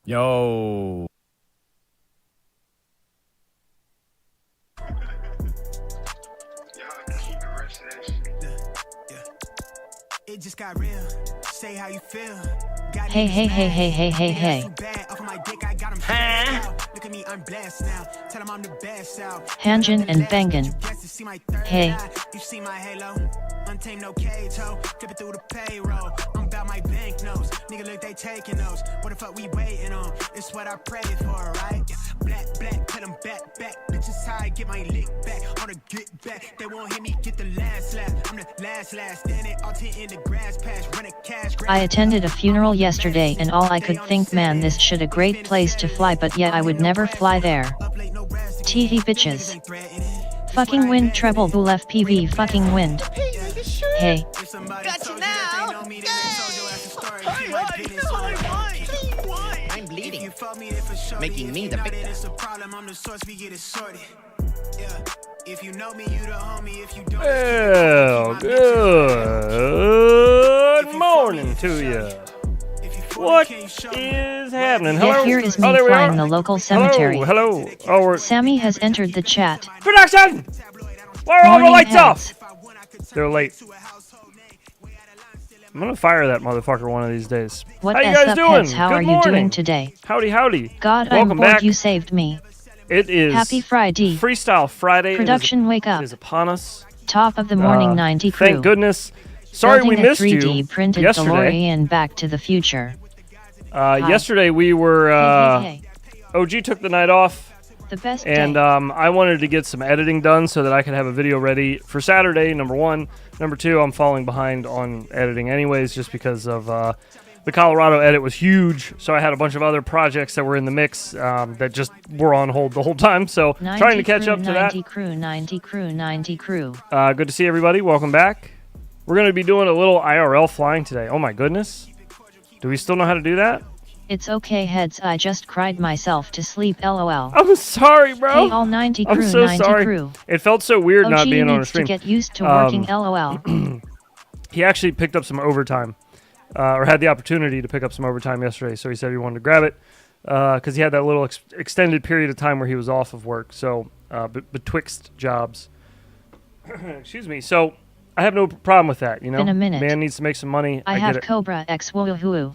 Yo. It just got real. Say how you feel. Hey. Look at me, I'm blessed now. Tell him I'm the best out. Hanjin and Bangin. Hey. You see my halo. Untamed, no cage, ho. Flip it through the payroll. I'm about my banknotes. Nigga, look, they taking those. What the fuck we waiting on? It's what I prayed for, right? Black, tell them back. Bitches high, get my lick back. On the get back. They won't hit me, get the last laugh. I'm the last. Standing all tent in the grass patch. Run a cash. I attended a funeral yesterday and all I could think, man, this should a great place to fly, but yeah, I would never fly there. Teehee bitches. Fucking wind treble bull FPV fucking wind. Hey. Got you now! I'm bleeding, making me the victim. Well, good morning to you. What is happening? Hello? Yeah, here is me there we flying are. the local cemetery. Hello. Oh, we're... Sammy has entered the chat. Production! Why are all the Morning lights heads. off? They're late. I'm gonna fire that motherfucker one of these days. What How you S guys up doing? heads, how Good are you morning. doing today? Howdy. God, Welcome I'm bored, back. you saved me. It is Happy Friday. Freestyle Friday. Production wake up. Is upon us. Top of the morning 90 crew. Thank goodness. Sorry Building we missed a 3D you printed yesterday. DeLorean Back to the Future. Yesterday we were Hey. OG took the night off. The best And day. I wanted to get some editing done so that I could have a video ready for Saturday, number one. Number two, I'm falling behind on editing anyways just because of the Colorado edit was huge. So I had a bunch of other projects that were in the mix that just were on hold the whole time. So trying to catch up to that. 90 crew. Good to see everybody. Welcome back. We're going to be doing a little IRL flying today. Oh my goodness. Do we still know how to do that? It's okay, heads. I just cried myself to sleep. LOL. I'm sorry, bro. Hey, all 90 crew. I'm so 90 sorry. Crew. It felt so weird not OG being on a needs stream. to get used to working. LOL. He actually picked up some overtime, or had the opportunity to pick up some overtime yesterday. So he said he wanted to grab it because he had that little extended period of time where he was off of work. So betwixt jobs. Excuse me. So I have no problem with that. You know, In a minute. Man needs to make some money. I get have it. Cobra X woohoo.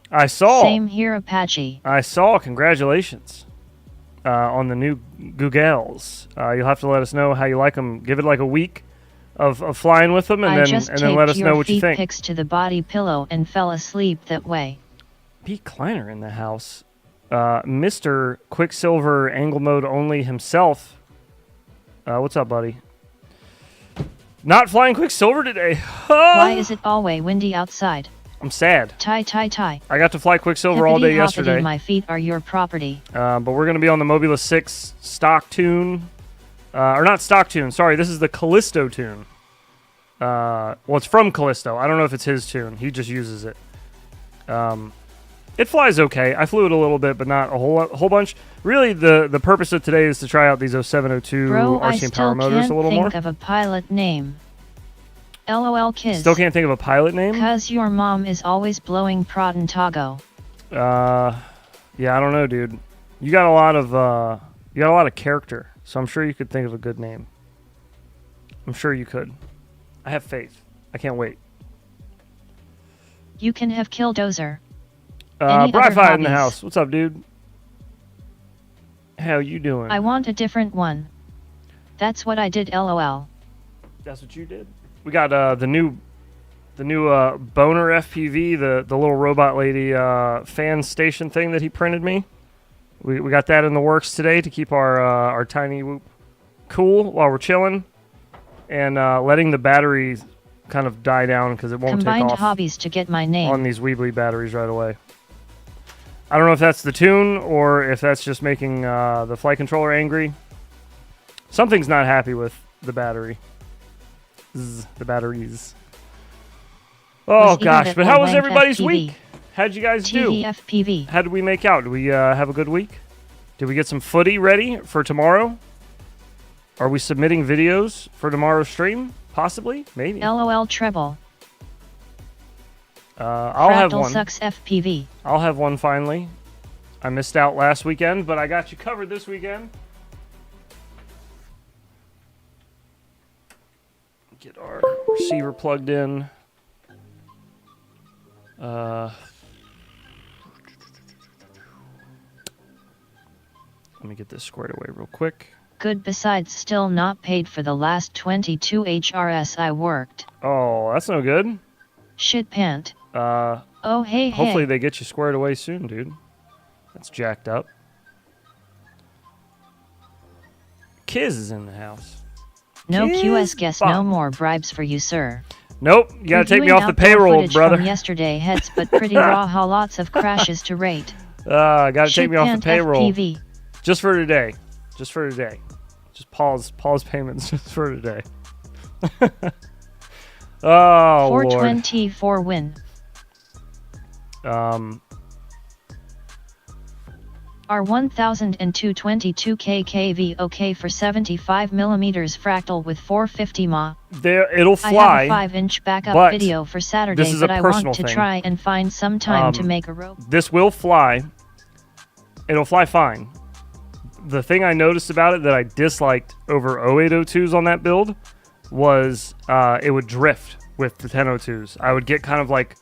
I saw. Same here, Apache. I saw. Congratulations on the new Googles. You'll have to let us know how you like them. Give it like a week of flying with them, and I just then let us taped know your what you feet think. pics to the body pillow and fell asleep that way. Pete Kleiner in the house. Mr. Quicksilver Angle Mode Only himself. What's up, buddy? Not flying Quicksilver today. Why is it always windy outside? I'm sad. Tie. I got to fly Quicksilver all day Hippity-hoppity, yesterday. my feet are your property. But we're going to be on the Mobula 6 stock tune. Or not stock tune. Sorry, this is the Callisto tune. Well, it's from Callisto. I don't know if it's his tune. He just uses it. It flies okay. I flew it a little bit, but not a whole bunch. Really, the purpose of today is to try out these 0702 Bro, I RCinPower still motors can't a little more. think of a pilot name. LOL kids. Still can't think of a pilot name? Cause your mom is always blowing Prodentago. Yeah, I don't know, dude. You got a lot of character, so I'm sure you could think of a good name. I'm sure you could. I have faith. I can't wait. You can have Killdozer. Any other Bri-Fi in the hobbies? house. What's up, dude? How you doing? I want a different one. That's what I did. LOL. That's what you did? We got the new Boner FPV, the little robot lady fan station thing that he printed me. We got that in the works today to keep our tiny whoop cool while we're chilling, and letting the battery kind of die down because it won't Combined take off hobbies to get my name. on these Weebly batteries right away. I don't know if that's the tune or if that's just making the flight controller angry. Something's not happy with the battery. The batteries. Oh gosh, but how was everybody's week? How'd you guys do? TVFPV. How did we make out? Did we have a good week? Did we get some footy ready for tomorrow? Are we submitting videos for tomorrow's stream? Possibly, maybe. LOL treble. I'll have Fractal one. sucks FPV. I'll have one finally. I missed out last weekend, but I got you covered this weekend. Get our receiver plugged in. Let me get this squared away real quick. Good, besides still not paid for the last 22 HRS I worked. Oh, that's no good. Shit pant. Oh hey Hopefully hey. they get you squared away soon, dude. That's jacked up. Kiz is in the house. No Kiz QS guess Bob. no more bribes for you, sir. Nope, you gotta take me Reviewing off the outdoor payroll, footage brother. From yesterday heads but pretty raw, how lots of crashes to rate. Gotta take me off the Shit pant payroll. FPV. Just for today. Just for today. Just pause payments just for today. Oh, 424 win. Lord. R 1022 KV okay for 75 millimeters fractal with 450 mAh. There, it'll I fly. have a 5-inch backup but video for Saturday, this is a but I personal want to thing. try and find some time to make a rope. This will fly. It'll fly fine. The thing I noticed about it that I disliked over 0802s on that build was it would drift with the 1002s. I would get kind of like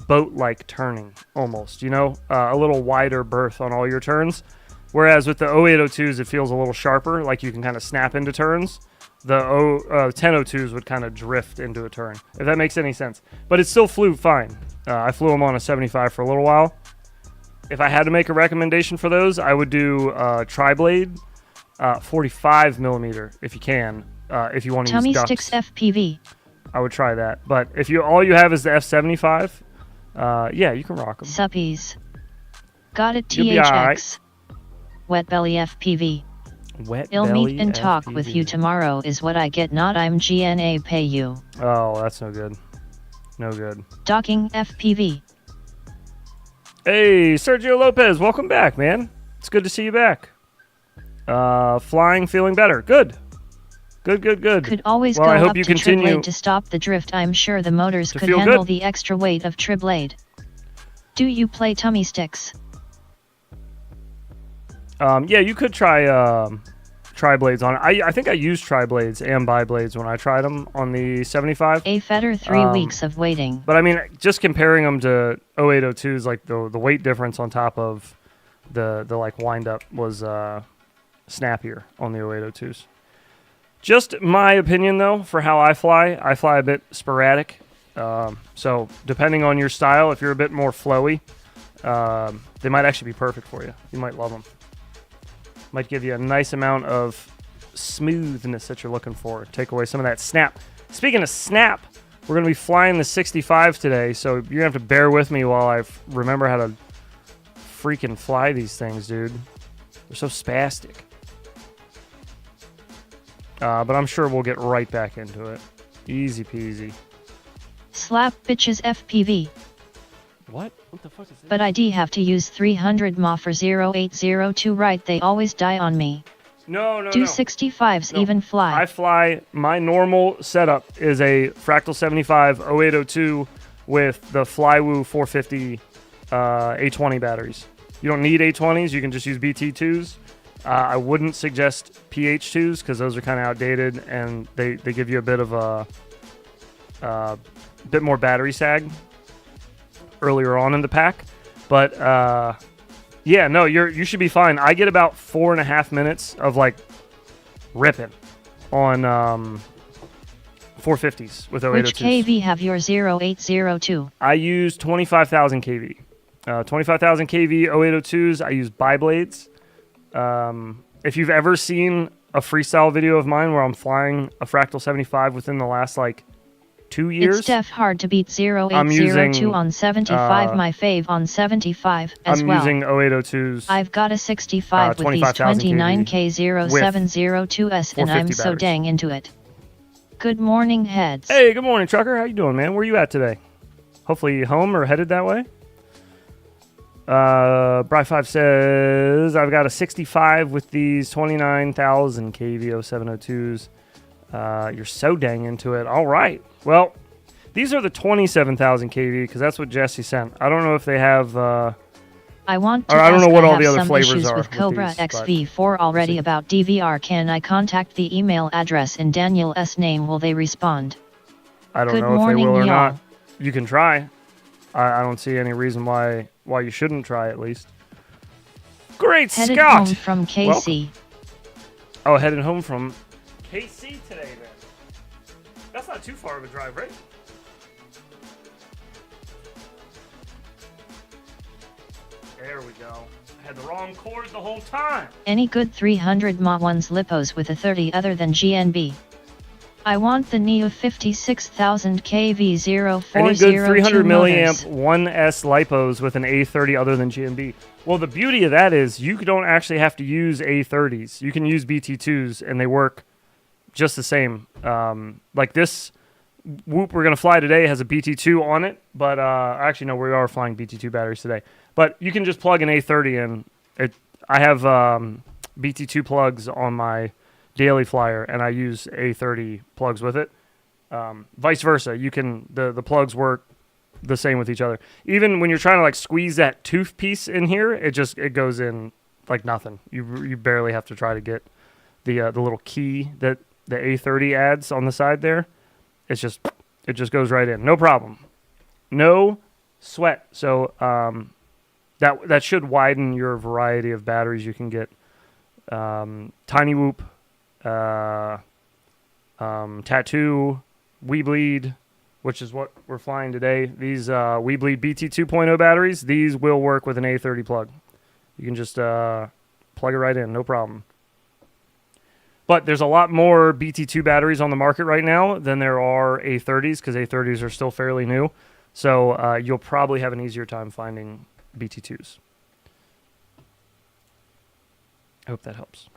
boat-like turning almost, you know, a little wider berth on all your turns. Whereas with the 0802s, it feels a little sharper, like you can kind of snap into turns. The 1002s would kind of drift into a turn, if that makes any sense. But it still flew fine. I flew them on a 75 for a little while. If I had to make a recommendation for those, I would do tri-blade, 45 millimeter if you can. If you want to use Tummy ducks, sticks FPV. I would try that. But if all you have is the F75, yeah, you can rock them. Suppies. Got it You'll be all right. THX. Wet belly FPV. Wet I'll belly meet and talk FPV. with you tomorrow is what I get, not I'm GNA pay you. Oh, that's no good. No good. Docking FPV. Hey, Sergio Lopez, welcome back, man. It's good to see you back. Flying, feeling better. Good. Good. Could always Well, go I hope up you to continue Triblade to stop the drift. I'm sure the motors to could feel handle good. the extra weight of Triblade. Do you play tummy sticks? Yeah, you could try tri-blades on it. I think I used tri-blades and bi-blades when I tried them on the 75. A fetter 3 weeks of waiting. But I mean, just comparing them to 0802s, like the weight difference on top of the like wind up was snappier on the 0802s. Just my opinion though, for how I fly a bit sporadic. So depending on your style, if you're a bit more flowy, they might actually be perfect for you. You might love them. Might give you a nice amount of smoothness that you're looking for. Take away some of that snap. Speaking of snap, we're going to be flying the 65 today, so you're going to have to bear with me while I remember how to freaking fly these things, dude. They're so spastic. But I'm sure we'll get right back into it. Easy peasy. Slap bitches FPV. What? What the fuck is this? But I have to use 300 mAh for 0802, right? They always die on me. No. Do 65s even fly? I fly, my normal setup is a Fractal 75 0802 with the Flywoo 450 A20 batteries. You don't need A20s, you can just use BT2s. I wouldn't suggest PH2s because those are kind of outdated and they give you a bit of a bit more battery sag earlier on in the pack. But yeah, no, you should be fine. I get about 4.5 minutes of like ripping on 450s with 0802s. Which KV have your 0802? I use 25,000 kV. 25,000 kV 0802s. I use bi-blades. If you've ever seen a freestyle video of mine where I'm flying a Fractal 75 within the last like 2 years, It's def hard to beat 0802 using, on 75. My fave on 75 as I'm well. using 0802s. I've got a 65 with these 25,000 29K0702s and I'm 450 so batteries. dang into it. Good morning, heads. Hey, good morning, trucker. How you doing, man? Where you at today? Hopefully home or headed that way. Bry5 says, I've got a 65 with these 29,000 kV 0702s. You're so dang into it. All right. Well, these are the 27,000 kV because that's what Jesse sent. I don't know if they have I want to Or I don't ask, know what I all have the other some flavors issues are with with Cobra these, but XV4 already see. about DVR. Can I contact the email address in Daniel's name? Will they respond? I don't Good know if they morning, will or y'all. not. You can try. I don't see any reason why you shouldn't try at least. Great, Headed Scott. home from Welcome. KC. Oh, headed home from KC today, then. That's not too far of a drive, right? There we go. I had the wrong cord the whole time. Any good 300 mAh ones lipos with a 30 other than GNB? I want the Neo 56,000 kV 0402 Any good 300 milliamp motors. 1S lipos with an A30 other than GMB? Well, the beauty of that is you don't actually have to use A30s. You can use BT2s, and they work just the same. Like this Whoop we're going to fly today has a BT2 on it, but actually, no, we are flying BT2 batteries today. But you can just plug an A30 in. I have BT2 plugs on my daily flyer, and I use A30 plugs with it. Vice versa, you can the plugs work the same with each other. Even when you're trying to like squeeze that tooth piece in here, it goes in like nothing. You barely have to try to get the little key that the A30 adds on the side there. It just goes right in, no problem, no sweat. So that should widen your variety of batteries you can get. tinywhoop, Tattoo, WeBleed, which is what we're flying today. These WeBleed BT 2.0 batteries, these will work with an A30 plug. You can just plug it right in, no problem. But there's a lot more BT2 batteries on the market right now than there are A30s, because A30s are still fairly new. So you'll probably have an easier time finding BT2s. I hope that helps.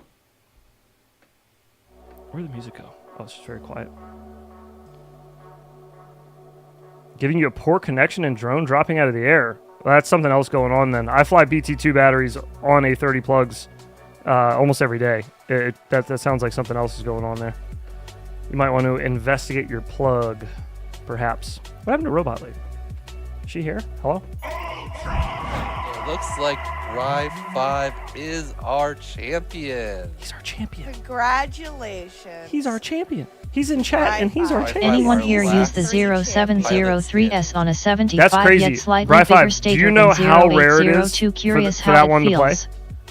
Where'd the music go? Oh, it's just very quiet. Giving you a poor connection and drone dropping out of the air. Well, that's something else going on then. I fly BT2 batteries on A30 plugs almost every day. That sounds like something else is going on there. You might want to investigate your plug, perhaps. What happened to Robot Lady? Is she here? Hello? It looks like Drive 5 is our champion. He's our champion. Congratulations. He's our champion. He's in chat and he's our Right. champion. Anyone Our here use the last 0703s on a 75 That's crazy. yet slightly Bri bigger 5, do stator you know than how rare it is 0802? Curious for that how one it to play? feels.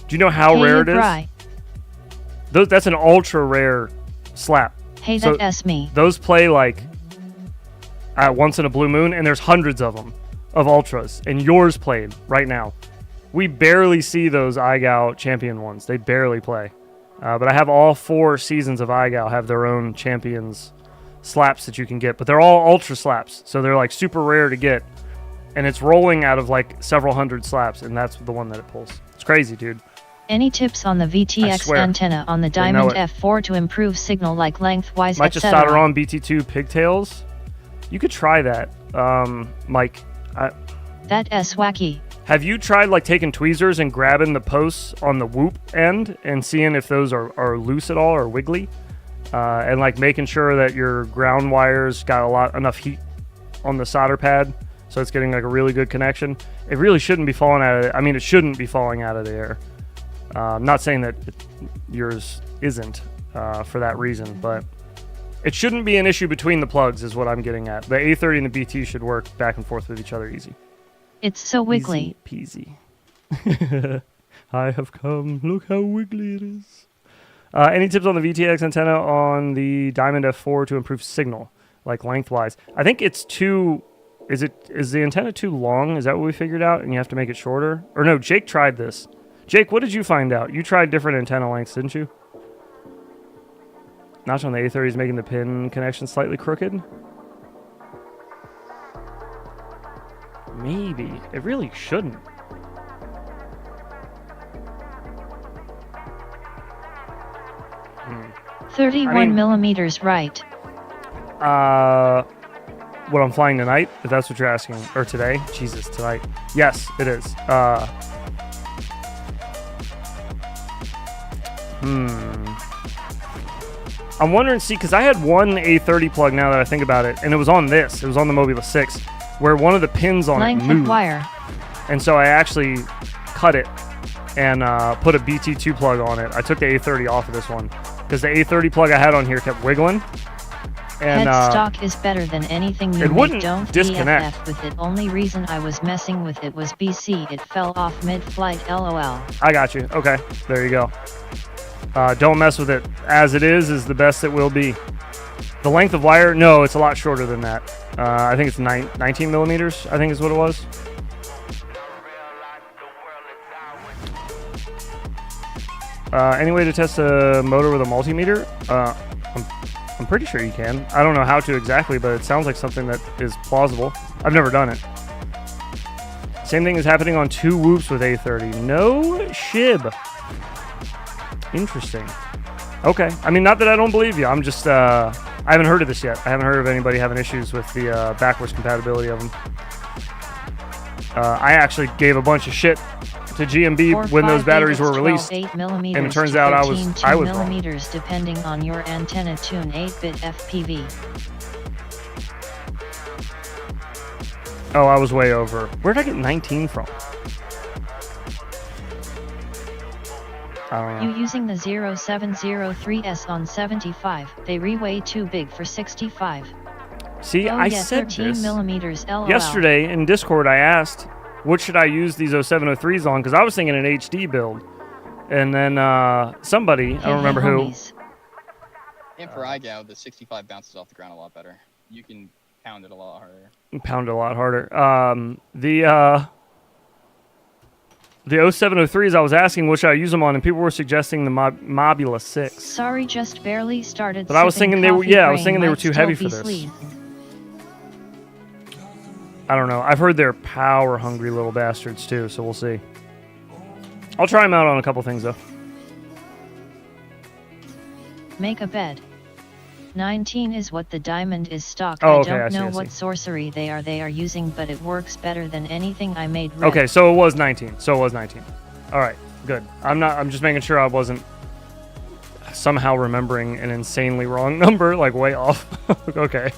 Do you know how Hey, rare it is? Bri. That's an ultra rare slap. Hey, So- that's me. Those play like once in a blue moon, and there's hundreds of them, of ultras, and yours played right now. We barely see those iGal champion ones. They barely play. But I have all 4 seasons of iGal have their own champions slaps that you can get, but they're all ultra slaps, so they're like super rare to get, and it's rolling out of like several hundred slaps, and that's the one that it pulls. It's crazy, dude. Any tips on the I VTX swear. antenna on the They know Diamond it. F4 to improve signal like lengthwise, Might just etc.? solder on BT2 pigtails. You could try that, Mike. That's wacky. Have you tried like taking tweezers and grabbing the posts on the Whoop end and seeing if those are loose at all or wiggly? And like making sure that your ground wires got enough heat on the solder pad, so it's getting like a really good connection. It really shouldn't be falling out of it. I mean, it shouldn't be falling out of the air. I'm not saying that yours isn't for that reason, but it shouldn't be an issue between the plugs is what I'm getting at. The A30 and the BT should work back and forth with each other easy. It's so wiggly. Easy peasy. I have come. Look how wiggly it is. Any tips on the VTX antenna on the Diamond F4 to improve signal, like lengthwise? I think it's too. Is the antenna too long? Is that what we figured out? And you have to make it shorter? Or no? Jake tried this. Jake, what did you find out? You tried different antenna lengths, didn't you? Notch on the A30 is making the pin connection slightly crooked. Maybe. It really shouldn't. 31 millimeters right. What I'm flying tonight, if that's what you're asking, or today. Jesus, tonight. Yes, it is. I'm wondering, see, because I had one A30 plug now that I think about it, and it was on this. It was on the Mobula 6, where one of the pins on Length it of moved. wire. And so I actually cut it and put a BT2 plug on it. I took the A30 off of this one because the A30 plug I had on here kept wiggling. And Headstock is better than anything you it make. wouldn't Don't disconnect. BFF with it. Only reason I was messing with it was BC. It fell off mid-flight. LOL. I got you. Okay, there you go. Don't mess with it. As it is the best it will be. The length of wire, no, it's a lot shorter than that. I think it's 19 millimeters, I think is what it was. Any way to test a motor with a multimeter? I'm pretty sure you can. I don't know how to exactly, but it sounds like something that is plausible. I've never done it. Same thing is happening on 2 whoops with A30. No shib. Interesting. Okay. I mean, not that I don't believe you. I'm just, I haven't heard of this yet. I haven't heard of anybody having issues with the backwards compatibility of them. I actually gave a bunch of shit to GMB when those batteries were released, and it turns out I was wrong. Depending on your antenna tune. 8-bit FPV. Oh, I was way over. Where'd I get 19 from? I don't know. You using the 0703s on 75? They re-weigh too big for 65. See, oh, I yeah, said 13 this millimeters. LOL. yesterday in Discord. I asked, what should I use these 0703s on? Because I was thinking an HD build. And then somebody, I don't remember who. And for iGow, the 65 bounces off the ground a lot better. You can pound it a lot harder. Pound it a lot harder. The 0703s, I was asking what should I use them on, and people were suggesting the Mobula 6. Sorry, just barely started. But I was thinking they were, I was thinking they were too heavy for this. Sleep. I don't know. I've heard they're power hungry little bastards too, so we'll see. I'll try them out on a couple things though. Make a bed. 19 is what the diamond is stock. Oh, okay, I don't know I see. what sorcery they are using, but it works better than anything I made. Red. Okay, so it was 19. All right, good. I'm just making sure I wasn't somehow remembering an insanely wrong number, like way off. Okay.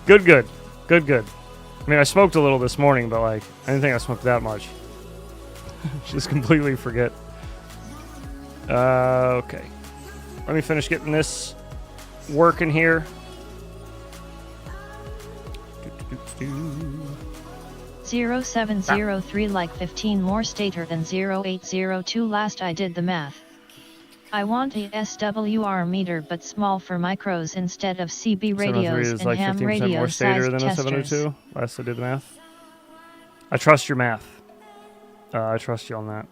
Good. I mean, I smoked a little this morning, but like, I didn't think I smoked that much. Just completely forget. Okay. Let me finish getting this working here. 0703 like 15 more stator than 0802. Last I did the math. I want a SWR meter but small for micros instead of CB radios and like ham 15% radio more stator sized than a testers. 702. Last I did the math. I trust your math. I trust you on that.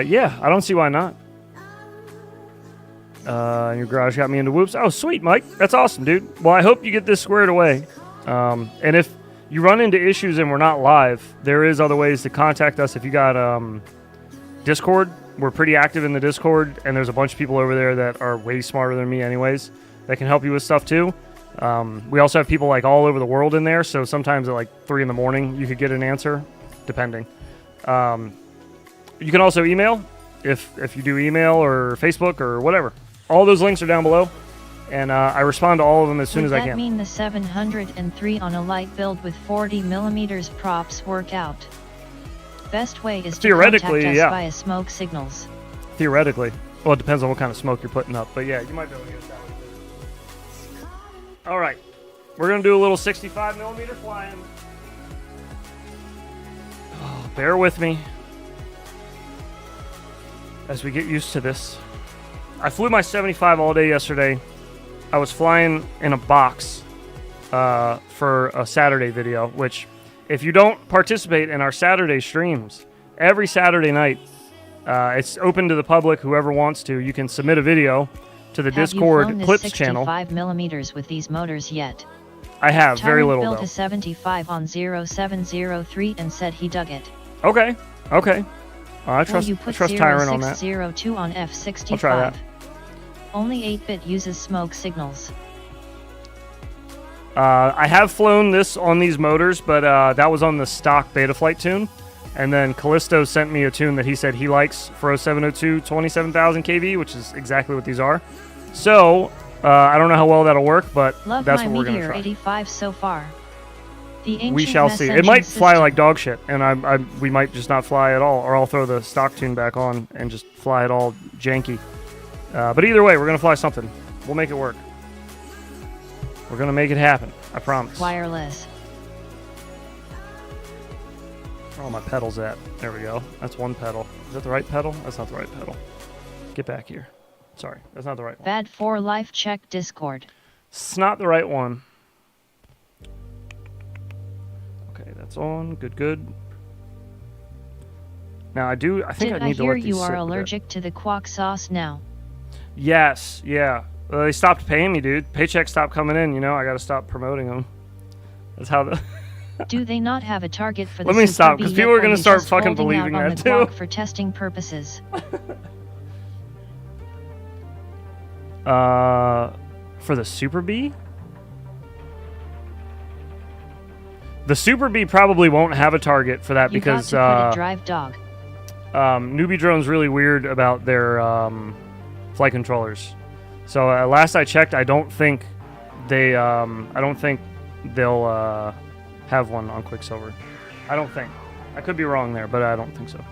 Yeah, I don't see why not. Your garage got me into whoops. Oh, sweet, Mike. That's awesome, dude. Well, I hope you get this squared away. And if you run into issues and we're not live, there is other ways to contact us. If you got Discord, we're pretty active in the Discord, and there's a bunch of people over there that are way smarter than me anyways that can help you with stuff too. We also have people like all over the world in there, so sometimes at like 3 in the morning you could get an answer, depending. You can also email if you do email or Facebook or whatever. All those links are down below, and I respond to all of them as soon as I can. Would that mean the 703 on a light build with 40 millimeters props work out? Best way is to Theoretically, contact us yeah. via smoke signals. Theoretically. Well, it depends on what kind of smoke you're putting up, but yeah, you might be able to get it that way too. All right, we're gonna do a little 65 millimeter flying. Oh, bear with me as we get used to this. I flew my 75 all day yesterday. I was flying in a box for a Saturday video, which if you don't participate in our Saturday streams, every Saturday night, it's open to the public, whoever wants to. You can submit a video to the Discord Have you flown Clips this channel. 65 millimeters with these motors yet? I have, very Tyrant little built though. a 75 on 0703 and said he dug it. Okay. I Will trust you put Tyrant on that. 0602 on F65? I'll try that. Only 8-bit uses smoke signals. I have flown this on these motors, but that was on the stock Betaflight tune. And then Callisto sent me a tune that he said he likes for 0702 27,000 kV, which is exactly what these are. So, I don't know how well that'll work, but Love that's my what we're going to Meteor try. 85 so far. The ancient We shall see. It ascension might fly system. like dog shit, and we might just not fly at all, or I'll throw the stock tune back on and just fly it all janky. But either way, we're gonna fly something. We'll make it work. We're gonna make it happen. I promise. Wireless. Where are all my pedals at? There we go. That's one pedal. Is that the right pedal? That's not the right pedal. Get back here. Sorry, that's not the right one. Bad for life. Check Discord. It's not the right one. Okay, that's on. Good, good. Now I think Did I I need to hear let these you sit are a bit. allergic to the quack sauce now? Yes, yeah. They stopped paying me, dude. Paychecks stopped coming in, you know. I got to stop promoting them. That's how the... Do they not have a target for the Let me Super stop, B 'cause yet, people are or gonna you start just fucking holding out believing on that, the too. quack for testing purposes? For the Super B? The Super B probably won't have a target for that You because got to put a drive dog. Newbie Drone's really weird about their flight controllers. So last I checked, I don't think they'll have one on Quicksilver. I don't think. I could be wrong there, but I don't think so.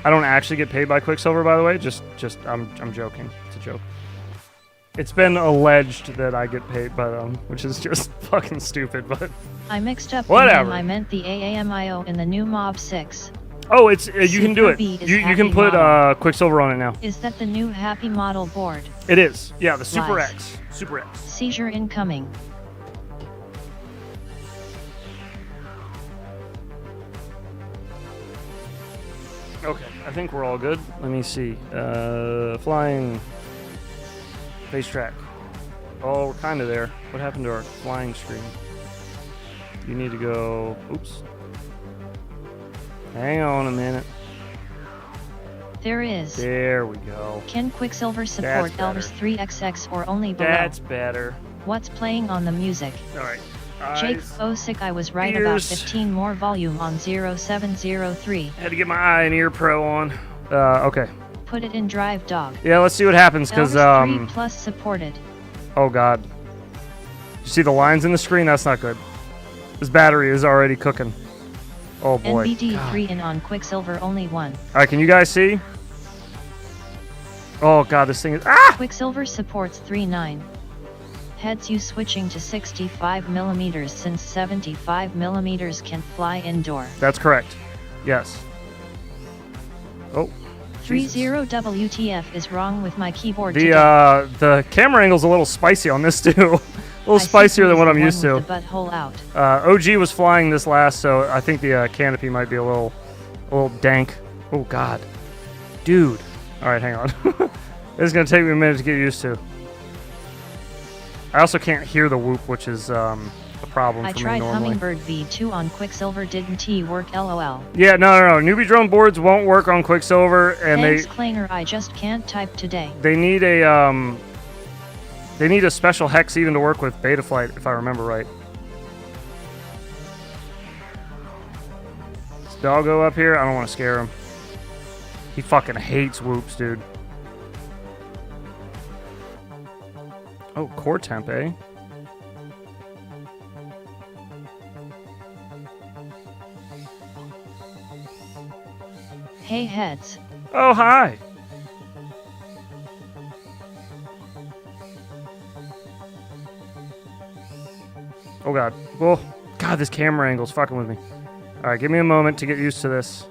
I don't actually get paid by Quicksilver, by the way. Just I'm joking. It's a joke. It's been alleged that I get paid by them, which is just fucking stupid, but I mixed up whatever. the name. I meant the AAMIO in the new Mob 6. Oh, it's you can do Super it. B is You can happy put model. Quicksilver on it now. Is that the new happy model board? It is. Yeah, the Super Lies. X. Super X. Seizure incoming. Okay, I think we're all good. Let me see. Flying face track. Oh, we're kind of there. What happened to our flying screen? You need to go. Oops. Hang on a minute. There is. There we go. Can Quicksilver support That's Elvis 3XX or only below? That's better. What's playing on the music? All right. Jake Eyes. Osick, I was right about ears. 15 more volume on 0703. Had to get my eye and ear pro on. Okay. Put it in drive dog. Yeah, let's see what happens, because, Elvis 3 plus supported. oh god. You see the lines in the screen? That's not good. This battery is already cooking. Oh boy. NBD 3 in on Quicksilver only 1. Alright, can you guys see? Oh god, this thing is... Ah! Quicksilver supports 3.9. Heads you switching to 65mm since 75mm can fly indoor. That's correct. Yes. Oh. Jesus. 30 WTF is wrong with my keyboard The, today. the camera angle's a little spicy on this, too. a little I see spicier than who's what the I'm one used to. with the butthole out. OG was flying this last, so I think the canopy might be a little dank. Oh god, dude. All right, hang on. This is gonna take me a minute to get used to. I also can't hear the whoop, which is a problem I for me tried normally. Hummingbird V2 on Quicksilver, didn't work lol. Yeah, no. Newbie drone boards won't work on Quicksilver, and Thanks Kleiner, I just can't type today. they need a special hex even to work with Betaflight, if I remember right. This doggo up here, I don't want to scare him. He fucking hates whoops, dude. Oh, core temp, eh? Hey heads. Oh, hi. Oh god. Oh god, this camera angle's fucking with me. Alright, give me a moment to get used to this.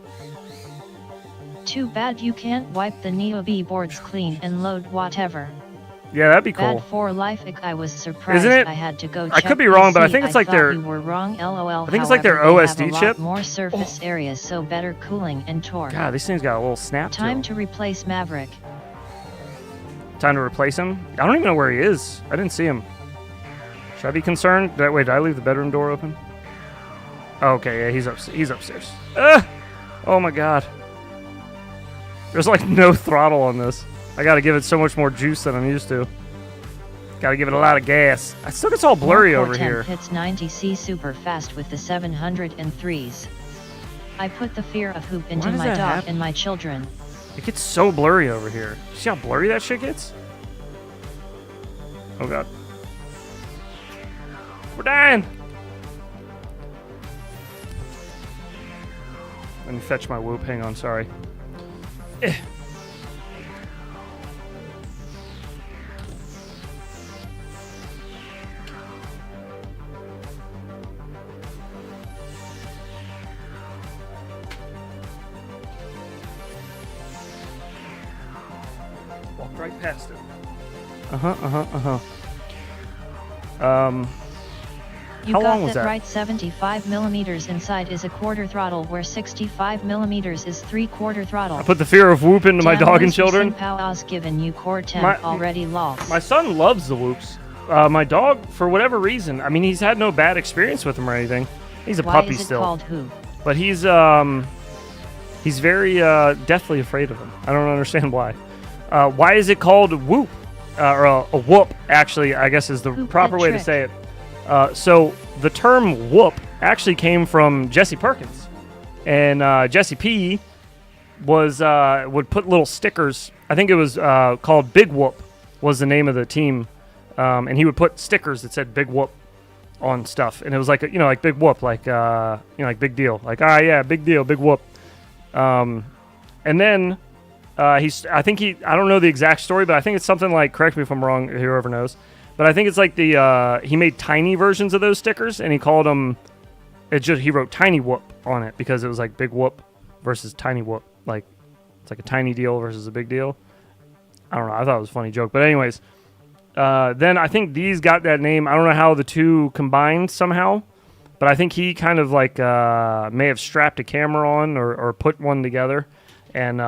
Too bad you can't wipe the Neo B boards clean and load whatever. Yeah, that'd be cool. Bad for life. I was surprised. Isn't it? I had to go I check could be wrong, but I PC. think it's like thought their- you were wrong. LOL. I think it's like their However, they OSD have a chip. lot more surface areas, so better cooling and torque. God, these things got a little snap to Time them. to replace Maverick. Time to replace him? I don't even know where he is. I didn't see him. Should I be concerned? Wait, did I leave the bedroom door open? Okay, yeah, he's upstairs. Oh my god. There's like no throttle on this. I gotta give it so much more juice than I'm used to. Gotta give it a lot of gas. I still gets all blurry More over core temp here. hits 90C super fast with the 703s. I put the fear of hoop into does my that dog happen? and my children. It gets so blurry over here. See how blurry that shit gets? Oh god. We're dying. Let me fetch my whoop. Hang on, sorry. Walked right past it. You How got long was that that? right. 75 millimeters inside is a quarter throttle, where 65 millimeters is 3/4 throttle. I put the fear of whoop into my Damn, dog and when's children. RCinPower's given you core temp My- already lost. My son loves the whoops. My dog, for whatever reason, I mean, he's had no bad experience with them or anything. He's a Why puppy is it still, called who? but he's very deathly afraid of them. I don't understand why. Why is it called whoop or a whoop? Actually, I guess is the Whoop proper the way to trick. say it. So the term whoop actually came from Jesse Perkins, and Jesse P was would put little stickers. I think it was called Big Whoop was the name of the team, and he would put stickers that said Big Whoop on stuff, and it was like like Big Whoop, like like big deal, like yeah, big deal, big whoop. And then I don't know the exact story, but I think it's something like, correct me if I'm wrong, whoever knows. But I think it's like he made tiny versions of those stickers, and he called them. He wrote Tiny Whoop on it because it was like Big Whoop versus Tiny Whoop. Like it's like a tiny deal versus a big deal. I don't know. I thought it was a funny joke, but anyways, then I think these got that name. I don't know how the two combined somehow, but I think he kind of like may have strapped a camera on or put one together and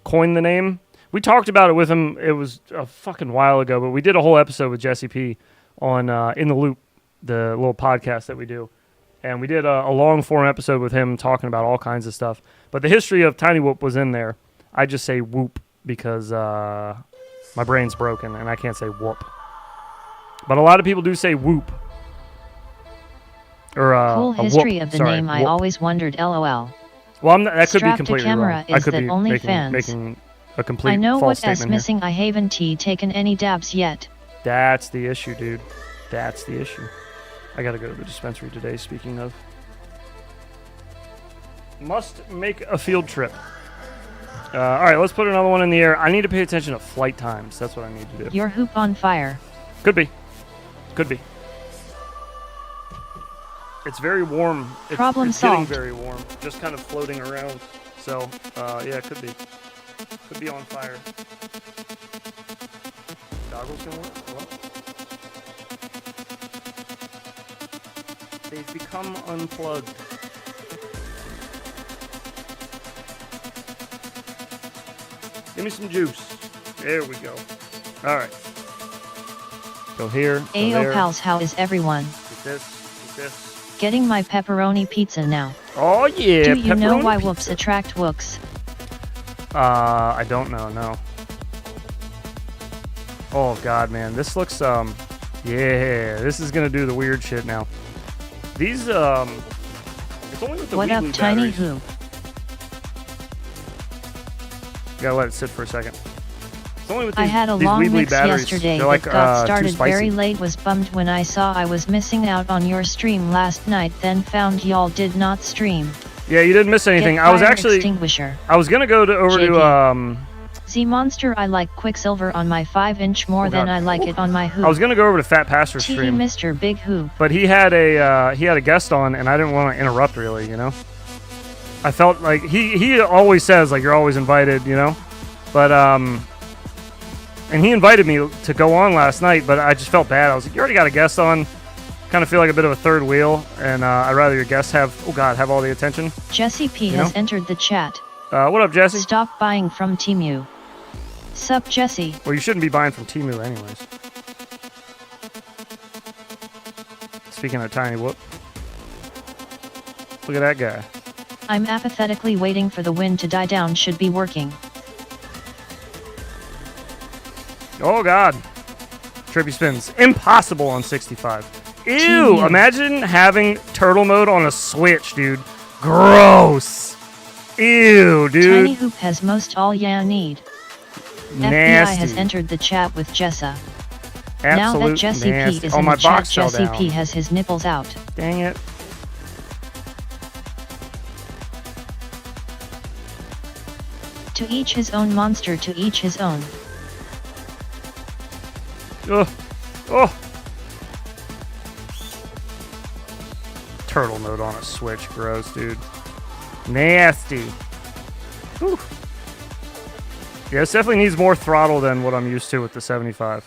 coined the name. We talked about it with him. It was a fucking while ago, but we did a whole episode with Jesse P on In the Loop, the little podcast that we do. And we did a long form episode with him talking about all kinds of stuff. But the history of Tiny Whoop was in there. I just say whoop because my brain's broken and I can't say whoop. But a lot of people do say whoop. Or Cool a history whoop. of the Sorry, name. I whoop. always wondered. LOL. Well, that could be Strapped to completely camera wrong. is I could that be only making fans. a complete I know false what S statement here. missing. I haven't taken any dabs yet. That's the issue, dude. That's the issue. I gotta go to the dispensary today, speaking of. Must make a field trip. All right, let's put another one in the air. I need to pay attention to flight times. That's what I need to do. Your hoop on fire. Could be. Could be. It's very warm. Problem it's getting solved. very warm. Just kind of floating around. So, yeah, it could be. Could be on fire. Goggles gonna work? Hello? They've become unplugged. Give me some juice. There we go. All right. Go here. Go Ayo there. pals, how is everyone? Get this. Get this. Getting my pepperoni pizza now. Oh yeah. Do you know pepperoni why pizza. whoops attract wooks? I don't know. No. Oh god, man, this looks yeah, this is gonna do the weird shit now. These it's only with the What up, Weebly tiny batteries. hoop? Gotta let it sit for a second. It's only with I these, had a these long Weebly mix batteries. yesterday They're like that got too started spicy. very late. Was bummed when I saw I was missing out on your stream last night. Then found y'all did not stream. Yeah, you didn't miss anything. Get I was fire actually extinguisher. I was gonna go over to Z Monster, I like Quicksilver on my 5-inch more Oh, than God. I like it on my hoop. I was gonna go over to Fat Pastor's T stream. Mr. Big Hoop. But he had a guest on, and I didn't want to interrupt. Really, you know. I felt like he always says like you're always invited, you know. But and he invited me to go on last night, but I just felt bad. I was like, you already got a guest on. Kind of feel like a bit of a third wheel, and I'd rather your guests have have all the attention. Jesse P You has know? entered the chat. What up, Jesse? Stop buying from Temu. Sup, Jesse? Well, you shouldn't be buying from Temu anyways. Speaking of Tiny Whoop. Look at that guy. I'm apathetically waiting for the wind to die down. Should be working. Oh, God. Trippy spins. Impossible on 65. Ew! Temu. Imagine having turtle mode on a Switch, dude. Gross. Ew, dude. Tiny Hoop has most all ya need. FBI Nasty. has entered the chat with Jessa. Now Absolute that Jesse nasty. P is Oh, in my the chat, box fell Jesse down. P has his nipples out. Dang it. To each his own, monster, to each his own. Ugh. Oh. Turtle mode on a Switch. Gross, dude. Nasty. Whew. Yeah, this definitely needs more throttle than what I'm used to with the 75.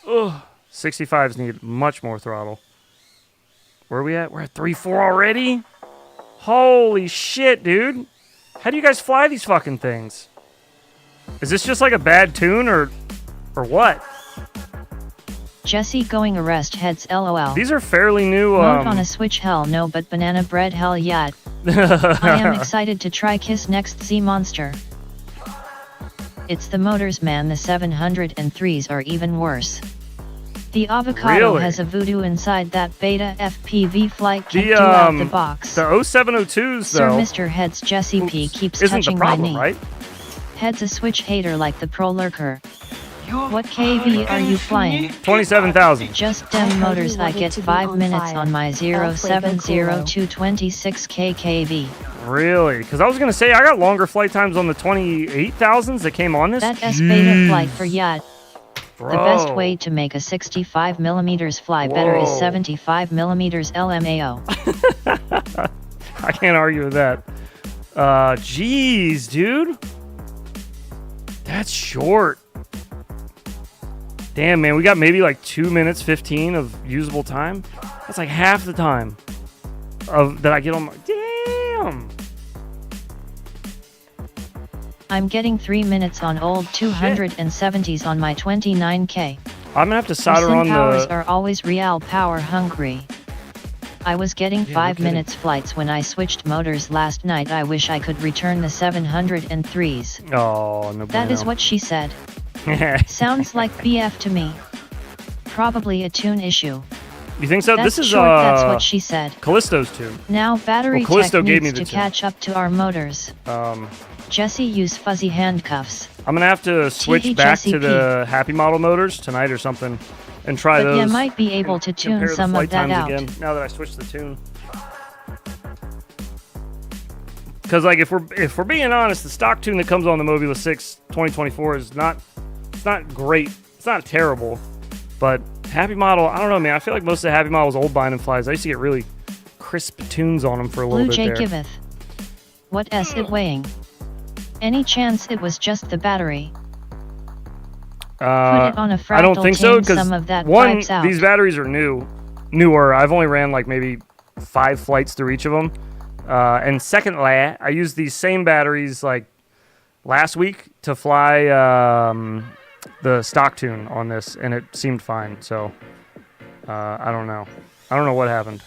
Ugh. 65s need much more throttle. Where are we at? We're at 3.4 already? Holy shit, dude. How do you guys fly these fucking things? Is this just like a bad tune or what? Jesse going arrest heads LOL. These are fairly new. Mode on a Switch, hell no, but banana bread, hell yeah. I am excited to try Kiss next Z Monster. It's the motors, man. The 703s are even worse. The avocado Really? has a voodoo inside that beta FPV flight kicked you out the box. The 0702s Sir though. Mr. Heads Jesse P keeps isn't touching the problem, my knee. right? Heads a Switch hater like the pro lurker. What KV are you flying? 27,000. Just dem motors. I get 5 minutes on my 070226 KV. Really? Because I was gonna say I got longer flight times on the 28,000s that came on this. That S beta flight for yacht. Bro. The best way to make a 65mm fly better is Whoa. 75mm LMAO. I can't argue with that. Jeez, dude. That's short. Damn, man, we got maybe like 2 minutes 15 of usable time. That's like half the time of that I get on my. Damn. I'm getting 3 minutes on old 270s on my 29K. I'm gonna have to solder on RCinPowers the. are always real power hungry. I was getting Yeah, 5 no kidding. minutes flights when I switched motors last night. I wish I could return the 703s. Oh no. That is what she said. Sounds like BF to me. Probably a tune issue. You think so? That's This is short, that's what she said. Callisto's tune. Now battery Well, Callisto tech gave me needs the to tune. catch up to our motors. Jesse use fuzzy handcuffs. I'm gonna have to switch back to the Happy Model motors tonight or something, and try But those. you might be able to tune compare the some flight of that times out. again. Now that I switched the tune. Because like if we're being honest, the stock tune that comes on the Mobula 6 2024 is not great. It's not terrible, but Happy Model, I don't know, man. I feel like most of the Happy Models old binding flies. I used to get really crisp tunes on them for a little Blue bit Jay there. giveth. What is it weighing? Any chance it was just the battery? Put it on a fractal, I don't think so tame because some of that one, vibes out. these batteries are newer. I've only ran like maybe 5 flights through each of them. And secondly, I used these same batteries like last week to fly the stock tune on this, and it seemed fine. So I don't know. I don't know what happened.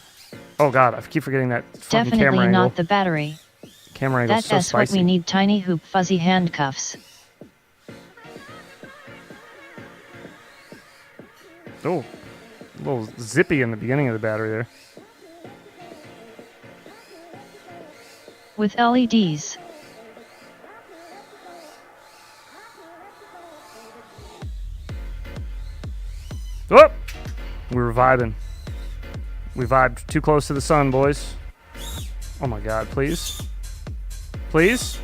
Oh god, I keep forgetting that fucking camera Definitely angle. not the battery. Camera angle's so That's what spicy. we need. Tiny hoop fuzzy handcuffs. Oh, a little zippy in the beginning of the battery there. With LEDs. Oh, we were vibing. We vibed too close to the sun, boys. Oh my god, please. Please?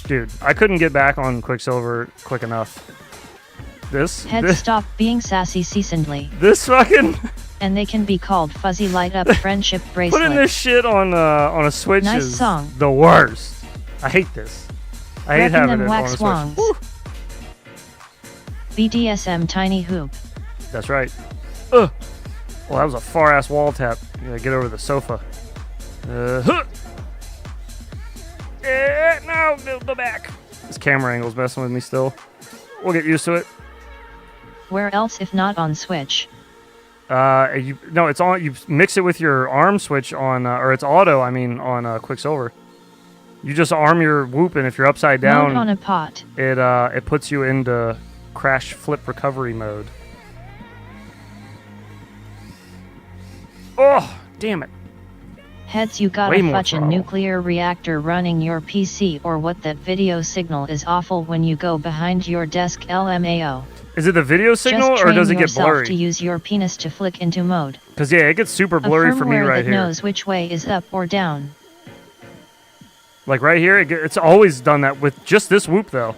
Dude, I couldn't get back on Quicksilver quick enough. Heads stop being sassy seasonedly. This fucking And they can be called fuzzy light up friendship putting bracelet. this shit on a Switch Nice is song. the worst. I hate this. I hate Repping having them it on a wax Switch. wangs. Woo. BDSM tiny hoop. That's right. Ugh. Well, that was a far ass wall tap. You gotta get over the sofa. Huh. No, go back. This camera angle's messing with me still. We'll get used to it. Where else if not on Switch? No, it's on. You mix it with your arm switch on, or it's auto. I mean, on Quicksilver. You just arm your whoop, and if you're upside down, Mode on a pot. it puts you into crash flip recovery mode. Oh, damn it! Heads, you gotta Way more fudge a throttle. nuclear reactor running your PC or what? That video signal is awful when you go behind your desk. LMAO. Is it the video signal Just or does it train get yourself blurry? to use your penis to flick into mode. Because, yeah, it gets super blurry for me firmware right that here. knows which way is up or down. Like right here, it's always done that with just this whoop, though.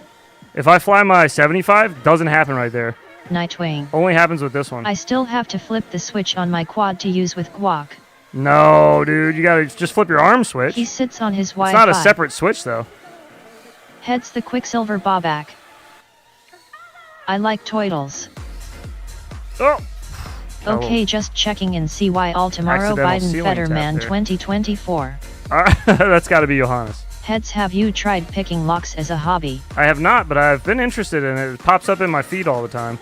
If I fly my 75, doesn't happen right there. Nightwing. Only happens with this one. I still have to flip the switch on my quad to use with guac. No, dude, you gotta just flip your arm switch. He sits on his Wi-Fi. It's not a separate switch, though. Heads the Quicksilver Bobak. I like toidles. Oh! Okay, just checking in CY all tomorrow. Accidental Biden ceiling Fetterman tap there. 2024. That's gotta be Johannes. Heads, have you tried picking locks as a hobby? I have not, but I've been interested in it. It pops up in my feed all the time.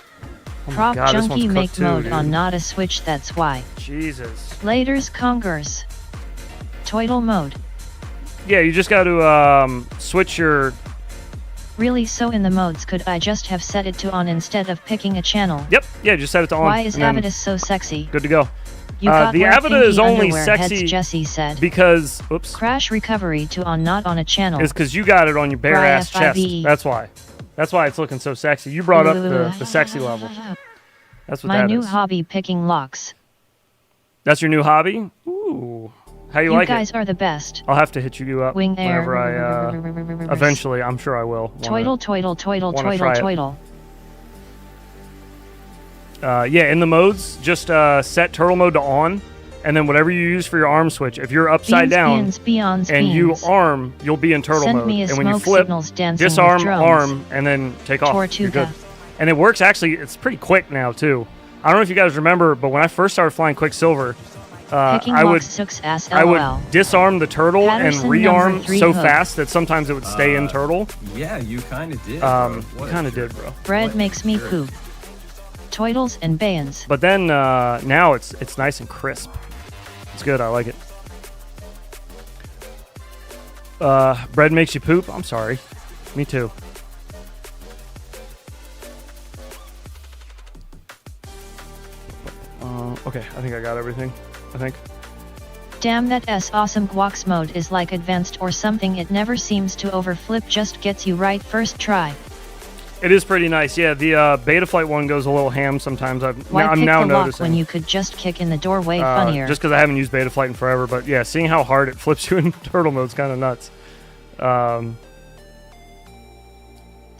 Oh my Prop God, this junkie one's make cooked too, mode dude. on not a switch, that's why. Jesus. Laters Congers. Toidle mode. Yeah, you just gotta switch your... Really, so in the modes could I just have set it to on instead of picking a channel? Yep, yeah, just set it to on. Why is and then Avidus so sexy? good to go. You got the wear Avidus is pinky only underwear, sexy heads, Jesse said. because... Oops. Crash recovery to on not on a channel. Is because you got it on your bare ass chest. FIVE. That's why. That's why it's looking so sexy. You brought up the sexy level. That's what My that new is. hobby, picking locks. That's your new hobby? Ooh. How you You like guys it? are the best. I'll have to hit you up Wing air. whenever I... eventually, I'm sure I will. Toidle, toidle, toidle, wanna try toidle, it. toidle. Yeah, in the modes, just set turtle mode to on, and then whatever you use for your arm switch, if you're upside down and you arm, you'll be in turtle Send mode. me a And when you smoke flip, signals dancing disarm, with drones. arm, and then take off. You're good. Tortuga. And it works actually, it's pretty quick now too. I don't know if you guys remember, but when I first started flying Quicksilver, Picking I would locks sucks ass I LOL. would disarm the turtle Patterson and rearm number 3 so hook. fast that sometimes it would stay in turtle. Yeah, you kind of did. You What a kind of jerk. did, bro. Bread What makes a me jerk. poop. Toidles and bands. But then now it's nice and crisp. It's good. I like it. Bread makes you poop. I'm sorry. Me too. Okay, I think I got everything. I think. Damn, that awesome guacs mode is like advanced or something. It never seems to overflip, just gets you right first try. It is pretty nice. Yeah, the Beta Flight one goes a little ham sometimes. Why I'm pick now the lock noticing. when you could just kick in the doorway? Funnier. Just because I haven't used Beta Flight in forever, but yeah, seeing how hard it flips you in turtle mode is kind of nuts.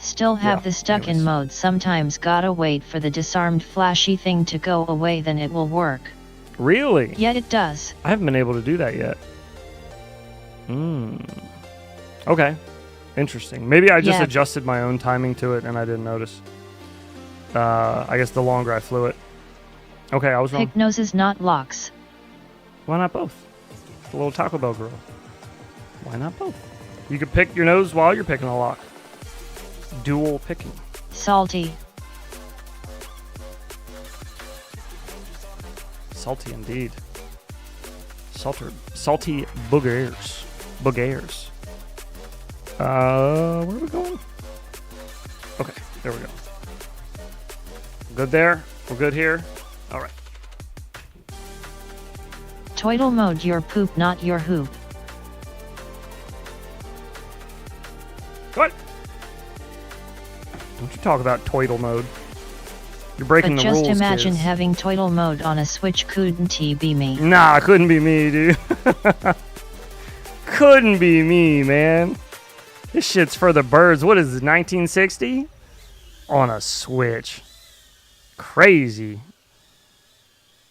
Still have yeah, the stuck in anyways. mode. Sometimes gotta wait for the disarmed flashy thing to go away, then it will work. Really? Yet it does. I haven't been able to do that yet. Okay. Interesting. Maybe I just Yeah. adjusted my own timing to it and I didn't notice. I guess the longer I flew it. Okay, I was wrong. Pick noses, not locks. Why not both? The little Taco Bell girl. Why not both? You could pick your nose while you're picking a lock. Dual picking. Salty. Salty indeed. Salty boogers. Boogers. Where are we going? Okay, there we go. Good there. We're good here. All right. Toidle mode, your poop, not your hoop. What? Don't you talk about toidle mode. You're breaking But the rules, just imagine kids. having toidle mode on a Switch. Couldn't he be me? Nah, it couldn't be me, dude. Couldn't be me, man. This shit's for the birds. What is it, 1960? On a Switch. Crazy.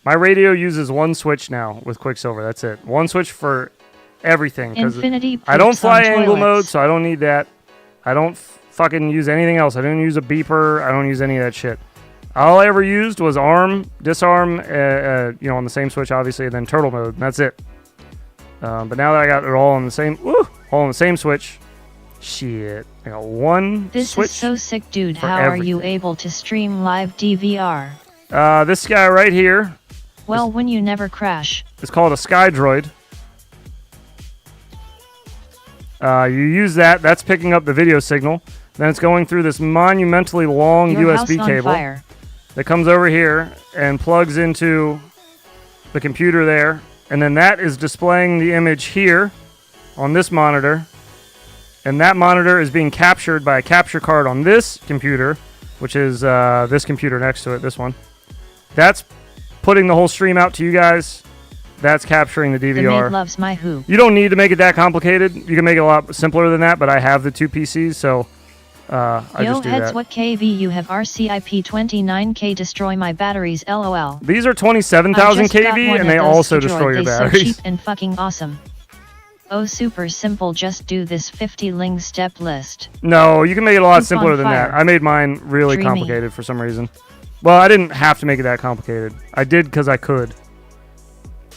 My radio uses one switch now with Quicksilver. That's it. One switch for everything. 'cause Infinity I don't poops on fly angle mode, toilets. so I don't need that. I don't fucking use anything else. I don't use a beeper. I don't use any of that shit. All I ever used was arm, disarm, on the same switch, obviously, and then turtle mode. And that's it. But now that I got it all on the same, all on the same switch, shit, I got one This switch. is so sick, dude. for How are you everything. able to stream live DVR? This guy right here Well, when you never crash. is called a Sky Droid. You use that. That's picking up the video signal. Then it's going through this monumentally long Your USB house on cable fire. that comes over here and plugs into the computer there. And then that is displaying the image here on this monitor. And that monitor is being captured by a capture card on this computer. which is this computer next to it, this one. That's putting the whole stream out to you guys. That's capturing the The DVR. maid loves my hoop. You don't need to make it that complicated. You can make it a lot simpler than that, but I have the 2 PCs, so I Yo just do heads, that. what KV you have? RCIP 29K destroy my batteries. LOL. These are 27,000 I just got KV, one and of they those also to destroy droid. your They batteries. So cheap and fucking awesome. Oh, super simple. Just do this 50 ling step list. No, you can make it a lot Hoop simpler on than that. fire. I made mine really Dreamy. complicated for some reason. Well, I didn't have to make it that complicated. I did because I could.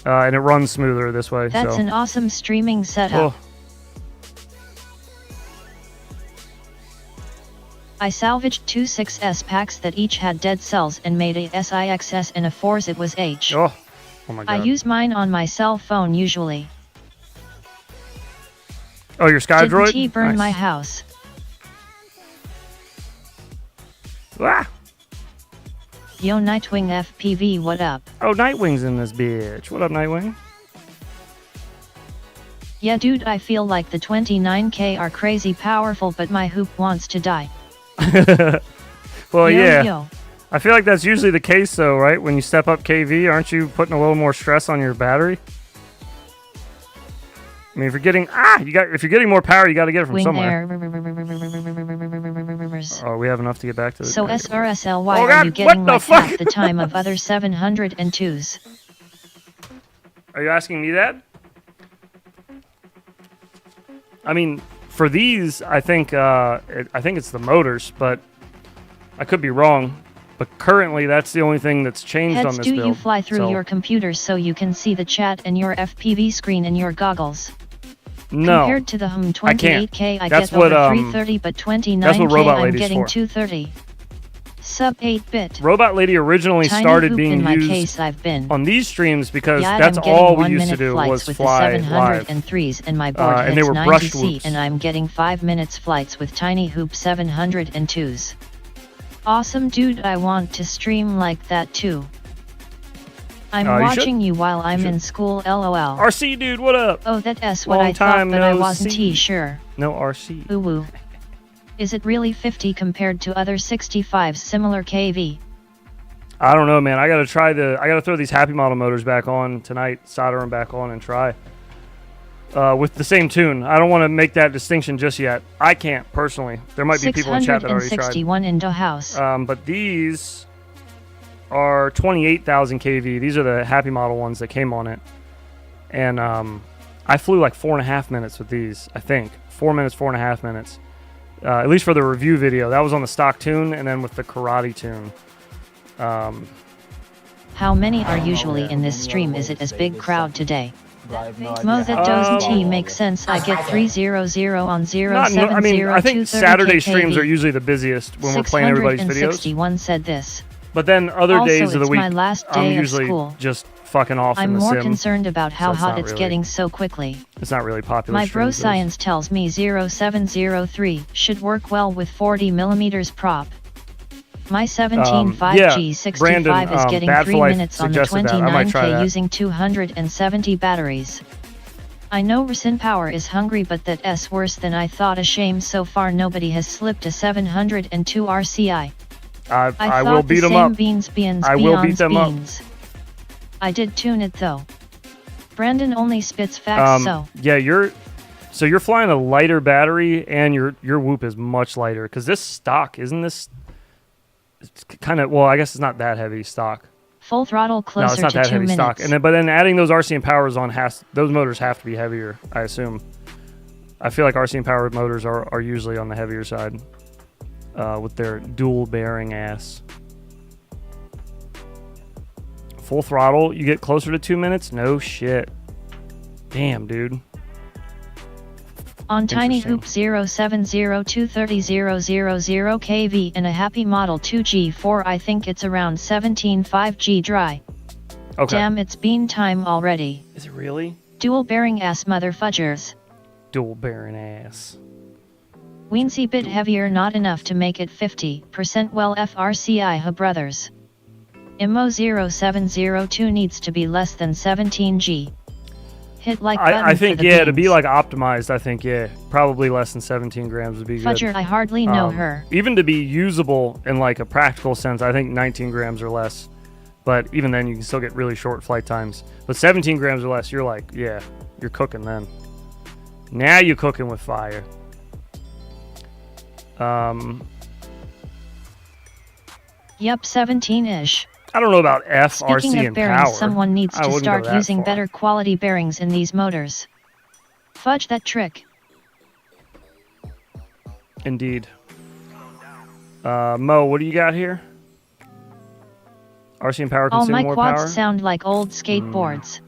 And it runs smoother this way. That's so. an awesome streaming setup. Oh, I salvaged 2 6S packs that each had dead cells and made a SIXS and a 4s. It was H. oh my I god. use mine on my cell phone usually. Oh, your Sky Didn't Droid? he burn Nice. my house? Ah! Yo Nightwing FPV, what up? Oh, Nightwing's in this bitch. What up, Nightwing? Yeah dude, I feel like the 29K are crazy powerful, but my hoop wants to die. Well, Yo, yeah. yo. I feel like that's usually the case, though, right? When you step up KV, aren't you putting a little more stress on your battery? I mean, if you're getting if you're getting more power, you got to get it from Wing somewhere. airs. Oh, we have enough to get back to the. So SRSLY, Oh, are God, you what getting the like fuck? half the time of other 702s? Are you asking me that? I mean, for these, I think it's the motors, but I could be wrong. But currently, that's the only thing that's changed on Heads, this do build. you fly through so, your computer so you can see the chat and your FPV screen and your goggles? No. Compared to the I can't. 28K, I That's get what, over 330, but 29K, that's what Robot I'm Lady's getting for. 230. Sub 8-bit. Robot Lady originally Tiny started hoop being in my used case, I've been. on these streams because Yeah, that's I'm getting all we 1 used to minute do flights was with fly the live. 703s and my board and hits they were brushed 90C whoops. and I'm getting 5 minutes flights with Tiny Hoop 702s. Awesome dude, I want to stream like that too. I'm You watching should. you while I'm should. in school, lol. RC dude, what up? Oh, that's what Long I thought, time but I no wasn't see. sure. No RC. Ooh woo. Is it really 50 compared to other 65s similar KV? I don't know, man. I gotta throw these Happy Model motors back on tonight, solder them back on, and try. With the same tune. I don't want to make that distinction just yet. I can't personally. There might be people in chat that already tried. 661 in the house. But these are 28,000 kV. These are the Happy Model ones that came on it. And I flew like 4.5 minutes with these, I think. 4 minutes, 4.5 minutes. At least for the review video. That was on the stock tune and then with the karate tune. How many are usually in this stream? Is it as big crowd today? Mo, that doesn't make sense. I get 300 on 070 I mean, I think Saturday streams are usually the busiest when we're playing everybody's videos. 661 said this. But then other Also, days of the it's week, my last I'm day of usually school. just fucking off I'm in the more sim. concerned about how it's hot not it's really- getting so quickly. It's not really popular. My bro streams, those. science tells me 0703 should work well with 40mm prop. My 17 5G 65 Brandon, is getting Bad for 3 Life minutes on the suggested that. I might try 29K that. using 270 batteries. I know RCinPower is hungry, but that's worse than I thought. A shame so far nobody has slipped a 702 RCI. I thought will beat the them same up. beans, I will beat them up. beans. I did tune it though. Brandon only spits facts, so. Yeah, you're flying a lighter battery, and your whoop is much lighter because this stock isn't this. It's kind of, well, I guess it's not that heavy stock. Full throttle No, closer it's not to that 2 heavy minutes. stock. And then, but then adding those RCinPowers on those motors have to be heavier, I assume. I feel like RCinPower motors are usually on the heavier side with their dual bearing ass. Full throttle, you get closer to 2 minutes? No shit. Damn, dude. On Tiny Interesting. Hoop 07023000 kV and a Happy Model 2G4, I think it's around 17.5G dry. Okay. Damn, it's bean time already. Is it really? Dual bearing ass motherfudgers. Dual bearing ass. Weensy bit heavier, not enough to make it 50%. Well, FRCI ha brothers. IMO 0702 needs to be less than 17G. Hit like I think, button for the yeah, to be beans. like optimized, I think, yeah, probably less than 17 grams would be good. Fudger, I hardly know her. Even to be usable in like a practical sense, I think 19 grams or less. But even then, you can still get really short flight times. But 17 grams or less, you're like, yeah, you're cooking then. Now you're cooking with fire. Yup, 17-ish. I don't know about F, Speaking RC, of and bearings, power. someone needs I to wouldn't go start that using far. better quality bearings in these motors. Fudge that trick. Indeed. Mo, what do you got here? RC and power All consume my more quads power? sound like old skateboards.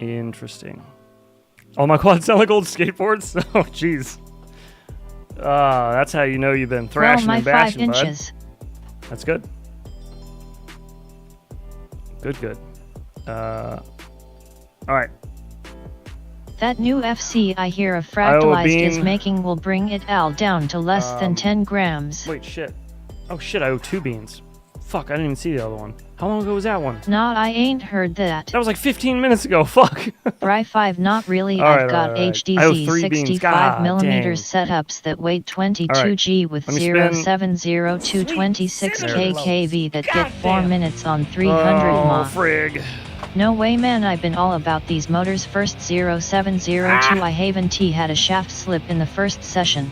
Interesting. All my quads sound like old skateboards? Oh, jeez. That's how you know you've been Well, thrashing my and 5 bashing, bud. inches. That's good. Good. All right. That new FC I hear of fractalized is bean. making will bring it all down to less than 10 grams. Wait, shit. Oh, shit, I owe 2 beans. Fuck, I didn't even see the other one. How long ago was that one? Nah, I ain't heard that. That was like 15 minutes ago. Fuck. Bri 5 not really. All right, I've got all right. I owe 3 HDZ beans. 65 millimeter dang. setups that weigh 22G with Let me spin. 0702 26 There it is. kV that get 4 minutes on 300 Oh, mach. frig. No way, man, I've been all about these motors. First 0702 I Haven T had a shaft slip in the first session.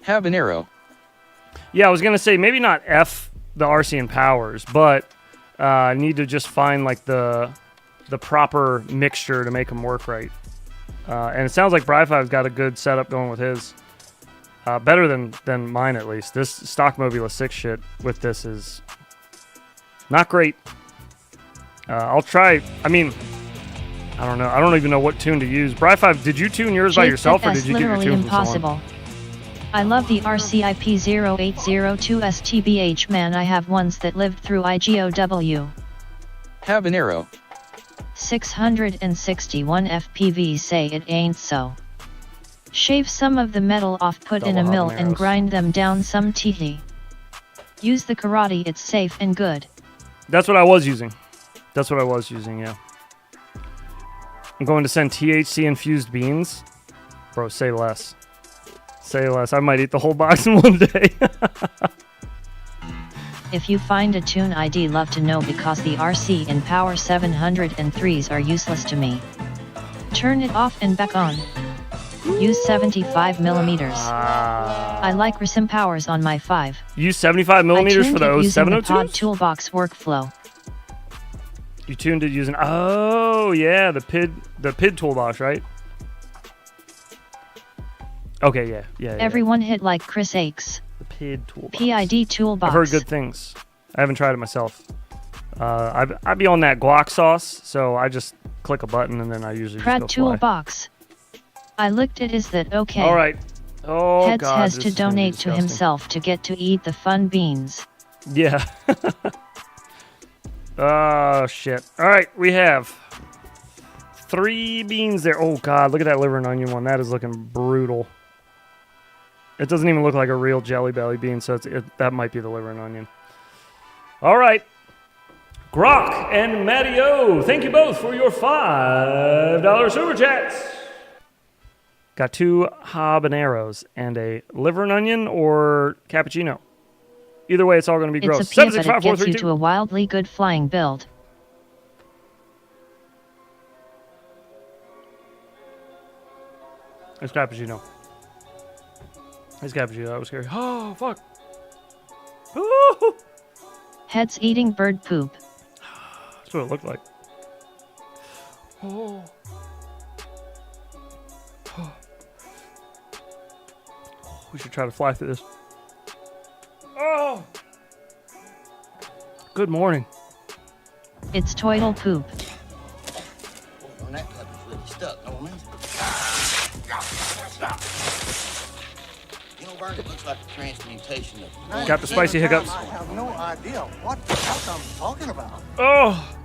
Habanero. Yeah, I was gonna say maybe not F the RCin powers, but I need to just find like the proper mixture to make them work right. And it sounds like Bri5's got a good setup going with his. Better than mine at least. This stock Mobula 6 shit with this is not great. I'll try. I mean, I don't know. I don't even know what tune to use. Bri5, did you tune yours by Jake, yourself, or that's did you get your literally tune from someone? impossible. I love the RCIP 0802s TBH, man. I have ones that lived through IGOW. Habanero. 661 FPV say it ain't so. Shave some of the metal off, put in a Double mill and habaneros. grind them down some teehee. Use the karate, it's safe and good. That's what I was using. Yeah. I'm going to send THC infused beans. Bro, say less. Say less. I might eat the whole box in one day. If you find a tune, I'd love to know, because the RCinPower 0702s are useless to me. Turn it off and back on. Use 75 millimeters. I like RCinPowers on my 5. Use 75 millimeters I for tuned the it using the Pod 0702s? Toolbox workflow. You tuned it using... Oh, yeah, the PID toolbox, right? Okay, yeah. Everyone hit like Chris Aches. The PID toolbox. PID toolbox. I've heard good things. I haven't tried it myself. I'd be on that guac sauce, so I just click a button and then I usually Pratt just go fly. toolbox. I looked at is that okay. All right. Oh, Heads God, has this to is gonna be donate to disgusting. himself to get to eat the fun beans. Yeah. Oh, shit. All right, we have 3 beans there. Oh, God, look at that liver and onion one. That is looking brutal. It doesn't even look like a real Jelly Belly bean, so that might be the liver and onion. All right. Grok and Matty O, thank you both for your $5 super chats. Got 2 habaneros and a liver and onion or cappuccino. Either way, it's all going to be gross. It's a pia, but it gets you 765-432. to a wildly good flying build. It's cappuccino. It's cappuccino. That was scary. Oh, fuck. Ooh. Heads eating bird poop. That's what it looked like. Oh. We should try to fly through this. Oh. Good morning. It's toidle poop. On that puppy's really stuck, don't it? You know, Vern, it looks like a transmutation of... Got the spicy hiccups. I have no idea what the fuck I'm talking about. Oh.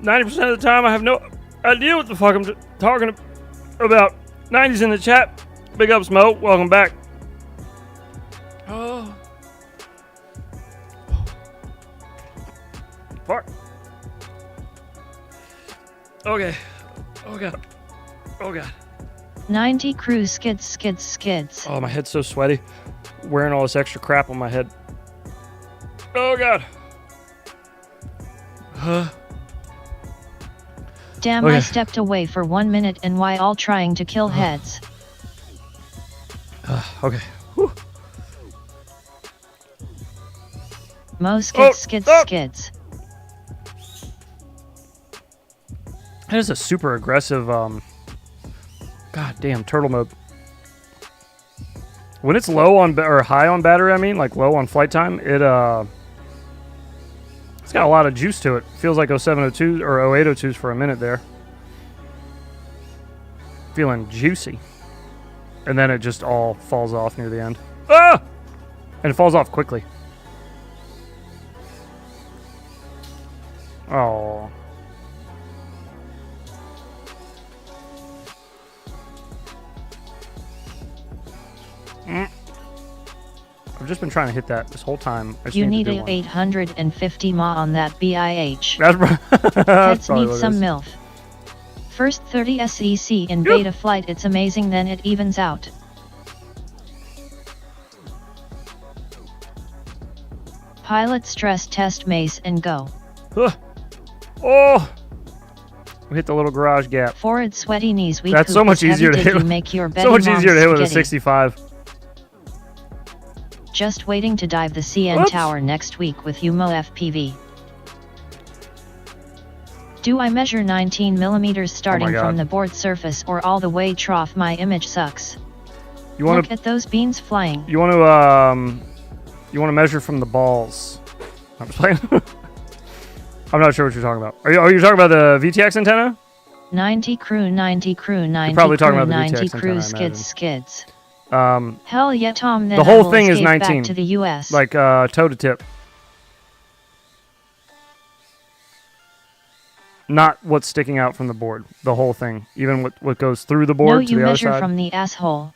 90% of the time, I have no idea what the fuck I'm talking about. 90's in the chat. Big ups, Mo. Welcome back. Oh. Fuck. Okay. Oh god. Oh god. 90 crew skids. Oh, my head's so sweaty. Wearing all this extra crap on my head. Oh god. Damn, Okay. I stepped away for 1 minute and why all trying to kill heads. Okay. Whew. Mo skids. That is a super aggressive, goddamn turtle mode. When it's low on, or high on battery, I mean, like low on flight time, it's got a lot of juice to it. Feels like 0702 or 0802s for a minute there. Feeling juicy. And then it just all falls off near the end. Ah! And it falls off quickly. Oh. I've just been trying to hit that this whole time. I just You need need to do a 850 mAh on that BIH. That's Heads probably need what it some is. MILF. First 30 SEC in beta flight, it's amazing, then it evens out. Pilot stress test mace and go. Oh! We hit the little garage gap. Forward sweaty knees weak. That's so much easier to hit. You make your So much easier to hit with a spaghetti. 65. Just waiting to dive the CN Oops. tower next week with Mo FPV. Do I measure 19 millimeters starting God. from the board surface or all the way trough? My image sucks. You want Look to? at those beans flying. You want to? You want to measure from the balls? I'm just playing. I'm not sure what you're talking about. Are you talking about the VTX antenna? 90 crew, 90 crew, 90 probably crew, talking about the 90 VTX crew, antenna, I imagine. skids. Um, Hell yeah, Tom. Then the whole I will thing is escape 19. Back to the US. like toe to tip. Not what's sticking out from the board. The whole thing, even what goes through the board no, to you the other measure side. from the asshole.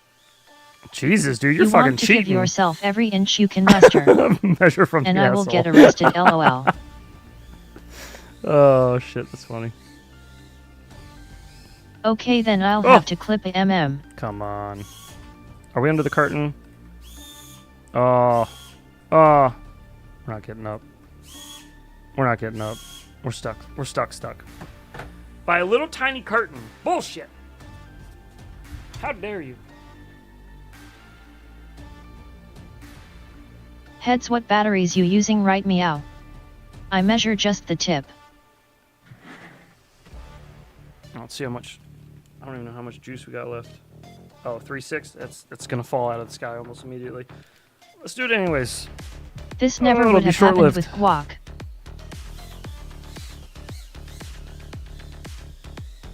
Jesus, dude, you're You fucking want to give cheating. yourself every inch you can muster, Measure from and the I will asshole. get arrested. LOL. Oh shit, that's funny. Okay, then I'll Oh. have to clip a MM. Come on. Are we under the curtain? Oh. Oh. We're not getting up. We're not getting up. We're stuck. We're stuck. By a little tiny curtain. Bullshit. How dare you? Heads, what batteries you using? Right meow. I measure just the tip. Let's see how much. I don't even know how much juice we got left. Oh, 3.6. That's gonna fall out of the sky almost immediately. Let's do it anyways. This never it'll would be have happened short-lived. with guac.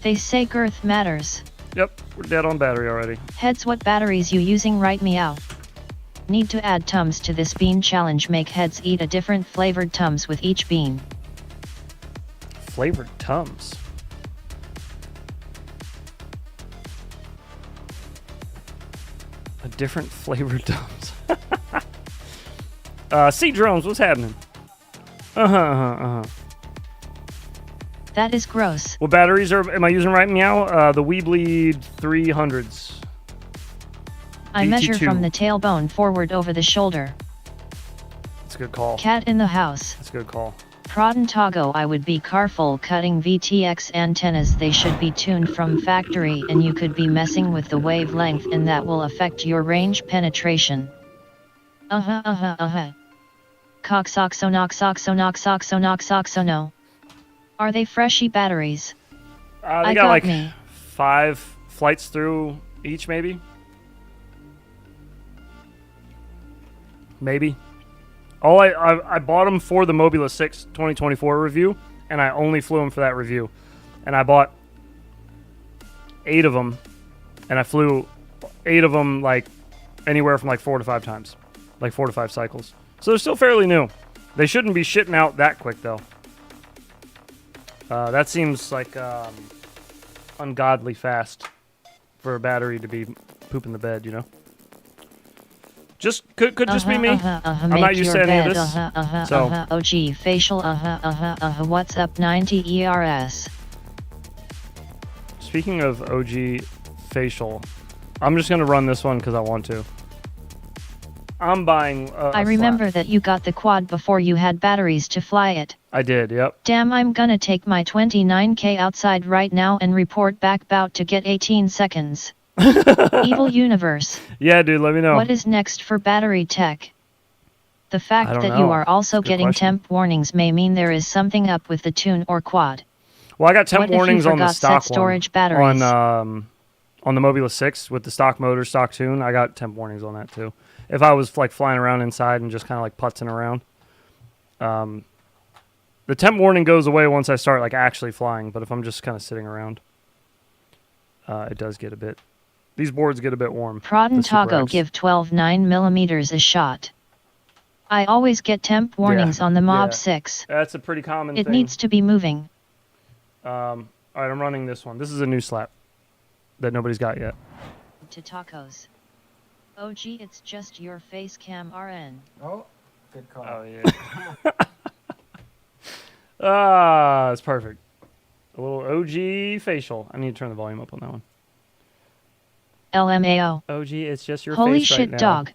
They say girth matters. Yep, we're dead on battery already. Heads, what batteries you using? Right meow. Need to add Tums to this bean challenge. Make heads eat a different flavored Tums with each bean. Flavored Tums. A different flavored Tums. Sea drones, what's happening? That is gross. What batteries am I using right meow? The Weebleed 300s. I measure BT2. from the tailbone forward over the shoulder. That's a good call. Cat in the house. That's a good call. Prodentago, I would be careful cutting VTX antennas. They should be tuned from factory, and you could be messing with the wavelength, and that will affect your range penetration. Coxoxonoxoxonoxoxonoxoxono. Are they freshy batteries? They I got got like me. 5 flights through each, maybe. Maybe. I bought them for the Mobula 6 2024 review, and I only flew them for that review. And I bought 8 of them, and I flew 8 of them like anywhere from like 4 to 5 times, like 4 to 5 cycles. So they're still fairly new. They shouldn't be shitting out that quick though. That seems like ungodly fast for a battery to be pooping the bed, you know. Just could just be me. I'm not used to any of this. So OG facial. What's up 90 ERS? Speaking of OG facial, I'm just gonna run this one because I want to. I'm buying. I remember that you got the quad before you had batteries to fly it. I did. Yep. Damn, I'm gonna take my 29k outside right now and report back bout to get 18 seconds. Evil universe. Yeah, dude. Let me know. What is next for battery tech? The fact that know. you are also Good getting question. temp warnings may mean there is something up with the tune or quad. Well, I got temp What if you warnings on the forgot stock set storage one. batteries? On the Mobula 6 with the stock motor, stock tune. I got temp warnings on that too. If I was like flying around inside and just kind of like putzing around, the temp warning goes away once I start like actually flying. But if I'm just kind of sitting around, it does get a bit. These boards get a bit warm. Prod and the Super Taco X. give 12 9mm a shot. I always get temp warnings on the Mob 6. That's a pretty common It thing. needs to be moving. All right, I'm running this one. This is a new slap that nobody's got yet. To tacos. OG, it's just your face cam RN. Oh, good call. Oh yeah. It's perfect. A little OG facial. I need to turn the volume up on that one. LMAO. OG, it's just your Holy face shit, right now. dog.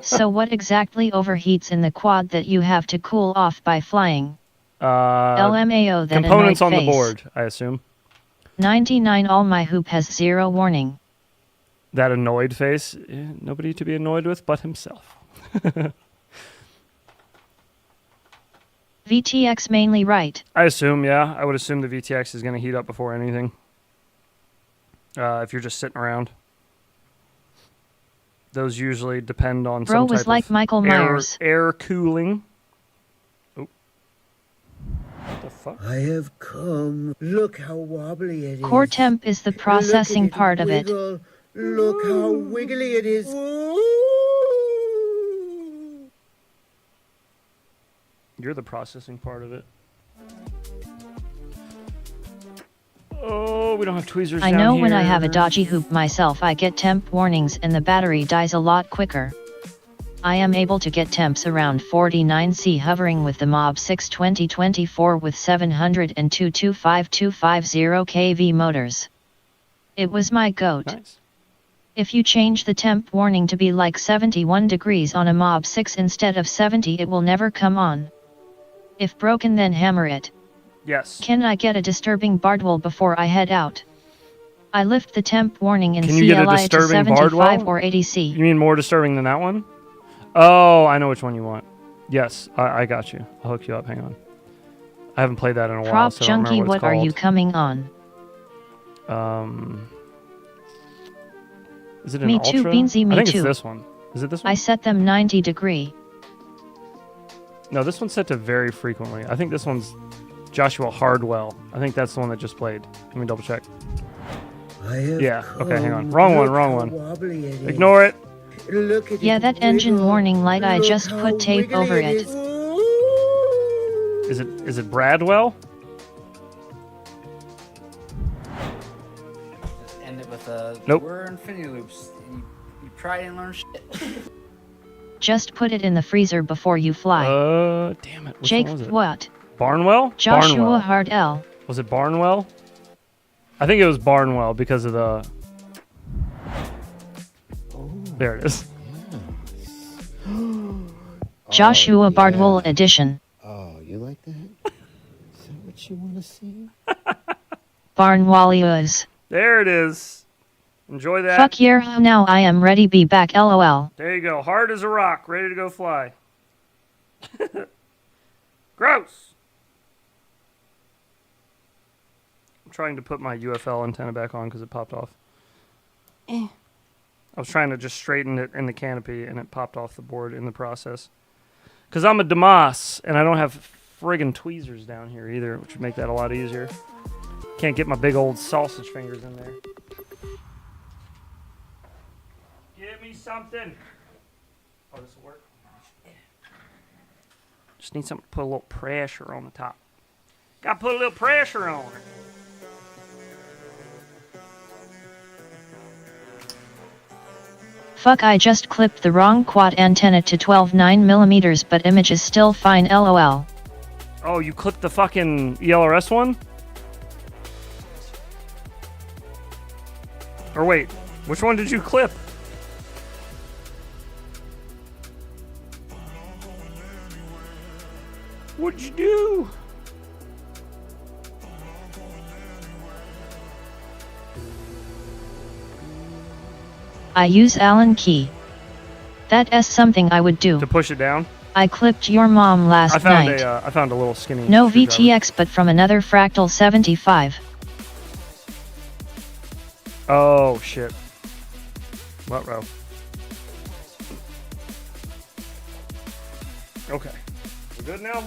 So what exactly overheats in the quad that you have to cool off by flying? LMAO, that Components annoyed on face. the board, I assume. 99 all my hoop has 0 warning. That annoyed face. Nobody to be annoyed with but himself. VTX mainly right. I assume, yeah. I would assume the VTX is going to heat up before anything. If you're just sitting around. Those usually depend on Bro some was type like of Michael Myers. air cooling. Oh. What the fuck? I have come. Look how wobbly it is. Core temp is the processing Look at part of it. wiggle. Look how wiggly it is. You're the processing part of it. Oh, we don't have tweezers I down know when I here. have a dodgy hoop myself, I get temp warnings and the battery dies a lot quicker. I am able to get temps around 49C hovering with the Mob 6 2024 with 702 25250 kV motors. It was my goat. Nice. If you change the temp warning to be like 71 degrees on a Mob 6 instead of 70, it will never come on. If broken, then hammer it. Yes. Can I get a disturbing Bardwell before I head out? I lift the temp warning in Can you get a CLI to disturbing 75 Bardwell? or 80C. You mean more disturbing than that one? Oh, I know which one you want. Yes, I got you. I'll hook you up. Hang on. I haven't played that in a while, Prop so I don't Junkie, remember what what are it's you coming on? called. Is it an Me Ultra? too, Beansy, me I think too. it's this one. Is it this one? I set them 90 degree. No, this one's set to very frequently. I think this one's Joshua Hardwell. I think that's the one that just played. Let me double check. Yeah, okay, hang on. Wrong one, wrong one. Ignore it. Look at Yeah, it that engine wiggle. warning light, I Look just how put tape wiggly over it. is. Is it Bradwell? End it with Nope. we're infinity loops. You try and learn shit. Just put it in the freezer before you fly. Damn it. Which Jake, one was it? what? Barnwell? Joshua Barnwell. Hardell. Was it Barnwell? I think it was Barnwell because of the... There it is. Joshua Bardwell edition. Oh, you like that? Is that what you want to see? Barnwallias. There it is. Enjoy that. Fuck yeah, now I am ready, be back, lol. There you go. Hard as a rock. Ready to go fly. Gross. I'm trying to put my UFL antenna back on because it popped off. I was trying to just straighten it in the canopy and it popped off the board in the process. Because I'm a Damas and I don't have friggin' tweezers down here either, which would make that a lot easier. Can't get my big old sausage fingers in there. Give me something. Oh, this will work. Just need something to put a little pressure on the top. Gotta put a little pressure on it. Fuck, I just clipped the wrong quad antenna to 12 9mm, but image is still fine, lol. Oh, you clipped the fucking ELRS one? Or wait, which one did you clip? What'd you do? I use Allen key. That's something I would do. To push it down? I clipped your mom last night. I found a little skinny. No VTX, but from another Fractal 75. Oh shit. What row? Okay. We're good now?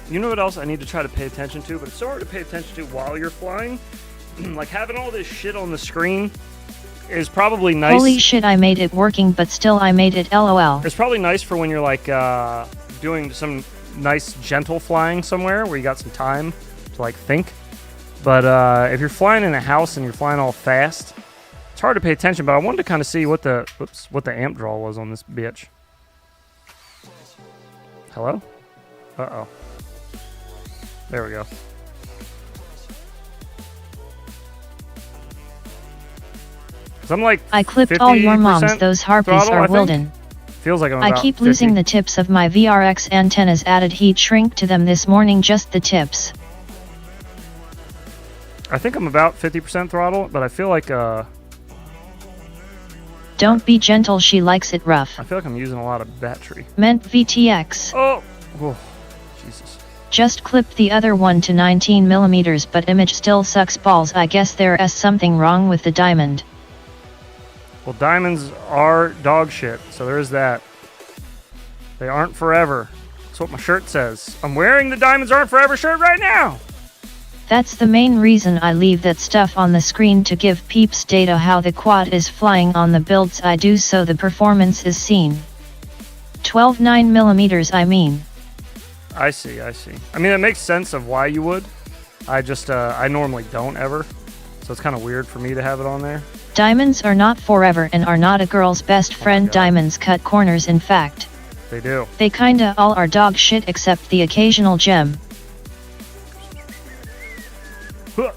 You know what else I need to try to pay attention to, but it's so hard to pay attention to while you're flying? Like having all this shit on the screen is probably nice. Holy shit, I made it working, but still I made it, lol. It's probably nice for when you're like doing some nice gentle flying somewhere where you got some time to like think. But if you're flying in a house and you're flying all fast, it's hard to pay attention. But I wanted to kind of see what the amp draw was on this bitch. Hello? Uh-oh. There we go. So I'm like I clipped all your moms, those harpies throttle, are Wilden. Feels like I'm I about keep 50. losing the tips of my VRX antennas, added heat shrink to them this morning, just the tips. I think I'm about 50% throttle, but I feel like Don't be gentle, she likes it rough. I feel like I'm using a lot of battery. Meant VTX. Oh, Jesus. Just clipped the other one to 19mm, but image still sucks balls. I guess there's something wrong with the diamond. Well, diamonds are dog shit, so there is that. They aren't forever. That's what my shirt says. I'm wearing the diamonds aren't forever shirt right now. That's the main reason I leave that stuff on the screen, to give peeps data how the quad is flying on the builds I do, so the performance is seen. 12 9mm, I mean. I see. I mean, it makes sense of why you would. I just, I normally don't ever. So it's kind of weird for me to have it on there. Diamonds are not forever and are not a girl's best friend. Diamonds cut corners, in fact. They do. They kinda all are dog shit except the occasional gem. Huh.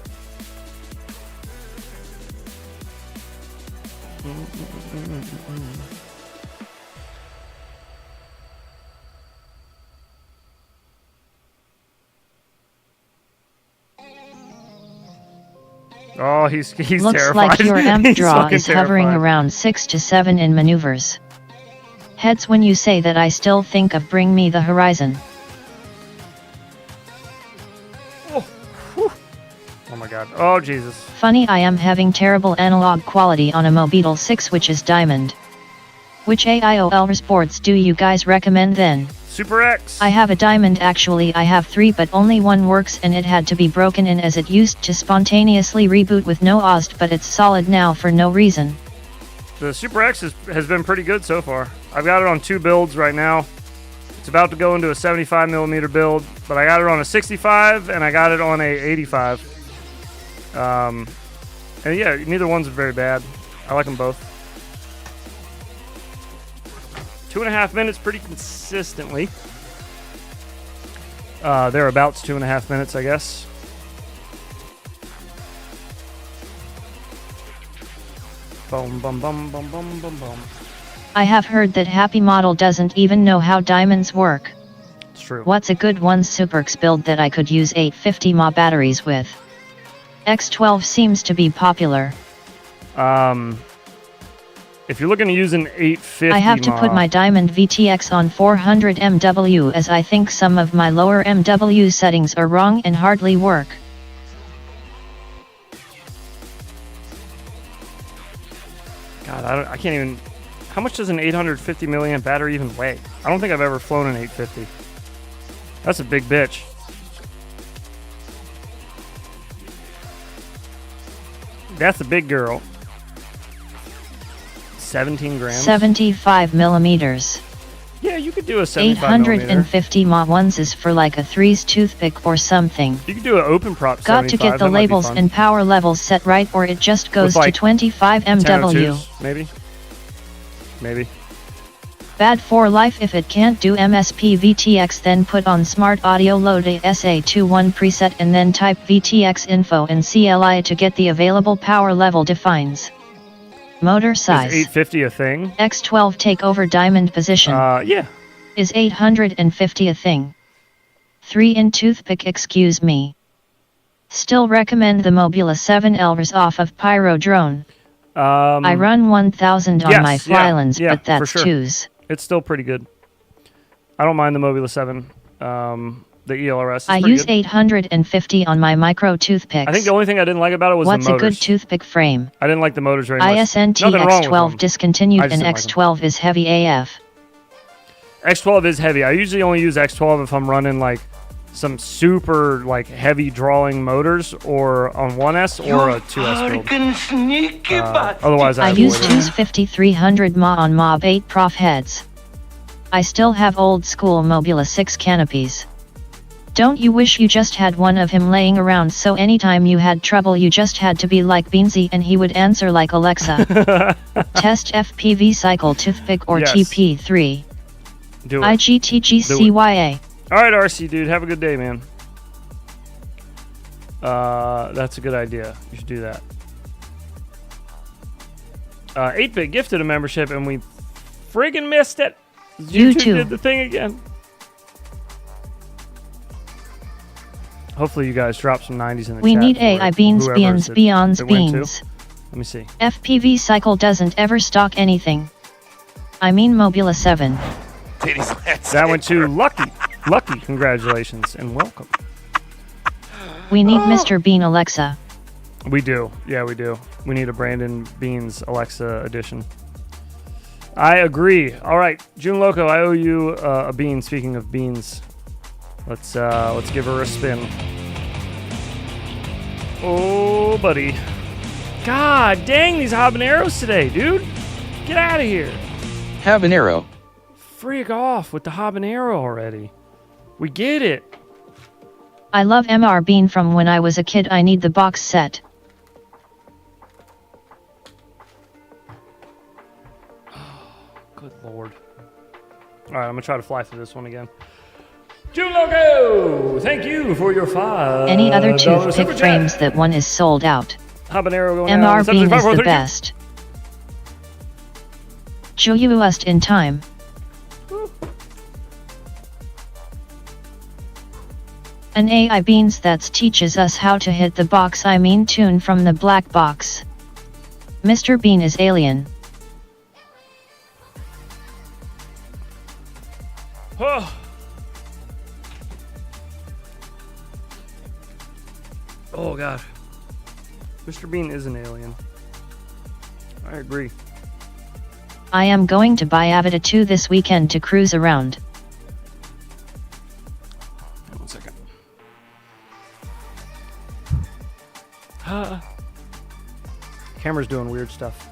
Oh, he's Looks terrified. like your amp He's draw fucking is hovering terrified. around 6 to 7 in maneuvers. Heads when you say that. I still think of Bring Me the Horizon. Oh my god. Oh, Jesus. Funny, I am having terrible analog quality on a Mobula 6, which is diamond. Which AIOL sports do you guys recommend then? Super X. I have a diamond, actually I have 3, but only one works, and it had to be broken in as it used to spontaneously reboot with no OSD, but it's solid now for no reason. The Super X has been pretty good so far. I've got it on 2 builds right now. It's about to go into a 75mm build, but I got it on a 65 and I got it on a 85. And yeah, neither one's very bad. I like them both. 2.5 minutes pretty consistently. Thereabouts 2.5 minutes, I guess. Boom, bum, bum, bum, bum, bum, bum. I have heard that Happy Model doesn't even know how diamonds work. It's true. What's a good one Superx build that I could use 850 mAh batteries with? X12 seems to be popular. If you're looking to use an 850 I have to put mAh, my Diamond VTX on 400 MW, as I think some of my lower MW settings are wrong and hardly work. God, I can't even. How much does an 850 milliamp battery even weigh? I don't think I've ever flown an 850. That's a big bitch. That's a big girl. 17 grams. 75 millimeters. Yeah, you could do a 75 millimeter. 850 mAh ones is for like a 3's toothpick or something. You could do an open prop. Got to get the labels and power levels set right, or it just goes like to 25 MW. 1002s, maybe. Bad for life. If it can't do MSP VTX, then put on smart audio, load a SA21 preset and then type VTX info and CLI to get the available power level defines. Motor size. Is 850 a thing? X12 take over diamond position. Yeah. Is 850 a thing? 3 in toothpick, excuse me. Still recommend the Mobula 7 Elvers off of Pyro Drone. I run 1000 on my Flylands, but that's for sure. twos. It's still pretty good. I don't mind the Mobula 7. The ELRS is I pretty use good. 850 on my micro toothpicks. I think the only thing I didn't like about it was What's the motors. a good toothpick frame? I didn't like the motors very much. ISNT Nothing wrong with X12 them. discontinued I just and didn't like X12 is heavy AF. X12 is heavy. I usually only use X12 if I'm running like some super like heavy drawing motors or on 1S or a 2S build. Otherwise I avoid use it. 250-300 mAh on Mob 8 Prof heads. I still have old school Mobula 6 canopies. Don't you wish you just had one of him laying around, so anytime you had trouble you just had to be like Beansy and he would answer like Alexa? Test FPV cycle toothpick or Yes. TP3. Do it. IGTGCYA. Alright, RC dude, have a good day, man. That's a good idea. You should do that. 8-Bit gifted a membership and we friggin' missed it. You too. did the thing again. Hopefully you guys drop some 90s in the We chat. need for AI beans, whoever beans, it- beans, it went to. beans. Let me see. FPV cycle doesn't ever stock anything. I mean Mobula 7. That went to Lucky. Lucky, congratulations and welcome. We need Mr. Bean Alexa. We do. Yeah, we do. We need a Brandon Beans Alexa edition. I agree. All right, June Loco, I owe you a bean. Speaking of beans, let's give her a spin. Oh, buddy. God dang these habaneros today, dude. Get out of here. Habanero. Freak off with the habanero already. We get it. I love MR Bean from when I was a kid. I need the box set. Good lord. All right, I'm gonna try to fly through this one again. June Loco, thank you for your $5. Any other super toothpick chat. frames that one is sold out. Habanero going MR down. Bean is the 735, best. Show youust in time. An AI Beans that teaches us how to hit the box, I mean tune from the black box. Mr. Bean is alien. Oh. Oh god. Mr. Bean is an alien. I agree. I am going to buy Avita 2 this weekend to cruise around. One second. Camera's doing weird stuff.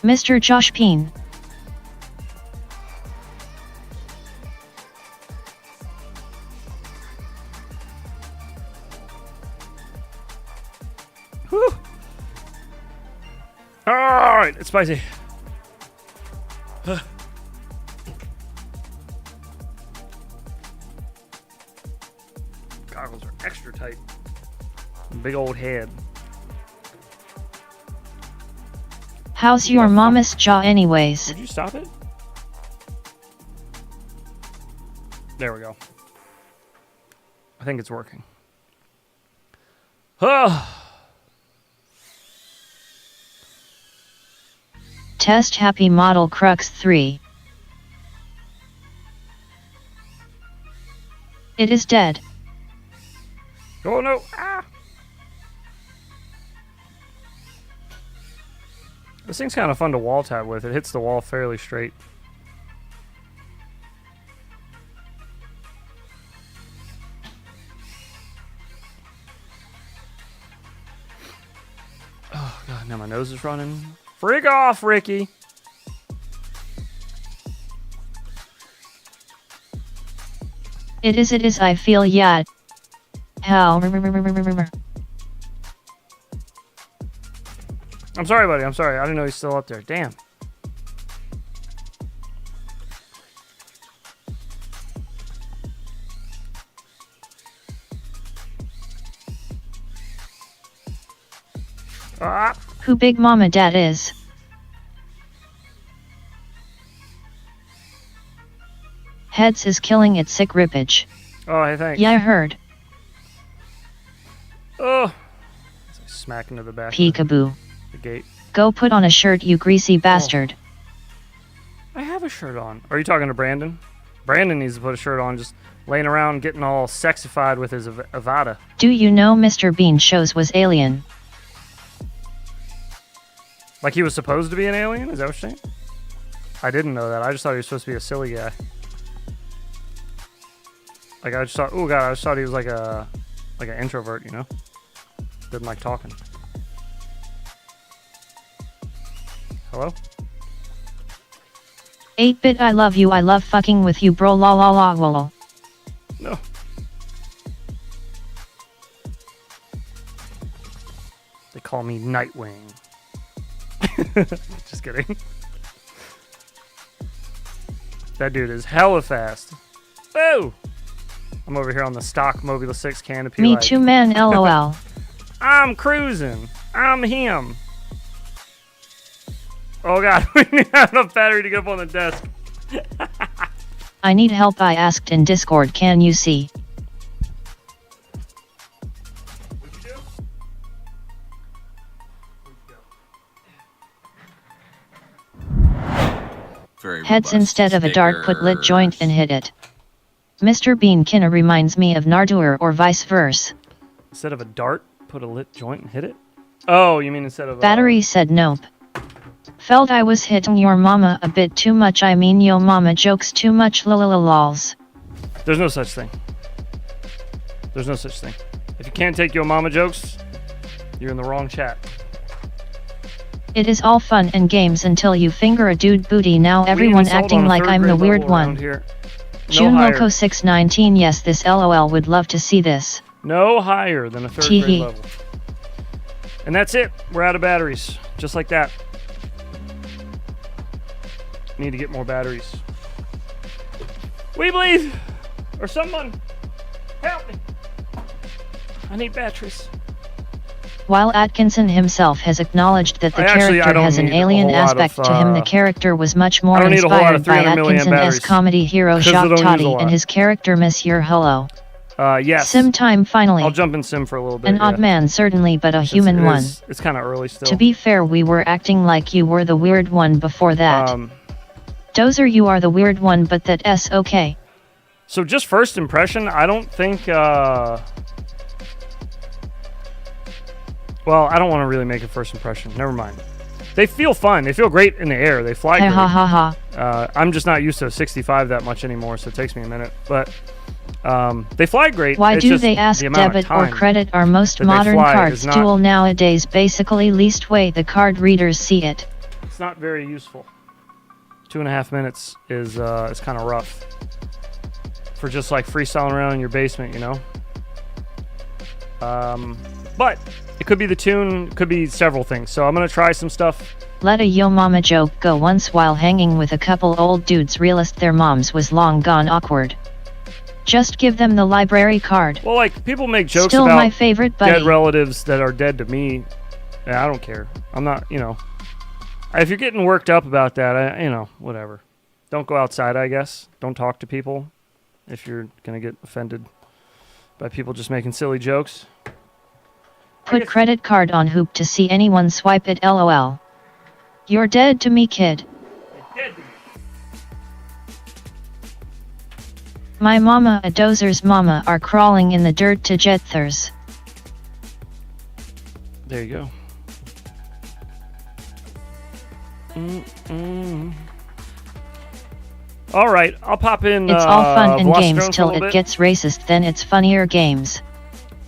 Mr. Josh Peen. Whew. Alright, it's spicy. Goggles are extra tight. Big old head. How's your mama's jaw anyways? Would you stop it? There we go. I think it's working. Test Happy Model Crux 3. It is dead. Oh no! Ah! This thing's kind of fun to wall tap with. It hits the wall fairly straight. Oh god, now my nose is running. Freak off, Ricky! It is, I feel yeah. How? I'm sorry, buddy. I'm sorry. I didn't know he's still up there. Damn. Ah. Who Big Mama Dad is? Heads is killing it sick rippage. Oh, hey, thanks. Yeah, I heard. Oh. Smack into the back. Peekaboo. The gate. Go put on a shirt, you greasy bastard. I have a shirt on. Are you talking to Brandon? Brandon needs to put a shirt on, just laying around getting all sexified with his Avada. Do you know Mr. Bean shows was alien? Like he was supposed to be an alien? Is that what you're saying? I didn't know that. I just thought he was supposed to be a silly guy. Like I just thought, oh god, I just thought he was like an introvert, you know? Didn't like talking. Hello? 8-bit I love you, I love fucking with you bro la la la lol. No. They call me Nightwing. Just kidding. That dude is hella fast. Woo! I'm over here on the stock Mobula 6 canopy. Me too man lol. I'm cruising. I'm him. Oh god, we don't have enough battery to get up on the desk. I need help, I asked in Discord, can you see? What'd you Very Heads robust instead of a dart, put lit joint and hit it. Mr. Bean kinda reminds me of Nardur or vice versa. Instead of a dart, put a lit joint and hit it? Oh, you mean instead of Battery said nope. Felt I was hitting your mama a bit too much, I mean yo mama jokes too much lols. There's no such thing. There's no such thing. If you can't take your mama jokes, you're in the wrong chat. It is all fun and games until you finger a dude booty, now everyone acting like I'm the weird one. June Loco 619, yes this lol would love to see this. No higher than a third Tee grade hee. level. And that's it. We're out of batteries. Just like that. Need to get more batteries. We believe! Or someone! Help me! I need batteries. While Atkinson himself has acknowledged that the I character don't has an need a alien whole lot aspect of, to him, the character was much more I don't need a whole lot of inspired by 300 milliamp Atkinson's batteries, comedy hero 'cause they Jacques don't use a Toddy lot. and his character Monsieur Hello. Yes. Sim time finally. I'll jump in sim for a little bit. An odd man certainly, but a human one. It's kind of early still. To be fair, we were acting like you were the weird one before that. Dozer, you are the weird one, but that's okay. So just first impression, I don't think... well, I don't want to really make a first impression. Never mind. They feel fun. They feel great in the air. They fly great. Ha ha ha. I'm just not used to 65 that much anymore, so it takes me a minute. But they fly great. Why It's do just they ask the amount of debit or time credit? Our most that they modern fly card is not- tool nowadays, basically least way the card readers see it. It's not very useful. 2.5 minutes is kind of rough for just like freestyling around in your basement, you know. But it could be the tune, could be several things. So I'm gonna try some stuff. Let a yo mama joke go once while hanging with a couple old dudes, realized their moms was long gone awkward. Just give them the library card. Well, like people make jokes Still about my favorite buddy. dead relatives that are dead to me. Yeah, I don't care. I'm not, you know. If you're getting worked up about that, you know, whatever. Don't go outside, I guess. Don't talk to people if you're gonna get offended by people just making silly jokes. Put credit card on hoop to see anyone swipe it lol. You're dead to me, kid. Dead to me. My mama, a Dozer's mama, are crawling in the dirt to Jethers. There you go. All right, I'll pop in. It's all fun and Velocitron games for a till little it bit. gets racist, then it's funnier games.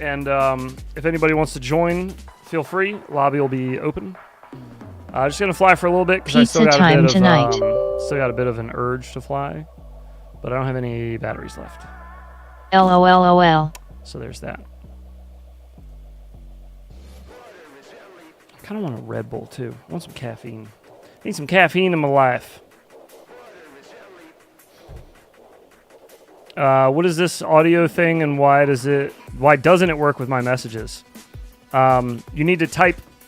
And if anybody wants to join, feel free. Lobby will be open. Just gonna fly for a little bit because I still Pizza got a time bit tonight. of still got a bit of an urge to fly, but I don't have any batteries left. LOL. So there's that. I kind of want a Red Bull too. I want some caffeine. Need some caffeine in my life. What is this audio thing, and why doesn't it work with my messages? You need to type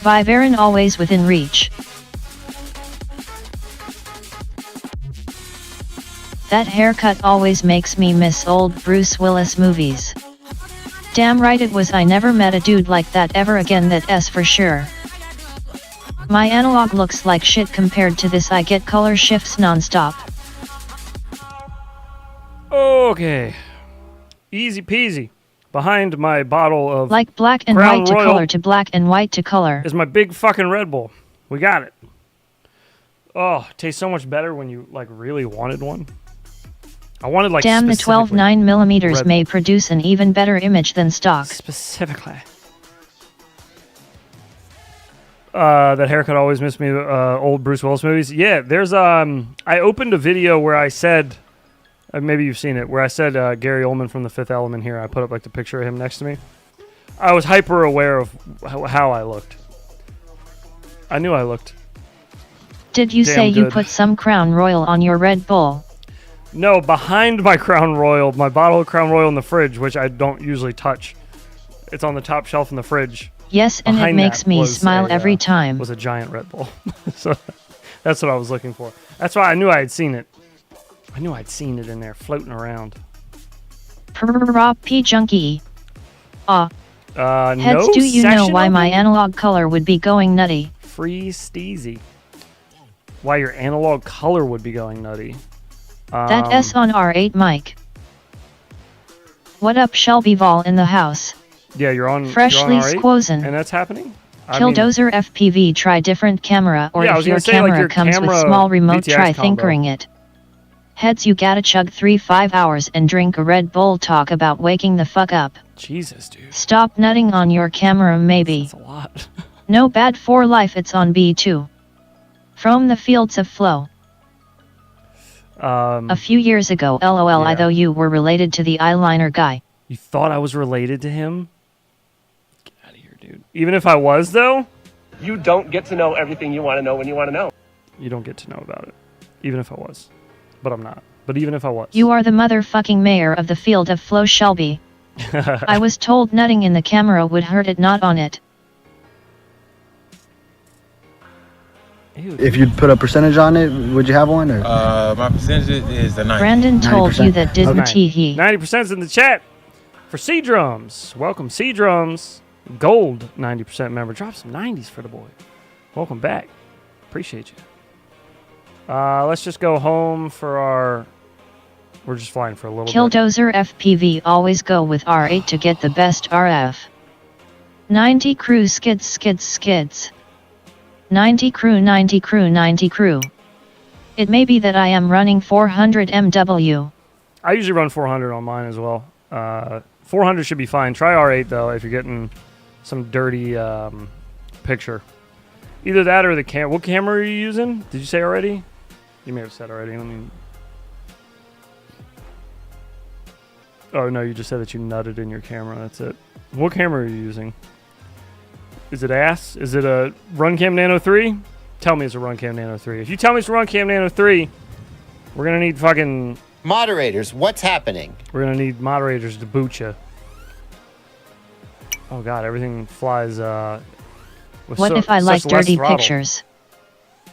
Vivarin always within reach. That haircut always makes me miss old Bruce Willis movies. Damn right it was. I never met a dude like that ever again, that's for sure. My analog looks like shit compared to this. I get color shifts non-stop. Okay. Easy peasy. Behind my bottle of like black and Crown white to Royal color to black and white to color is my big fucking Red Bull. We got it. Oh, it tastes so much better when you like really wanted one. I wanted like damn, the 12 9mm may produce an even better image than stock. Specifically. That haircut always missed me. Old Bruce Willis movies. Yeah, there's I opened a video where I said, maybe you've seen it, where I said Gary Oldman from The Fifth Element here. I put up like the picture of him next to me. I was hyper aware of how I looked. I knew I looked. Did you say good. You put some Crown Royal on your Red Bull? No, behind my Crown Royal, my bottle of Crown Royal in the fridge, which I don't usually touch. It's on the top shelf in the fridge. Yes, and it makes me smile every time. Was a giant Red Bull. So that's what I was looking for. That's why I knew I had seen it. I knew I'd seen it in there floating around. P junkie. Heads, no do you know why section my open? analog color would be going nutty? Free Steezy. Why your analog color would be going nutty. That S on R8 mic. What up, Shelby Vol in the house? Yeah, you're on Freshly you're on R8, squozen. and that's happening? Killdozer FPV, try different camera, or Yeah, I if was your gonna say, like, camera your comes with camera small remote, VTX try combo. thinkering it. Heads, you gotta chug 3-5 hours and drink a Red Bull, talk about waking the fuck up. Jesus, dude. Stop nutting on your camera maybe. That's a lot. No bad for life, it's on B2. From the fields of flow. A few years ago, LOL, I though you were related to the eyeliner guy. You thought I was related to him? Get out of here, dude. Even if I was, though? You don't get to know everything you want to know when you want to know. You don't get to know about it. Even if I was. But I'm not. But even if I was. You are the motherfucking mayor of the field of flow, Shelby. I was told nutting in the camera would hurt it, not on it. Ew. If you'd put a percentage on it, would you have one? Or? My percentage is a 90. Brandon told 90%. you that didn't he? 90%'s in the chat for C Drums. Welcome, C Drums. Gold 90% member. Drop some 90s for the boy. Welcome back. Appreciate you. Let's just go home for our... We're just flying for a little bit. Killdozer FPV always go with R8 to get the best RF. 90 crew skids. 90 crew 90 crew 90 crew. It may be that I am running 400 MW. I usually run 400 on mine as well. 400 should be fine. Try R8 though if you're getting some dirty picture. Either that or the cam. What camera are you using? Did you say already? You may have said already. Let me... Oh no, you just said that you nutted in your camera. That's it. What camera are you using? Is it ass? Is it a Runcam Nano 3? Tell me it's a Runcam Nano 3. If you tell me it's a Runcam Nano 3, we're gonna need fucking Moderators, what's happening? We're gonna need moderators to boot you. Oh god, everything flies. With What if I like dirty pictures?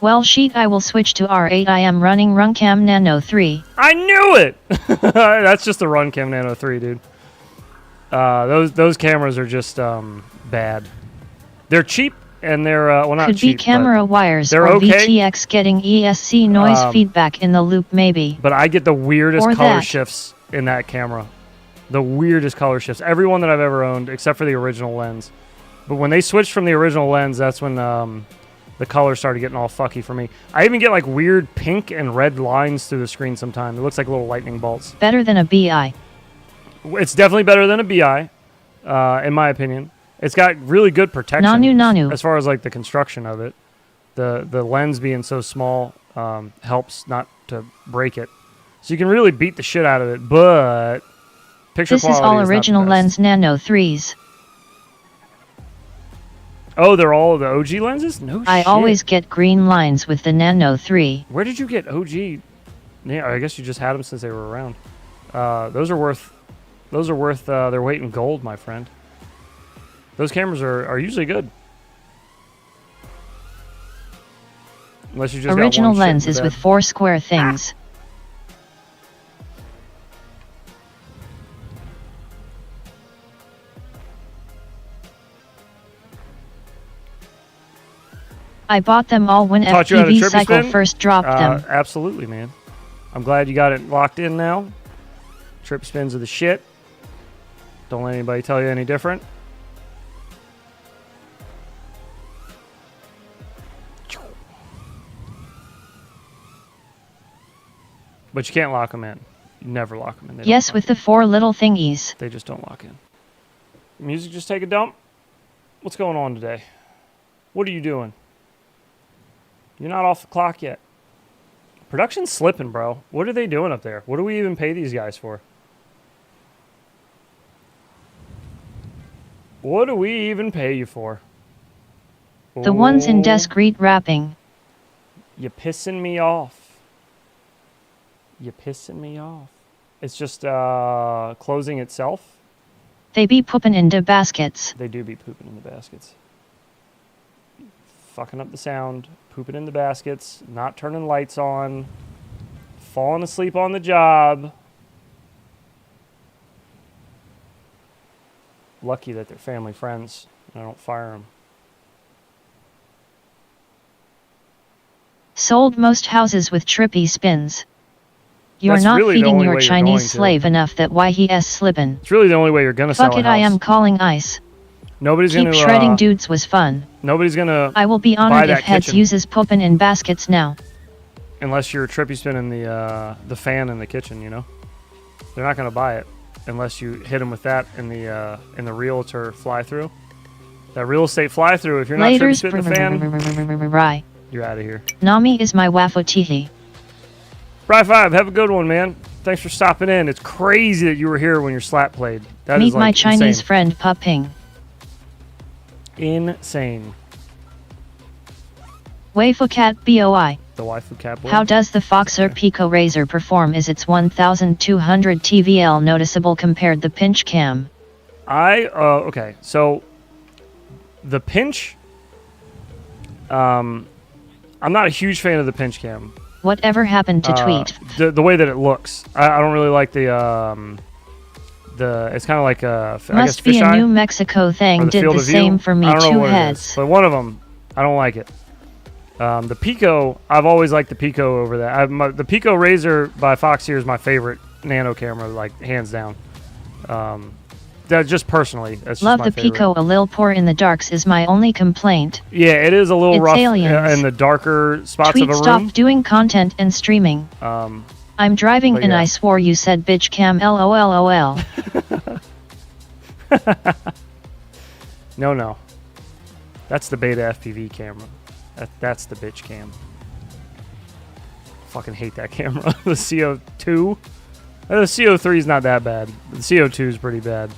Well, sheet, I will switch to R8. I am running Runcam Nano 3. I knew it. That's just the Runcam Nano 3, dude. Those cameras are just bad. They're cheap and they're well not Could cheap. be camera wires they're or okay. VTX getting ESC noise feedback in the loop maybe. But I get the weirdest Or color that. shifts in that camera. The weirdest color shifts. Every one that I've ever owned, except for the original lens. But when they switched from the original lens, that's when the colors started getting all fucky for me. I even get like weird pink and red lines through the screen sometimes. It looks like little lightning bolts. Better than a BI. It's definitely better than a BI, in my opinion. It's got really good protection Nanu. as far as like the construction of it. The lens being so small helps not to break it. So you can really beat the shit out of it, but picture This quality is all not the original best. lens Nano 3s. Oh, they're all the OG lenses? No shit. I always get green lines with the Nano 3. Where did you get OG? Yeah, I guess you just had them since they were around. Those are worth their weight in gold, my friend. Those cameras are usually good. Unless you just Original got one lens shit in is the with bed. 4 square things. I bought them all when Taught you how to FPV trippy Cycle spin? first dropped them. Absolutely, man. I'm glad you got it locked in now. Trip spins are the shit. Don't let anybody tell you any different. But you can't lock them in. You never lock them in. They don't Yes, lock with the 4 little thingies. They just don't lock in. Music just take a dump? What's going on today? What are you doing? You're not off the clock yet. Production's slipping, bro. What are they doing up there? What do we even pay these guys for? What do we even pay you for? The ones in Oh, discreet wrapping. You pissing me off. You pissing me off. It's just closing itself. They be pooping into baskets. They do be pooping in the baskets. Fucking up the sound, pooping in the baskets, not turning lights on, falling asleep on the job. Lucky that they're family friends and I don't fire them. Sold most houses with trippy spins. You're That's not really the feeding only your way you're Chinese going to. slave enough that why he s slippin'. It's really the only way you're gonna sell Fuck a it, house. I am calling ice. Nobody's Keep gonna shredding dudes was fun. Nobody's gonna. I will be buy honored that if heads kitchen uses poopin' in baskets now. unless you're trippy spinning the fan in the kitchen. You know, they're not gonna buy it unless you hit them with that in the realtor fly through. That real estate fly through. If you're not trippy Laters, spinning the fan, Rye. you're out of here. Nami is my wafotihi. Bri5, have a good one, man. Thanks for stopping in. It's crazy that you were here when your slap played. That Meet is like my Chinese insane. friend Paping. Insane. Waifucat BOI. The waifu cat boy. How does the Foxer Pico Razor perform? Is its 1200 TVL noticeable compared the pinch cam? Okay, so the pinch, I I'm not a huge fan of the pinch cam. Whatever happened to tweet? The way that it looks. I don't really like the it's kind of like a I guess Must be a fisheye, New Mexico or thing. Did field the of view. same for me. I don't know 2 what it heads. is, but one of them, I don't like it. The Pico, I've always liked the Pico over that. The Pico Razor by Fox here is my favorite nano camera, like hands down. That just personally, that's Love just my the favorite. Pico. A lil poor in the darks is my only complaint. Yeah, it is a little It's rough aliens. in the darker spots Tweet of a stop room. doing content and streaming. I'm driving but and yeah. I swore you said bitch cam lolol. No. That's the beta FPV camera. That's the bitch cam. Fucking hate that camera. The CO2. The CO3 is not that bad. The CO2 is pretty bad.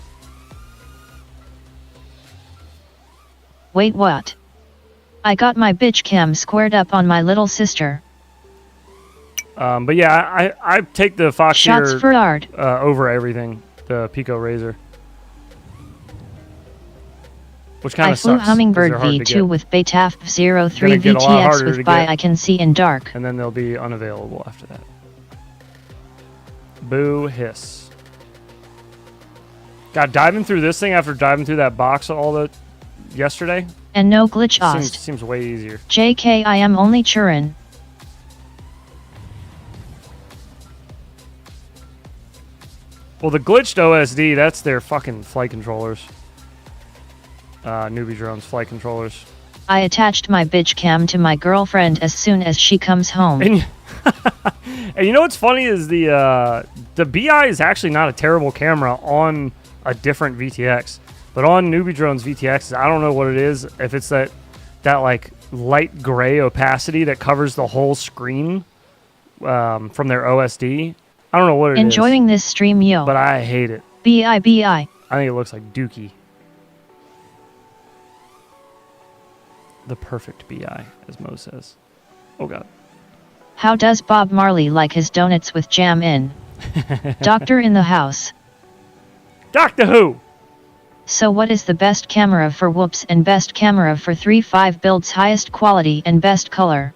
Wait, what? I got my bitch cam squared up on my little sister. But yeah, I take the Fox Shots here for Ard. over everything. The Pico Razor. Which kind I of flew sucks. 'cause Hummingbird they're hard to V2 get. with Betaf Gonna 03 get a lot VTX harder to with Bi get. I can see in dark. And then they'll be unavailable after that. Boo hiss. God, diving through this thing after diving through that box yesterday And no glitch seems way easier. JK, I am only churrin. Well, the glitched OSD, that's their fucking flight controllers. Newbie drones flight controllers. I attached my bitch cam to my girlfriend as soon as she comes home. And you know what's funny is the BI is actually not a terrible camera on a different VTX, but on Newbie Drones VTXs, I don't know what it is. If it's that like light gray opacity that covers the whole screen from their OSD, I don't know what it is. Enjoying this stream, yo. But I hate it. BI. I think it looks like Dookie. The perfect BI, as Mo says. Oh god. How does Bob Marley like his donuts with jam in? Doctor in the house. Doctor Who! So what is the best camera for whoops and best camera for 3.5 builds, highest quality and best color?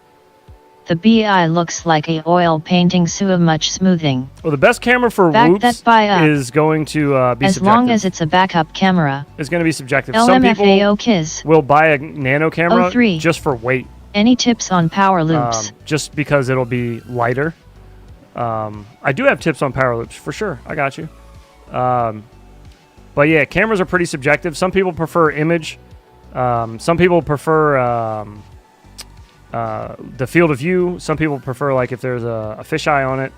The BI looks like a oil painting, so much smoothing. Well, the best camera for Back whoops that BI up. is going to be as subjective. long as it's a backup camera. It's going to be subjective. Some LMFAO people Kiz. will buy a nano camera 03. just for weight. Any tips on power loops? Just because it'll be lighter. I do have tips on power loops, for sure. I got you. But yeah, cameras are pretty subjective. Some people prefer image. Some people prefer the field of view. Some people prefer like if there's a fisheye on it.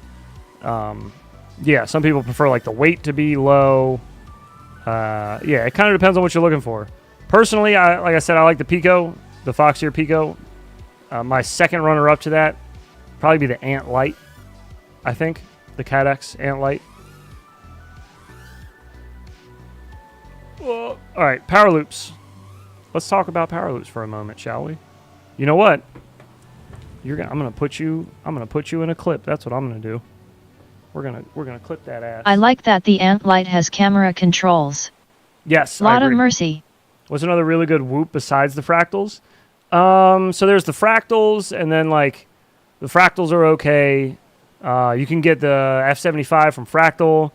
Yeah, some people prefer like the weight to be low. Yeah, it kind of depends on what you're looking for. Personally, like I said, I like the Pico, the Fox Ear Pico. My second runner-up to that, probably be the Ant Light, I think. The Cadex Ant Light. Well, all right, power loops. Let's talk about power loops for a moment, shall we? You know what? I'm gonna put you in a clip. That's what I'm gonna do. We're gonna clip that ass. I like that the Ant Light has camera controls. Yes, I Lot of agree. mercy. What's another really good whoop besides the fractals? So there's the fractals, and then like the fractals are okay. You can get the F75 from Fractal.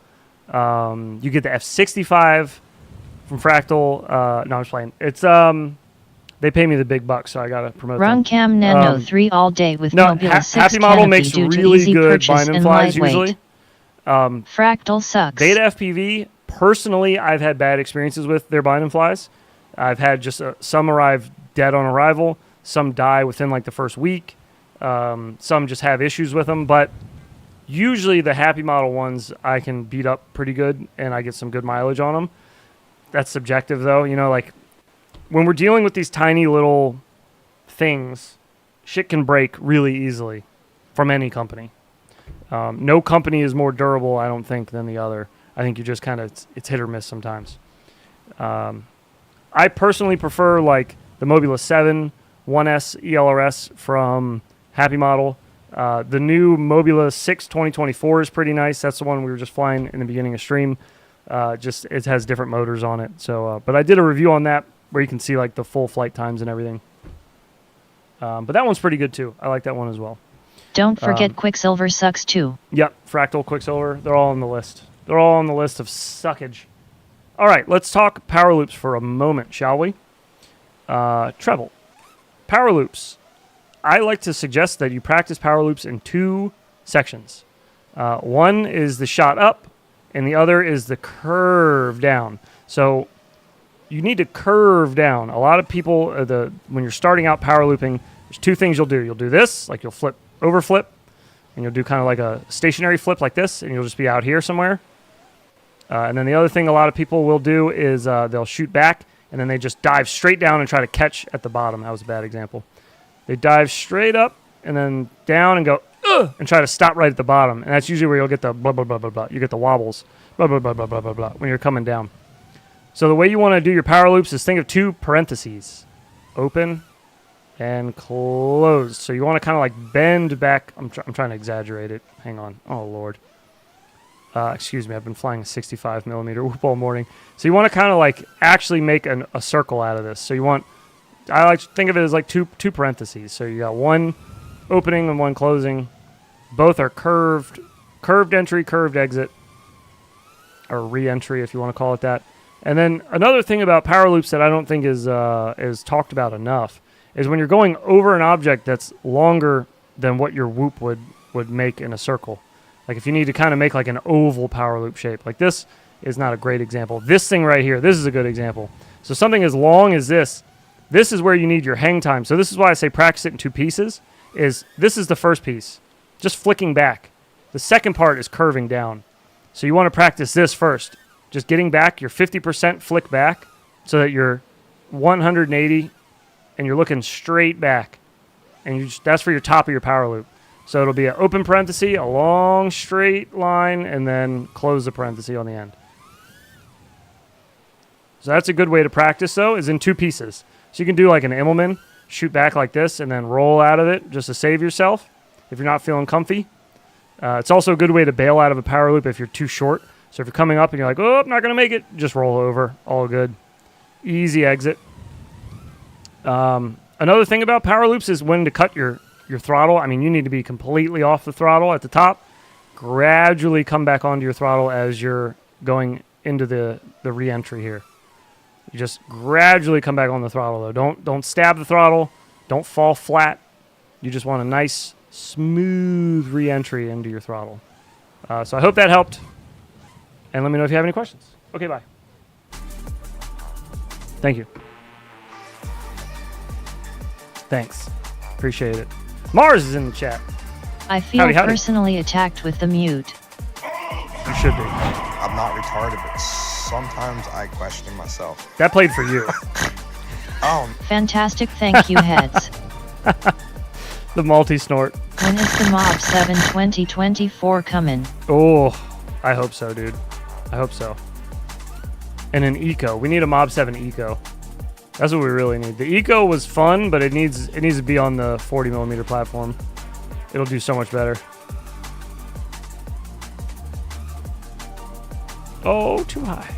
You get the F65 from Fractal. No, I'm just playing. It's they pay me the big bucks, so I gotta promote Run them. Cam Nano 3 all day with No, Mobula 6 Happy Model canopy makes due to really easy good purchase bind and and flies lightweight. usually. Fractal sucks. Beta FPV, personally, I've had bad experiences with their bind and flies. I've had just some arrive dead on arrival, some die within like the first week, some just have issues with them, but usually the Happy Model ones I can beat up pretty good and I get some good mileage on them. That's subjective though, you know, like when we're dealing with these tiny little things, shit can break really easily from any company. No company is more durable, I don't think, than the other. I think you just kind of, it's hit or miss sometimes. I personally prefer like the Mobula 7 1S ELRS from Happy Model. The new Mobula 6 2024 is pretty nice. That's the one we were just flying in the beginning of stream. Just it has different motors on it. So, but I did a review on that where you can see like the full flight times and everything. But that one's pretty good too. I like that one as well. Don't forget Quicksilver sucks too. Yep, Fractal, Quicksilver, they're all on the list. They're all on the list of suckage. All right, let's talk power loops for a moment, shall we? Treble. Power loops. I like to suggest that you practice power loops in 2 sections. One is the shot up, and the other is the curve down. So you need to curve down. A lot of people, when you're starting out power looping, there's 2 things you'll do. You'll do this, like you'll flip, over flip, and you'll do kind of like a stationary flip like this, and you'll just be out here somewhere. And then the other thing a lot of people will do is they'll shoot back, and then they just dive straight down and try to catch at the bottom. That was a bad example. They dive straight up and then down and go, and try to stop right at the bottom. And that's usually where you'll get the blah, blah, blah, blah, blah. You get the wobbles, blah, blah, blah, blah, blah, blah, blah, when you're coming down. So the way you want to do your power loops is think of 2 parentheses, open and closed. So you want to kind of like bend back. I'm trying to exaggerate it. Hang on. Oh, Lord. Excuse me. I've been flying a 65 millimeter whoop all morning. So you want to kind of like actually make a circle out of this. So you want, I like to think of it as like two parentheses. So you got one opening and one closing. Both are curved entry, curved exit, or re-entry if you want to call it that. And then another thing about power loops that I don't think is talked about enough is when you're going over an object that's longer than what your whoop would make in a circle. Like if you need to kind of make like an oval power loop shape. Like this is not a great example. This thing right here, this is a good example. So something as long as this is where you need your hang time. So this is why I say practice it in 2 pieces. This is the first piece, just flicking back. The second part is curving down. So you want to practice this first. Just getting back your 50% flick back so that you're 180 and you're looking straight back. And that's for your top of your power loop. So it'll be an open parenthesis, a long straight line, and then close the parenthesis on the end. So that's a good way to practice, though, is in 2 pieces. So you can do like an Immelman, shoot back like this, and then roll out of it just to save yourself if you're not feeling comfy. It's also a good way to bail out of a power loop if you're too short. So if you're coming up and you're like, oh, I'm not going to make it, just roll over. All good. Easy exit. Another thing about power loops is when to cut your throttle. I mean, you need to be completely off the throttle at the top. Gradually come back onto your throttle as you're going into the re-entry here. You just gradually come back on the throttle, though. Don't stab the throttle. Don't fall flat. You just want a nice, smooth re-entry into your throttle. So I hope that helped. And let me know if you have any questions. Okay, bye. Thank you. Thanks. Appreciate it. Mars is in the chat. I feel personally attacked with the mute. You should be. I'm not retarded, but sometimes I question myself. That played for you. Oh. Fantastic, thank you, heads. The multi-snort. When is the Mob 7 2024 coming? Oh, I hope so, dude. I hope so. And an Eco. We need a Mob 7 Eco. That's what we really need. The Eco was fun, but it needs to be on the 40 millimeter platform. It'll do so much better. Oh, too high.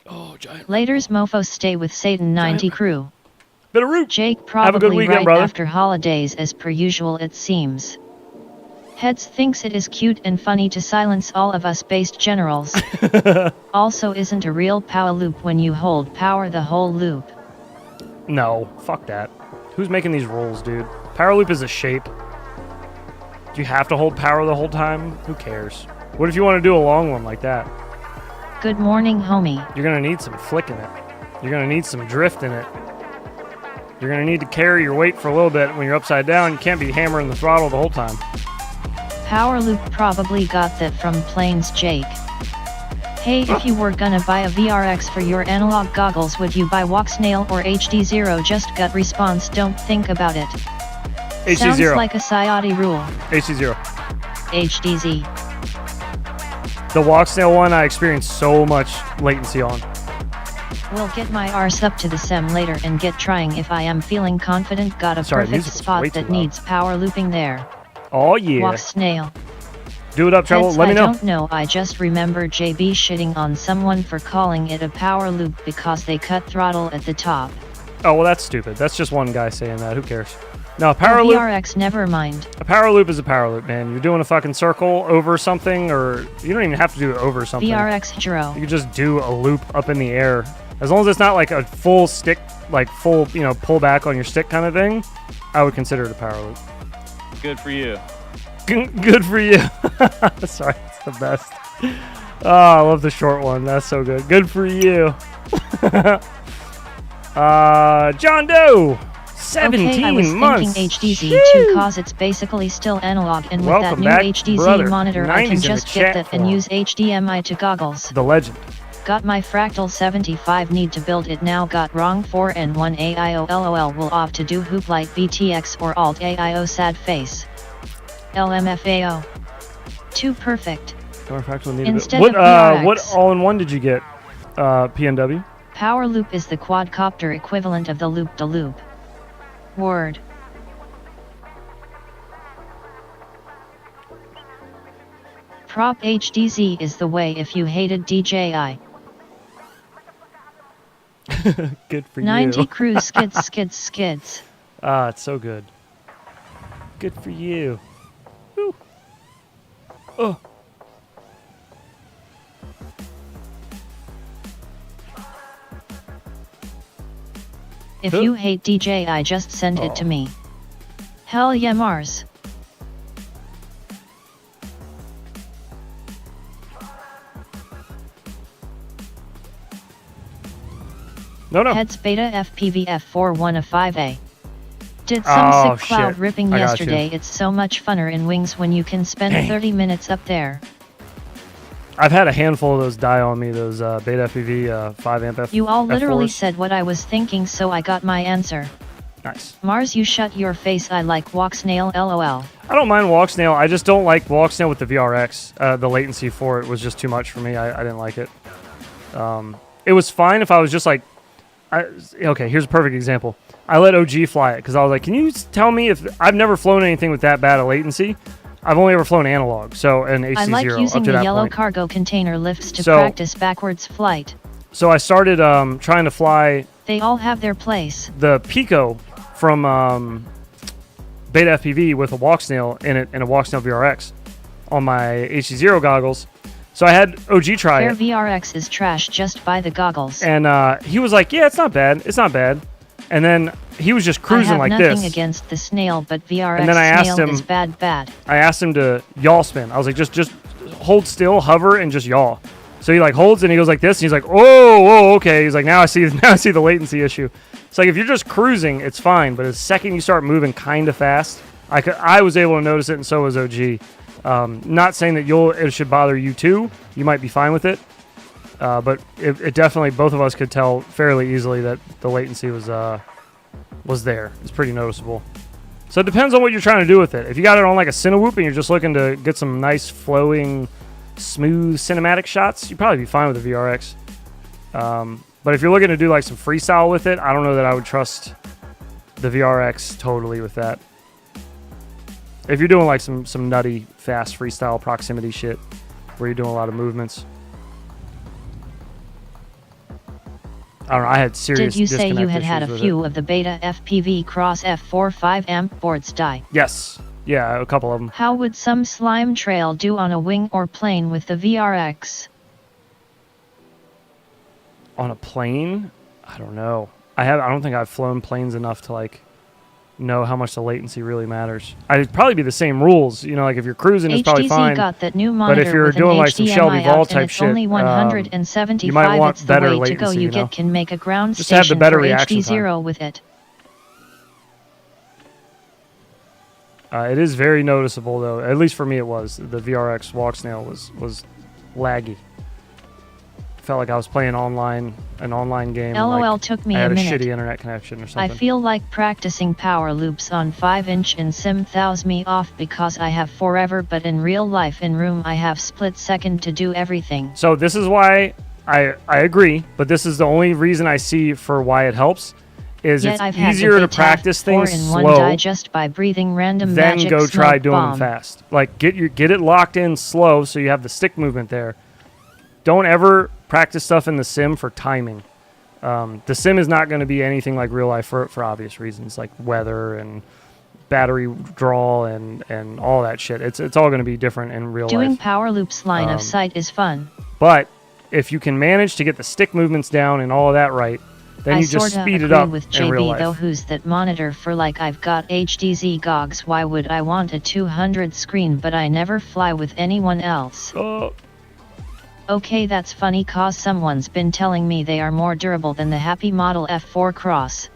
Oh, giant. Later's mofos stay with Satan 90 crew. Bit of root. Jake Have a probably good weekend, right brother. after holidays as per usual it seems. Heads thinks it is cute and funny to silence all of us based generals. Also isn't a real power loop when you hold power the whole loop. No, fuck that. Who's making these rolls, dude? Power loop is a shape. Do you have to hold power the whole time? Who cares? What if you want to do a long one like that? Good morning, homie. You're going to need some flick in it. You're going to need some drift in it. You're going to need to carry your weight for a little bit when you're upside down. You can't be hammering the throttle the whole time. Power loop probably got that from Plains Jake. Hey, if you were gonna buy a VRX for your analog goggles, would you buy Walksnail or HD0? Just gut response, don't think about it. HD0. Sounds like a Sayati rule. HD0. HDZ. The Walksnail one I experienced so much latency on. We'll get my arse up to the SEM later and get trying if I am feeling confident. Got a perfect spot that needs power looping there. Oh yeah. Walksnail. Do it up, Treble. Let me know. I don't know. I just remember JB shitting on someone for calling it a power loop because they cut throttle at the top. Oh, well, that's stupid. That's just one guy saying that. Who cares? No, a power loop. VRX, never mind. A power loop is a power loop, man. You're doing a fucking circle over something, or you don't even have to do it over something. VRX Jiro. You can just do a loop up in the air. As long as it's not like a full stick, like full, pull back on your stick kind of thing, I would consider it a power loop. Good for you. Good for you. Sorry, it's the best. Oh, I love the short one. That's so good. Good for you. John Doe. 17 okay, I was months. thinking HDZ2 cause it's basically still analog, and with Welcome that new back, HDZ brother. monitor I can 90s just get that and use HDMI to goggles. The legend. Got my Fractal 75, need to build it now, got wrong 4N1 AIO LOL, will opt to do Hoop Light BTX or Alt AIO sad face. LMFAO. Too perfect. of Instead VRX. What all-in-one did you get, PNW? Power loop is the quadcopter equivalent of the loop-de-loop. Word. Prop HDZ is the way if you hated DJI. Good for 90 you. cruise skids. Ah, it's so good. Good for you. Woo. Oh. If you hate DJI, just send it to me. Hell yeah, Mars. No. Heads beta FPV F41A5A. Did some sick cloud shit. ripping I got yesterday. you. It's so much funner in wings when you can spend Dang. 30 minutes up there. I've had a handful of those die on me, those beta FPV 5 amp F. You all literally F4s. said what I was thinking, so I got my answer. Nice. Mars, you shut your face. I like walk snail LOL. I don't mind walk snail. I just don't like walk snail with the VRX. The latency for it was just too much for me. I didn't like it. It was fine if I was just like, okay, here's a perfect example. I let OG fly it because I was like, can you tell me if I've never flown anything with that bad a latency? I've only ever flown analog, so an AC0 I like using up to the that yellow point. cargo container lifts to practice backwards flight. So I started trying to fly They all have their place. the Pico from Beta FPV with a walk snail in it and a walk snail VRX on my HC0 goggles. So I had OG try Their it. VRX is trash, just buy the goggles. And he was like, yeah, it's not bad. It's not bad. And then he was just cruising like I have this. nothing against the snail, but VRX And then I asked snail him- is bad. I asked him to yaw spin. I was like, just hold still, hover, and just yaw. So he like holds and he goes like this, and he's like, oh, okay. He's like, now I see the latency issue. It's like if you're just cruising, it's fine, but the second you start moving kind of fast, I was able to notice it, and so was OG. Not saying that it should bother you too. You might be fine with it, but it definitely, both of us could tell fairly easily that the latency was there. It's pretty noticeable. So it depends on what you're trying to do with it. If you got it on like a tinywhoop and you're just looking to get some nice flowing, smooth cinematic shots, you'd probably be fine with the VRX. But if you're looking to do like some freestyle with it, I don't know that I would trust the VRX totally with that. If you're doing like some nutty, fast freestyle proximity shit where you're doing a lot of movements. I don't know, I had serious Did you say you disconnect had a issues with few of the Beta FPV Cross F45 amp boards die? Yes. Yeah, a couple of them. How would some slime trail do on a wing or plane with the VRX? On a plane? I don't know. I don't think I've flown planes enough to like know how much the latency really matters. It'd probably be the same rules. You know, like if you're cruising, it's probably fine. got that new monitor, but if you're with doing an like some HDMI Shelby Vol out, and type it's shit, only 175, you might want it's the better way latency. to go. You get can make a ground Just have the station better for reaction HD0 with it. It is very noticeable, though. At least for me, it was. The VRX walk snail was laggy. Felt like I was playing an online game. LOL, like took me I a had minute. shitty internet connection or I something. feel like practicing power loops on 5-inch in sim throws me off because I have forever, but in real life in room I have split second to do everything. So this is why I agree, but this is the only reason I see for why it helps is Yet it's I've had easier to debate practice things 4-in-1 slow digest by breathing random then magic go try smoke doing bomb. them fast. Like get it locked in slow so you have the stick movement there. Don't ever practice stuff in the sim for timing. The sim is not going to be anything like real life for obvious reasons, like weather and battery draw and all that shit. It's all going to be different in real Doing life. power loops line of sight is fun. But if you can manage to get the stick movements down and all of that right, then I you just sorta speed it agree up with in real JB life. though, who's that monitor for like I've got HDZ gogs. Why would I want a 200 screen but I never fly with anyone else? Okay, that's funny cause someone's been telling me they are more durable than the Happy Model F4 Cross.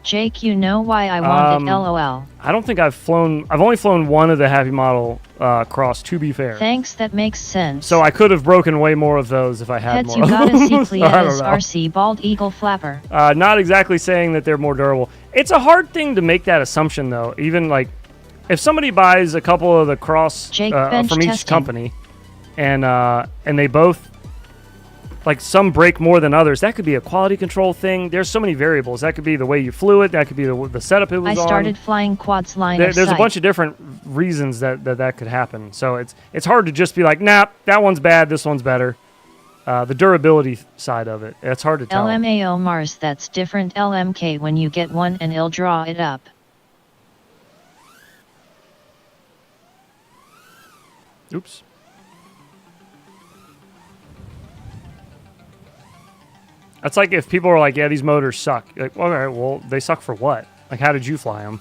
Jake, you know why I want it, LOL. I don't think I've only flown one of the Happy Model Cross, to be fair. Thanks, that makes sense. So I could have broken way more of those if I had Heads, more. you gotta see So I don't Clea's know. RC Bald Eagle Flapper. Not exactly saying that they're more durable. It's a hard thing to make that assumption, though. Even like, if somebody buys a couple of the Cross from each company, and they both, like, some break more than others, that could be a quality control thing. There's so many variables. That could be the way you flew it. That could be the setup it was I on. started flying quads line of There's sight. a bunch of different reasons that could happen. So it's hard to just be like, nah, that one's bad, this one's better. The durability side of it, it's hard to tell. LMAO Mars, that's different LMK when you get one and it'll draw it up. Oops. That's like if people are like, yeah, these motors suck. You're like, all right, well, they suck for what? Like, how did you fly them?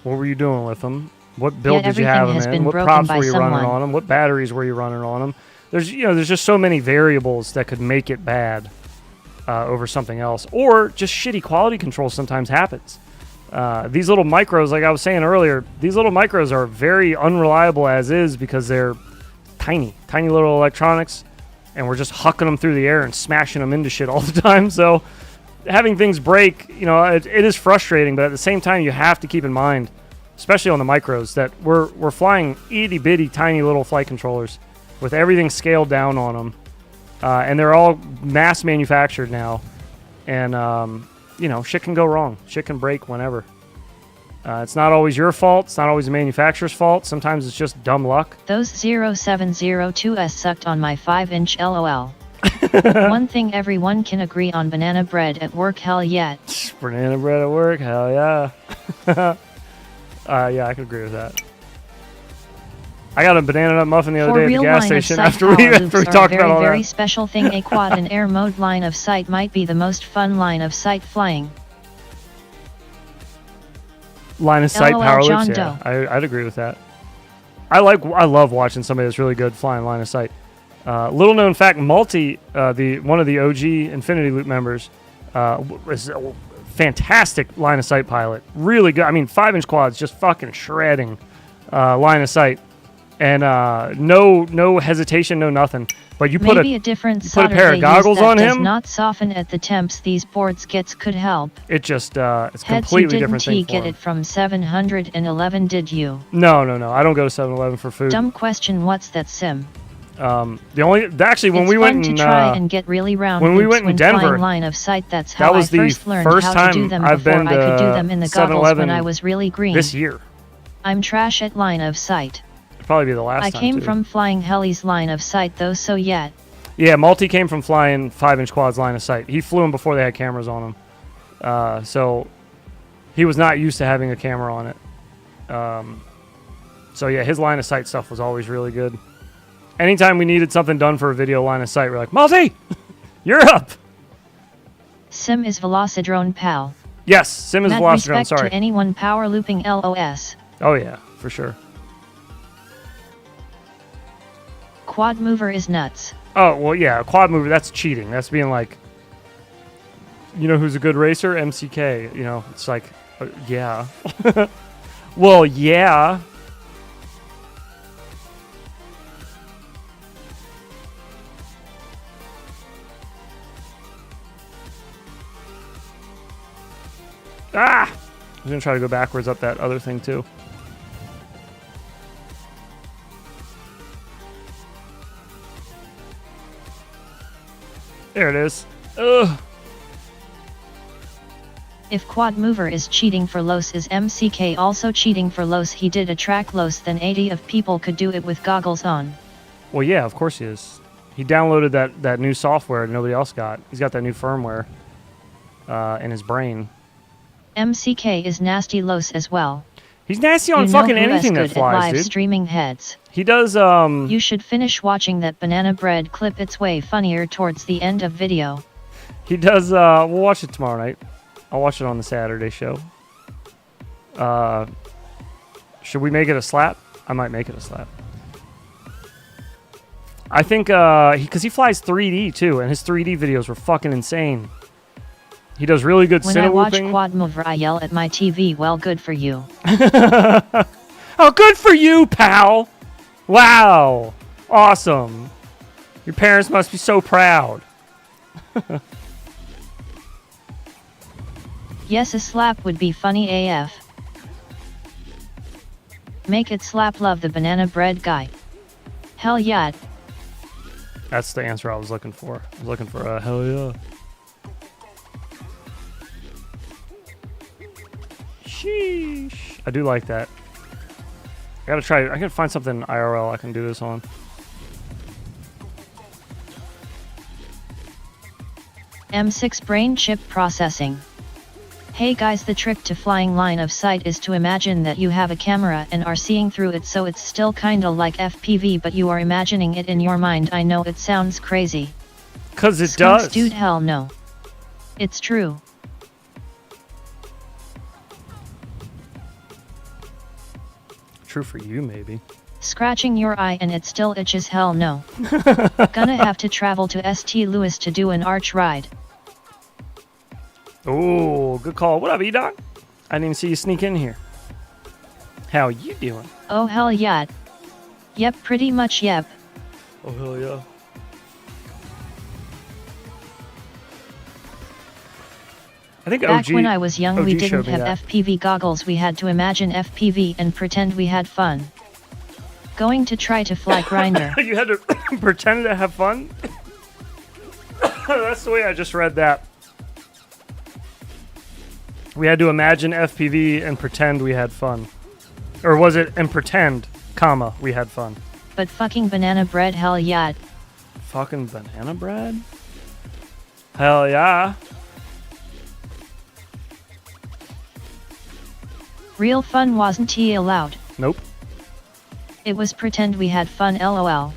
What were you doing with them? What build did you have them in? What props were you running on them? What batteries were you running on them? There's just so many variables that could make it bad over something else. Or just shitty quality control sometimes happens. These little micros, like I was saying earlier, these little micros are very unreliable as is because they're tiny little electronics. And we're just hucking them through the air and smashing them into shit all the time. So having things break, it is frustrating. But at the same time, you have to keep in mind, especially on the micros, that we're flying itty-bitty tiny little flight controllers with everything scaled down on them. And they're all mass manufactured now. And, shit can go wrong. Shit can break whenever. It's not always your fault. It's not always the manufacturer's fault. Sometimes it's just dumb luck. Those 0702s sucked on my 5-inch LOL. One thing everyone can agree on: banana bread at work, hell yeah. Banana bread at work, hell yeah. Yeah, I can agree with that. I got a banana nut muffin the other day at the gas station after we talked about all that. Very special thing. A quad and air mode line of sight might be the most fun line of sight flying. Line of sight LOL, power John loops, yeah, Doe. I'd agree with that. I love watching somebody that's really good flying line of sight. Little known fact, Multi, one of the OG Infinity Loop members, was a fantastic line of sight pilot. Really good. I mean, 5-inch quads, just fucking shredding line of sight, and no hesitation, no nothing. But you put maybe a different put a pair of goggles on does him. Not soften at the temps these boards gets could help. It just it's Heads, completely you different thing. didn't get it from 711, did you? No. I don't go to 7-Eleven for food. Dumb question. What's that sim? When we went to try and get really round when we went in Denver, flying line of sight. That's how that was I first learned how to do them before I could do them in the goggles when I was really green. This year. I'm trash at line of sight. It'd probably be the last time. I came from flying helis line of sight though, so yet. Yeah, Multi came from flying 5-inch quads line of sight. He flew them before they had cameras on them. So he was not used to having a camera on it. So yeah, his line of sight stuff was always really good. Anytime we needed something done for a video line of sight, we're like, Multi, you're up. Sim is Velocidrone pal. Yes, Sim is Velocidrone, respect sorry. to anyone power looping LOS. Oh yeah, for sure. Quad mover is nuts. Oh, well, yeah, a quad mover, that's cheating. That's being like, who's a good racer? MCK. It's like, yeah. Well, yeah. Ah! I'm going to try to go backwards up that other thing, too. There it is. Ugh. If Quad Mover is cheating for Los, is MCK also cheating for Los? He did a track Los, then 80 of people could do it with goggles on. Well, yeah, of course he is. He downloaded that new software nobody else got. He's got that new firmware in his brain. MCK is nasty Los as well. He's nasty on fucking anything that flies, live dude. Streaming heads. He does, You should finish watching that banana bread clip. It's way funnier towards the end of video. He does, we'll watch it tomorrow night. I'll watch it on the Saturday show. Should we make it a slap? I might make it a slap. I think, because he flies 3D too, and his 3D videos were fucking insane. He does really good When I watch cinewhooping. Quad Mover, I yell at my TV, well, good for you. Oh, good for you, pal. Wow. Awesome. Your parents must be so proud. Yes, a slap would be funny AF. Make it slap love the banana bread guy. Hell yeah. That's the answer I was looking for. I was looking for a hell yeah. Sheesh. I do like that. I gotta try. I gotta find something IRL I can do this on. M6 brain chip processing. Hey guys, the trick to flying line of sight is to imagine that you have a camera and are seeing through it, so it's still kinda like FPV, but you are imagining it in your mind. I know it sounds crazy. 'Cause it Skunks, does. dude, hell no. It's true. True for you, maybe. Scratching your eye and it still itches, hell no. Gonna have to travel to St. Louis to do an arch ride. Oh, good call. What up, E-Doc? I didn't even see you sneak in here. How you doing? Oh hell yeah. Yep, pretty much yep. Oh, hell yeah. I think Back OG, when I was young, we OG didn't showed me have that. FPV goggles. We had to imagine FPV and pretend we had fun. Going to try to fly grinder. You had to pretend to have fun? That's the way I just read that. We had to imagine FPV and pretend we had fun. Or was it and pretend, comma, we had fun? But fucking banana bread, hell yeah. Fucking banana bread? Hell yeah. Real fun wasn't allowed. Nope. It was pretend we had fun, lol.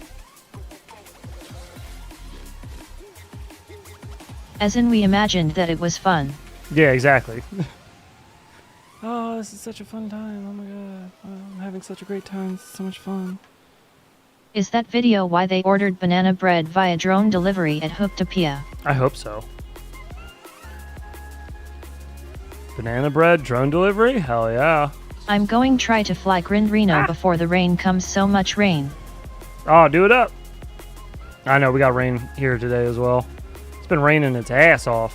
As in, we imagined that it was fun. Yeah, exactly. Oh, this is such a fun time. Oh my god. I'm having such a great time. This is so much fun. Is that video why they ordered banana bread via drone delivery at Hooktopia? I hope so. Banana bread, drone delivery? Hell yeah. I'm going try to fly Grindrino before the rain comes. So much rain. Oh, do it up. I know, we got rain here today as well. It's been raining its ass off.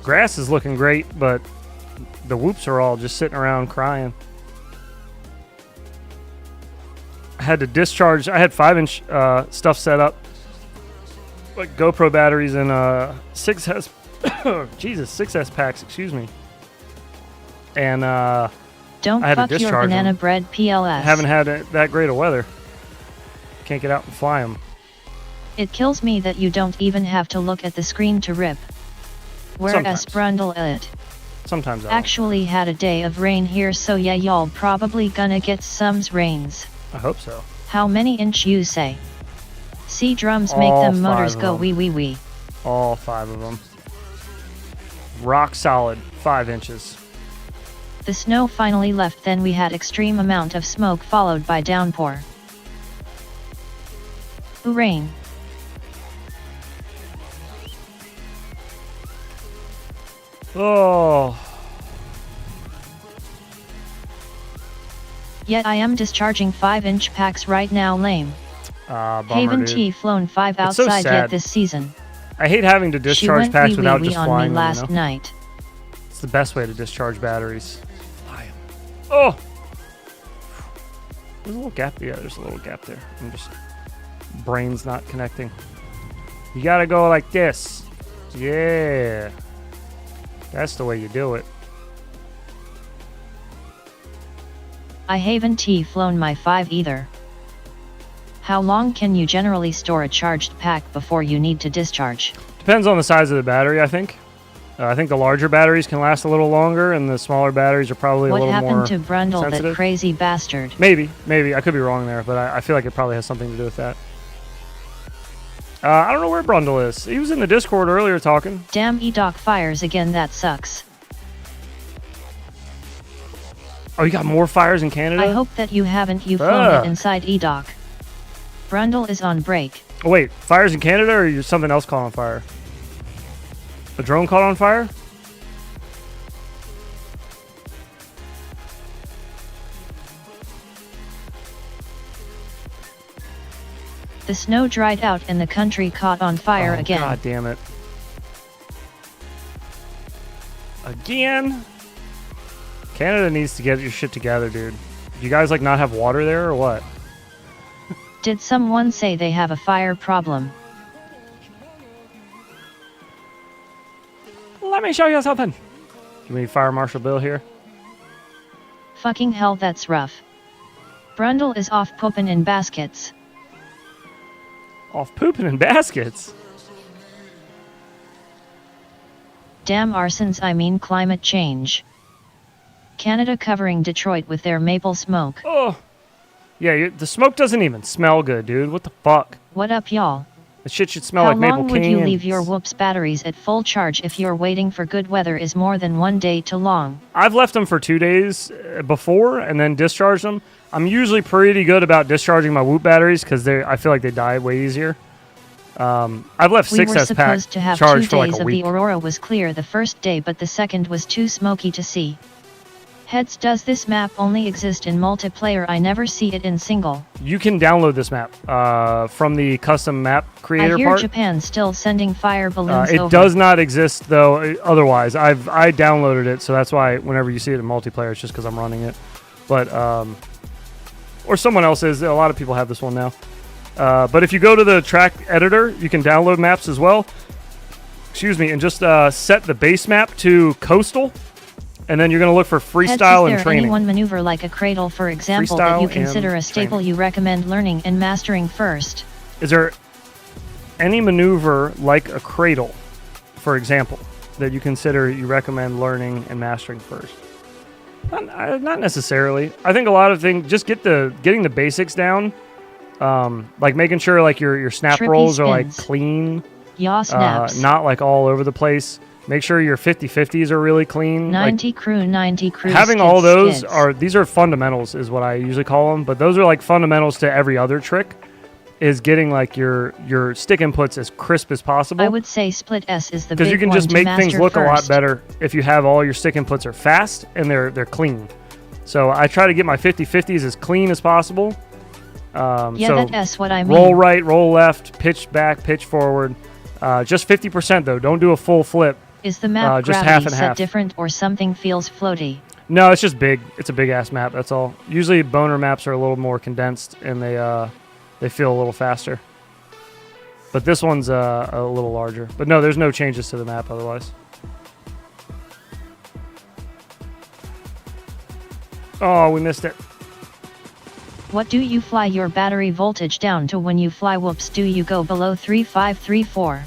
Grass is looking great, but the whoops are all just sitting around crying. I had to discharge. I had 5-inch stuff set up, like GoPro batteries and 6S. Jesus, 6S packs. Excuse me. And don't I had fuck to your discharge banana them. bread PLS. I haven't had that great of weather. Can't get out and fly them. It kills me that you don't even have to look at the screen to rip. Whereas Brundle it. Sometimes I Actually had a day of rain here, so yeah, y'all probably gonna get some rains. I hope so. How many inch you say? See, drums make All them motors 5 go of wee wee wee. All 5 of them. Rock solid, 5 inches. The snow finally left, then we had extreme amount of smoke followed by downpour. Ooh, rain. Oh. Yet I am discharging 5-inch packs right now, lame. Bummer, Haven dude. T flown 5 It's so outside sad. yet this season. I hate having to She discharge went packs wee without wee just on flying me them, last you know? night. It's the best way to discharge batteries. Fly 'em. Oh! There's a little gap there. Yeah, there's a little gap there. I'm just... Brain's not connecting. You gotta go like this. Yeah. That's the way you do it. I haven't flown my 5 either. How long can you generally store a charged pack before you need to discharge? Depends on the size of the battery, I think. I think the larger batteries can last a little longer, and the smaller batteries are probably a little more What happened to Brundle, sensitive. that crazy bastard? Maybe. I could be wrong there, but I feel like it probably has something to do with that. I don't know where Brundle is. He was in the Discord earlier talking. Damn, E-Doc fires again, that sucks. Oh, you got more fires in Canada? I hope that you haven't flown it inside E-Doc. Brundle is on break. Oh, wait. Fires in Canada, or you something else caught on fire? A drone caught on fire? The snow dried out and the country caught on fire again. God damn it. Again? Canada needs to get your shit together, dude. Do you guys like not have water there or what? Did someone say they have a fire problem? Let me show you something. Give me Fire Marshal Bill here. Fucking hell, that's rough. Brundle is off pooping in baskets. Off pooping in baskets? Damn arsons, I mean climate change. Canada covering Detroit with their maple smoke. Oh. Yeah, the smoke doesn't even smell good, dude. What the fuck? What up, y'all? The shit should smell like Maple King. How long would you leave your whoops batteries at full charge if you're waiting for good weather is more than 1 day too long? I've left them for 2 days before and then discharged them. I'm usually pretty good about discharging my whoop batteries because I feel like they die way easier. I've left 6S pack charged for like a week. We were supposed to have 2 days of the aurora was clear the first day, but the second was too smoky to see. Heads, does this map only exist in multiplayer? I never see it in single. You can download this map from the custom map creator I hear part. Japan still sending fire balloons it over. does not exist though. Otherwise, I downloaded it, so that's why whenever you see it in multiplayer, it's just because I'm running it. But or someone else is. A lot of people have this one now. But if you go to the track editor, you can download maps as well. Excuse me, and just set the base map to coastal. And then you're going to look for freestyle and training. Is there any one maneuver like a cradle, for example, that you consider a staple you recommend learning and mastering first? Is there any maneuver like a cradle, for example, that you consider you recommend learning and mastering first? Not necessarily. I think a lot of things, just getting the basics down, like making sure like your snap Trippy rolls are like spins. clean, Yaw snaps. not like all over the place. Make sure your 50-50s are really clean. 90 crew. Having all those these are fundamentals is what I usually call them, but those are like fundamentals to every other trick, is getting like your stick inputs as crisp as possible. I would say split S is the big one. Because you can just make things look first. a lot better if you have all your stick inputs are fast and they're clean. So I try to get my 50-50s as clean as possible. Yeah, so that S what I mean. Roll right, roll left, pitch back, pitch forward. Just 50% though. Don't do a full flip. Is the map just gravity half and set half. different or something feels floaty? No, it's just big. It's a big ass map. That's all. Usually boner maps are a little more condensed and they feel a little faster. But this one's a little larger. But no, there's no changes to the map otherwise. Oh, we missed it. What do you fly your battery voltage down to when you fly whoops? Do you go below 3534?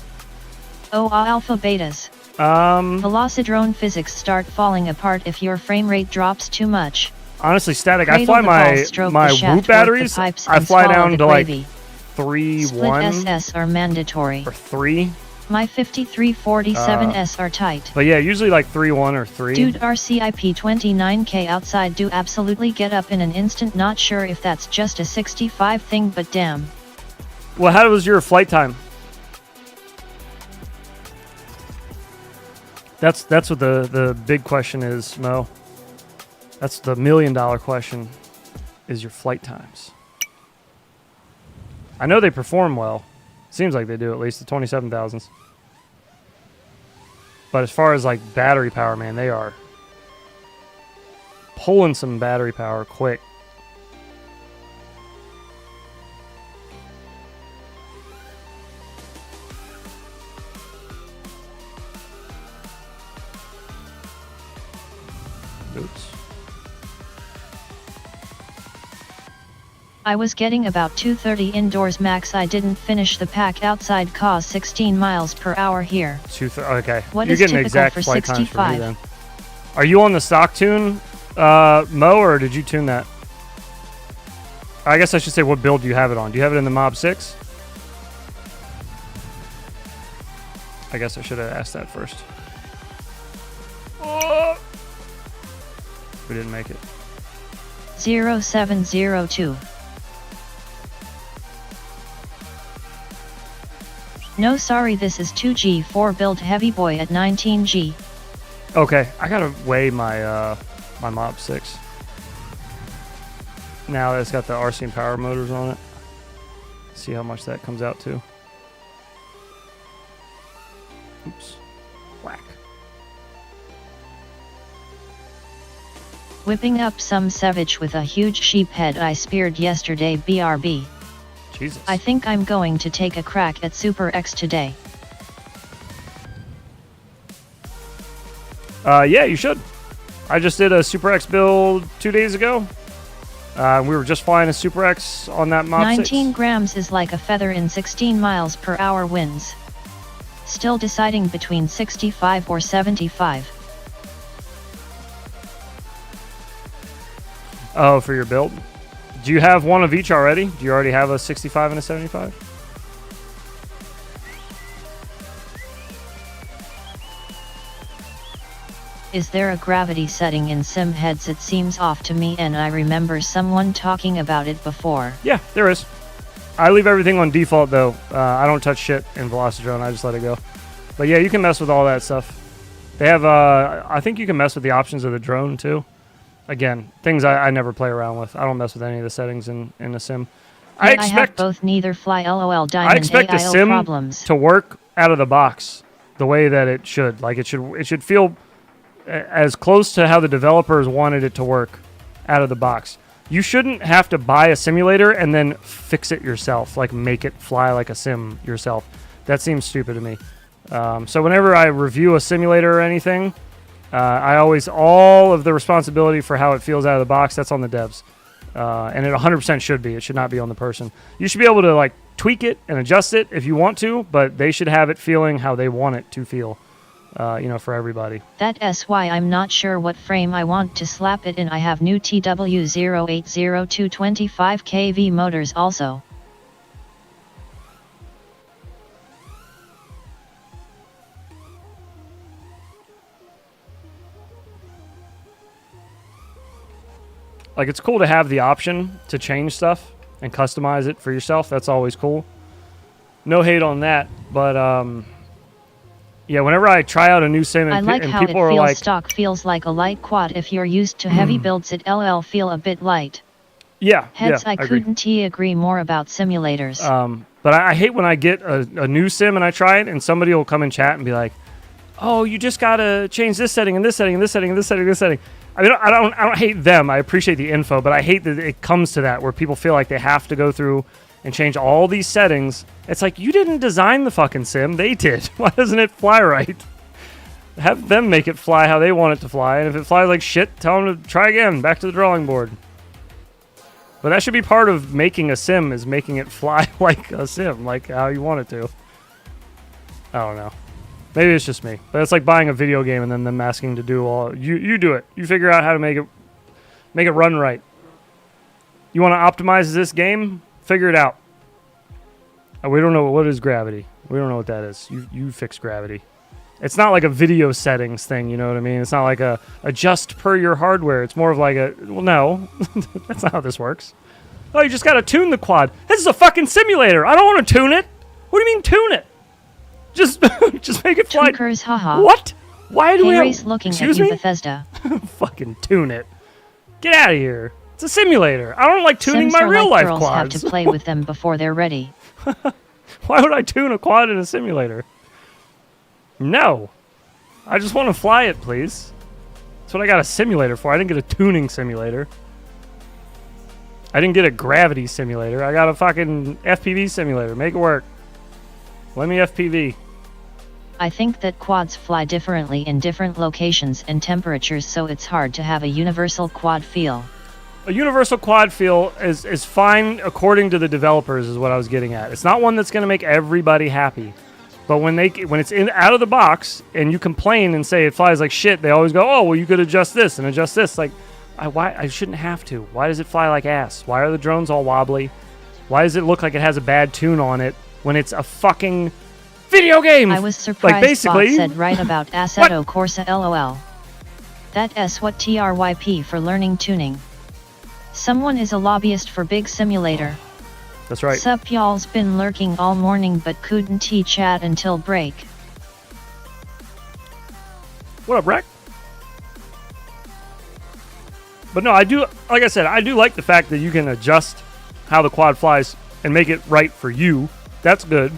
Oh, alpha betas. Velocidrone physics start falling apart if your frame rate drops too much. Honestly, Static, I Cradle fly the ball, my stroke my the shaft, whoop batteries. work the pipes, I and fly swallow down the to like gravy. 3-1 Split SS are mandatory. or 3. My 5347S are tight. But yeah, usually like 3-1 or 3. Dude, RCIP 29K outside do absolutely get up in an instant. Not sure if that's just a 65 thing, but damn. Well, how was your flight time? That's what the big question is, Mo. That's the $1 million question, is your flight times. I know they perform well. Seems like they do, at least the 27,000s. But as far as like battery power, man, they are pulling some battery power quick. Oops. I was getting about 230 indoors max. I didn't finish the pack outside cause 16 miles per hour here. Okay. What You're is getting typical exact for flight times for me 65? then. Are you on the stock tune, Mo, or did you tune that? I guess I should say what build do you have it on? Do you have it in the Mob 6? I guess I should have asked that first. Oh! We didn't make it. 0702. No sorry, this is 2G4 build heavy boy at 19G. Okay, I gotta weigh my my Mob 6. Now that it's got the RCinPower motors on it. See how much that comes out to. Oops. Whack. Whipping up some savage with a huge sheep head I speared yesterday. BRB. Jesus. I think I'm going to take a crack at Super X today. Yeah, you should. I just did a Super X build 2 days ago. We were just flying a Super X on that Mob 19 6. grams is like a feather in 16 miles per hour winds. Still deciding between 65 or 75. Oh, for your build? Do you have one of each already? Do you already have a 65 and a 75? Is there a gravity setting in sim heads? It seems off to me, and I remember someone talking about it before. Yeah, there is. I leave everything on default though. I don't touch shit in Velocidrone. I just let it go. But yeah, you can mess with all that stuff. They have, I think you can mess with the options of the drone too. Again, things I never play around with. I don't mess with any of the settings in a sim. I have expect both neither fly LOL diamond I expect a AIO sim problems. to work out of the box the way that it should. Like it should feel as close to how the developers wanted it to work out of the box. You shouldn't have to buy a simulator and then fix it yourself, like make it fly like a sim yourself. That seems stupid to me. So whenever I review a simulator or anything, I always, all of the responsibility for how it feels out of the box, that's on the devs. And it 100% should be. It should not be on the person. You should be able to like tweak it and adjust it if you want to, but they should have it feeling how they want it to feel, for everybody. That's why I'm not sure what frame I want to slap it in. I have new TW0802 25 kV motors also. Like, it's cool to have the option to change stuff and customize it for yourself. That's always cool. No hate on that, but yeah, whenever I try out a new sim and, I like and how it people are feels. like, Stock feels like a light quad. If you're used to heavy builds, it LL feel a bit light. yeah, Heads, yeah, I agree. couldn't agree more about simulators. But I hate when I get a new sim and I try it and somebody will come in chat and be like, "Oh, you just gotta change this setting and this setting and this setting and this setting and this setting." I mean, I don't hate them. I appreciate the info, but I hate that it comes to that where people feel like they have to go through and change all these settings. It's like, you didn't design the fucking sim. They did. Why doesn't it fly right? Have them make it fly how they want it to fly. And if it flies like shit, tell them to try again. Back to the drawing board. But that should be part of making a sim, is making it fly like a sim, like how you want it to. I don't know. Maybe it's just me. But it's like buying a video game and then them asking to do all... You do it. You figure out how to make it run right. You want to optimize this game? Figure it out. We don't know what is gravity. We don't know what that is. You fix gravity. It's not like a video settings thing, you know what I mean? It's not like a adjust per your hardware. It's more of like a... Well, no. That's not how this works. Oh, you just got to tune the quad. This is a fucking simulator. I don't want to tune it. What do you mean tune it? Just make it fly. Tunkers, haha. What? Why do we have... looking Excuse at you, me? Bethesda. Fucking tune it. Get out of here. It's a simulator. I don't like tuning Sims my are real like life girls quads. have to play with them before they're ready. Why would I tune a quad in a simulator? No. I just want to fly it, please. That's what I got a simulator for. I didn't get a tuning simulator. I didn't get a gravity simulator. I got a fucking FPV simulator. Make it work. Let me FPV. I think that quads fly differently in different locations and temperatures, so it's hard to have a universal quad feel. A universal quad feel is fine according to the developers, is what I was getting at. It's not one that's going to make everybody happy. But when it's out of the box and you complain and say it flies like shit, they always go, oh, well, you could adjust this and adjust this. Like, I shouldn't have to. Why does it fly like ass? Why are the drones all wobbly? Why does it look like it has a bad tune on it when it's a fucking video game? I was surprised like, basically, Bob said right about Assetto Corsa LOL. That S what TRYP for learning tuning. Someone is a lobbyist for Big Simulator. That's right. Sup y'all's been lurking all morning but couldn't chat until break. What up, Rec? But no, I do, like I said, I do like the fact that you can adjust how the quad flies and make it right for you. That's good.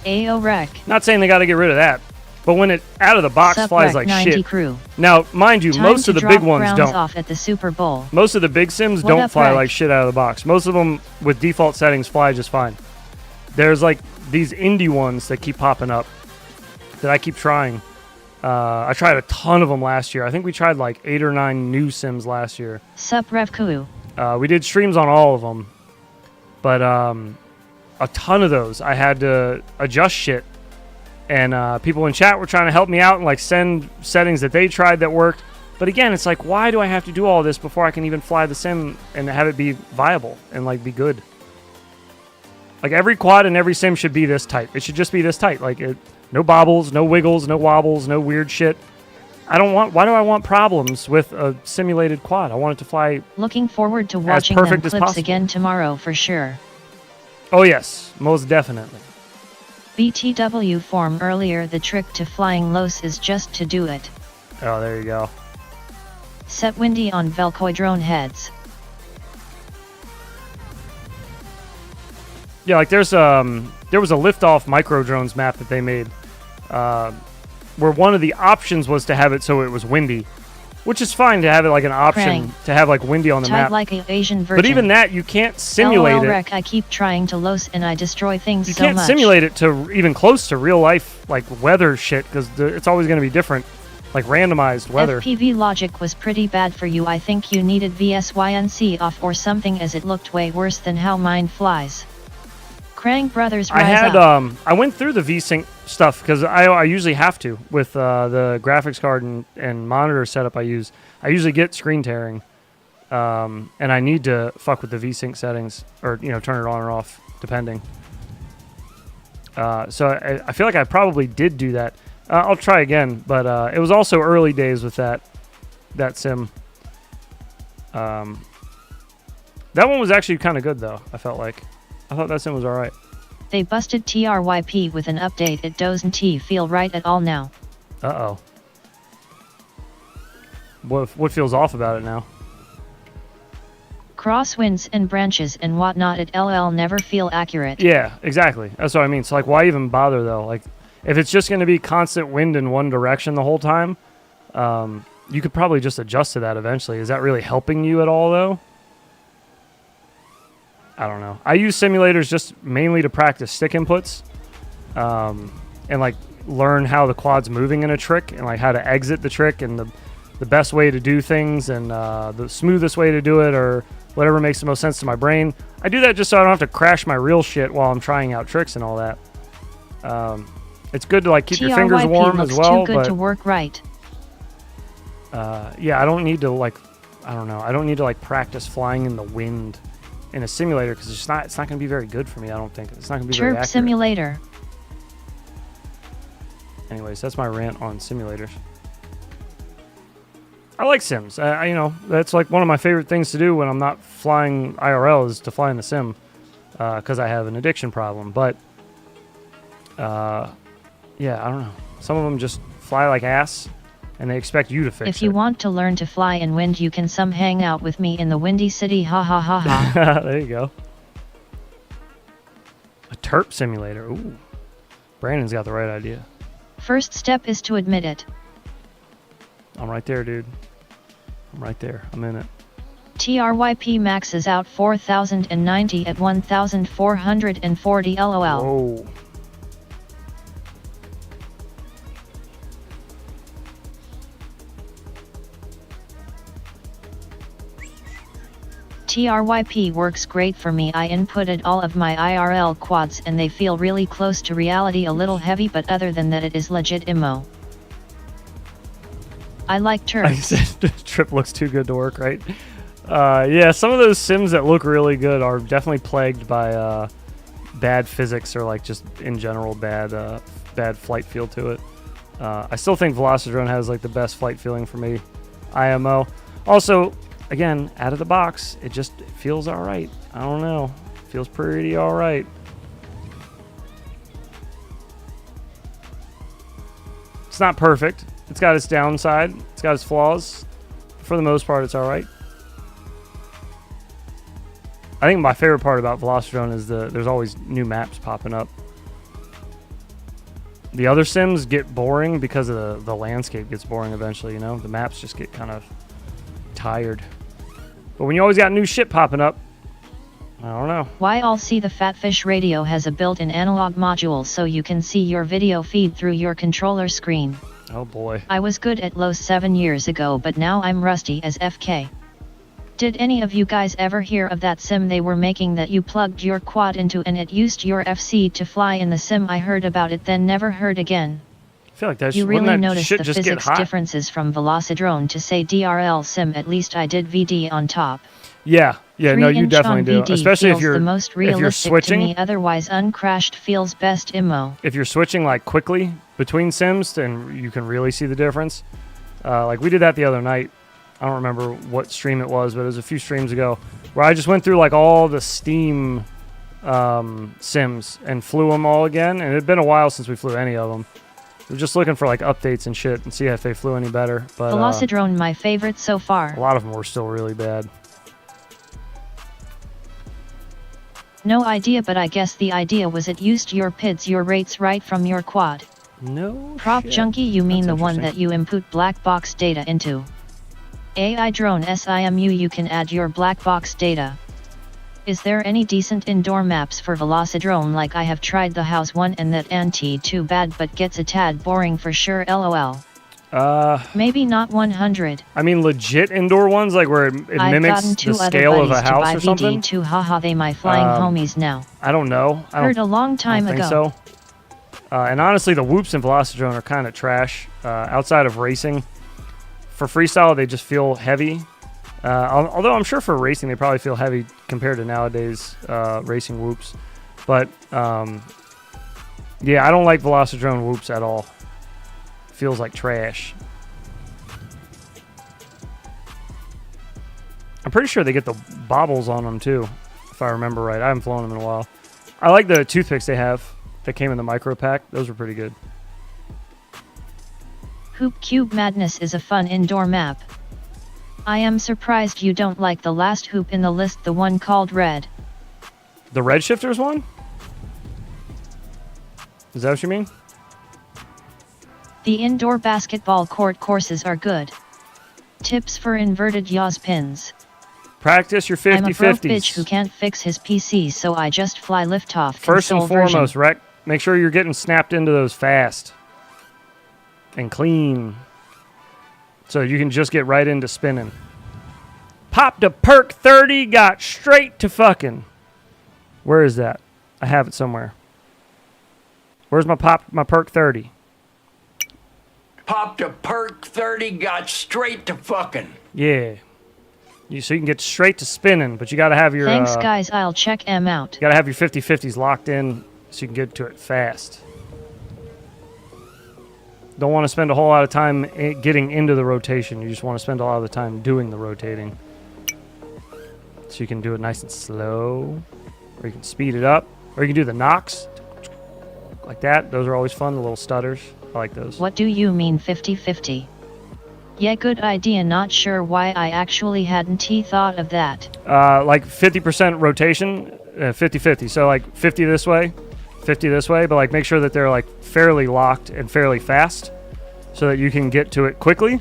Ayo Rec. Not saying they got to get rid of that, but when it out of the box Sup flies Rec like 90 shit. Crew. Now, mind you, Time most to of the drop big ones rounds don't. Off at the Super Bowl. Most of the big sims What don't up, fly Rec? like shit out of the box. Most of them with default settings fly just fine. There's like these indie ones that keep popping up that I keep trying. I tried a ton of them last year. I think we tried like 8 or 9 new sims last year. Sup Revku. We did streams on all of them, but a ton of those I had to adjust shit, and people in chat were trying to help me out and like send settings that they tried that worked. But again, it's like, why do I have to do all this before I can even fly the sim and have it be viable and like be good? Like every quad and every sim should be this tight. It should just be this tight. Like no bobbles, no wiggles, no wobbles, no weird shit. Why do I want problems with a simulated quad? I want it to fly. Looking forward to watching them clips again tomorrow for sure. Oh yes, most definitely. BTW form earlier, the trick to flying los is just to do it. Oh, there you go. Set windy on Velkoi drone heads. Yeah, like there was a liftoff micro drones map that they made, where one of the options was to have it so it was windy, which is fine to have it like an option to have like windy on the map. Like an Asian virgin. But even that, you can't simulate Rec, I keep trying to los and I destroy things You so much. can't simulate it to even close to real life like weather shit, because it's always going to be different, like randomized weather. FPV logic was pretty bad for you. I think you needed VSYNC off or something, as it looked way worse than how mine flies. Krang Brothers rise up. I went through the VSync stuff because I usually have to with the graphics card and monitor setup I use. I usually get screen tearing, and I need to fuck with the VSync settings or turn it on or off depending. So I feel like I probably did do that. I'll try again, but it was also early days with that sim. That one was actually kind of good though. I thought that sim was alright. They busted TRYP with an update. It doesn't feel right at all now. Uh-oh. What feels off about it now? Crosswinds and branches and whatnot at LL never feel accurate. Yeah, exactly. That's what I mean. So like, why even bother though? Like, if it's just going to be constant wind in one direction the whole time, you could probably just adjust to that eventually. Is that really helping you at all though? I don't know. I use simulators just mainly to practice stick inputs, and like learn how the quad's moving in a trick and like how to exit the trick and the best way to do things and the smoothest way to do it or whatever makes the most sense to my brain. I do that just so I don't have to crash my real shit while I'm trying out tricks and all that. It's good to like keep your fingers warm as well. Too good to work right. Yeah, I don't need to like, I don't know. I don't need to like practice flying in the wind in a simulator because it's not going to be very good for me. I don't think it's not going to be very accurate. Simulator. Anyways, that's my rant on simulators. I like sims. That's like one of my favorite things to do when I'm not flying IRL is to fly in the sim because I have an addiction problem. But yeah, I don't know. Some of them just fly like ass. And they expect you to fix it. If you want to learn to fly in wind, you can hang out with me in the Windy City. Ha ha ha ha. There you go. A terp simulator. Ooh. Brandon's got the right idea. First step is to admit it. I'm right there, dude. I'm right there. I'm in it. TRYP maxes out 4090 at 1440 LOL. Whoa. TRYP works great for me. I inputted all of my IRL quads and they feel really close to reality, a little heavy, but other than that it is legit immo. I like turds. I said Trip looks too good to work, right? Yeah, some of those sims that look really good are definitely plagued by bad physics or like just in general bad flight feel to it. I still think Velocidrone has like the best flight feeling for me. IMO. Also, again, out of the box, it feels all right. I don't know. It feels pretty all right. It's not perfect. It's got its downside. It's got its flaws. For the most part, it's all right. I think my favorite part about Velocidrone is there's always new maps popping up. The other sims get boring because of the landscape gets boring eventually, you know? The maps just get kind of tired. But when you always got new shit popping up, I don't know. Why all see the Fatfish radio has a built-in analog module so you can see your video feed through your controller screen. Oh boy. I was good at LoS 7 years ago, but now I'm rusty as FK. Did any of you guys ever hear of that sim they were making that you plugged your quad into and it used your FC to fly in the sim? I heard about it, then never heard again. I feel like that you really noticed the just physics differences from Velocidrone to say DRL sim. At least I did VD on top. Yeah, no, you definitely do. VD especially if you're the most realistic switching. To me, otherwise uncrashed feels best immo. If you're switching like quickly between sims, then you can really see the difference. Like we did that the other night. I don't remember what stream it was, but it was a few streams ago where I just went through like all the Steam sims and flew them all again. And it had been a while since we flew any of them. We're just looking for like updates and shit and see if they flew any better. But Velocidrone, my favorite so far. A lot of them were still really bad. No idea, but I guess the idea was it used your PIDs, your rates right from your quad. No Prop shit. junkie, you mean That's the one that you input black box data into. AI drone SIMU, you can add your black box data. Is there any decent indoor maps for Velocidrone? Like I have tried the house one and that ain't too bad, but gets a tad boring for sure, lol. Maybe not 100. I mean legit indoor ones like where it mimics the scale of a house or something? Too, haha, they my flying homies now. I don't know. Heard a long time I don't ago. think so. And honestly, the whoops in Velocidrone are kind of trash. Outside of racing, for freestyle, they just feel heavy. Although I'm sure for racing, they probably feel heavy compared to nowadays racing whoops. But yeah, I don't like Velocidrone whoops at all. Feels like trash. I'm pretty sure they get the bobbles on them too, if I remember right. I haven't flown them in a while. I like the toothpicks they have that came in the micro pack. Those were pretty good. Hoop Cube Madness is a fun indoor map. I am surprised you don't like the last hoop in the list, the one called Red. The Red Shifters one? Is that what you mean? The indoor basketball court courses are good. Tips for inverted yaws pins. Practice your 50-50s. I'm a broke bitch who can't fix his PC, so I just fly liftoff. First and foremost, version. Rec, make sure you're getting snapped into those fast and clean, so you can just get right into spinning. Popped a perk 30, got straight to fucking. Where is that? I have it somewhere. Where's my perk 30? Popped a perk 30, got straight to fucking. Yeah. So you can get straight to spinning, but you got to have your... Thanks, guys. I'll check them out. You got to have your 50-50s locked in so you can get to it fast. Don't want to spend a whole lot of time getting into the rotation. You just want to spend a lot of the time doing the rotating. So you can do it nice and slow, or you can speed it up, or you can do the knocks like that. Those are always fun, the little stutters. I like those. What do you mean 50-50? Yeah, good idea. Not sure why I actually hadn't thought of that. Like 50% rotation, 50-50. So like 50 this way, 50 this way, but like make sure that they're like fairly locked and fairly fast so that you can get to it quickly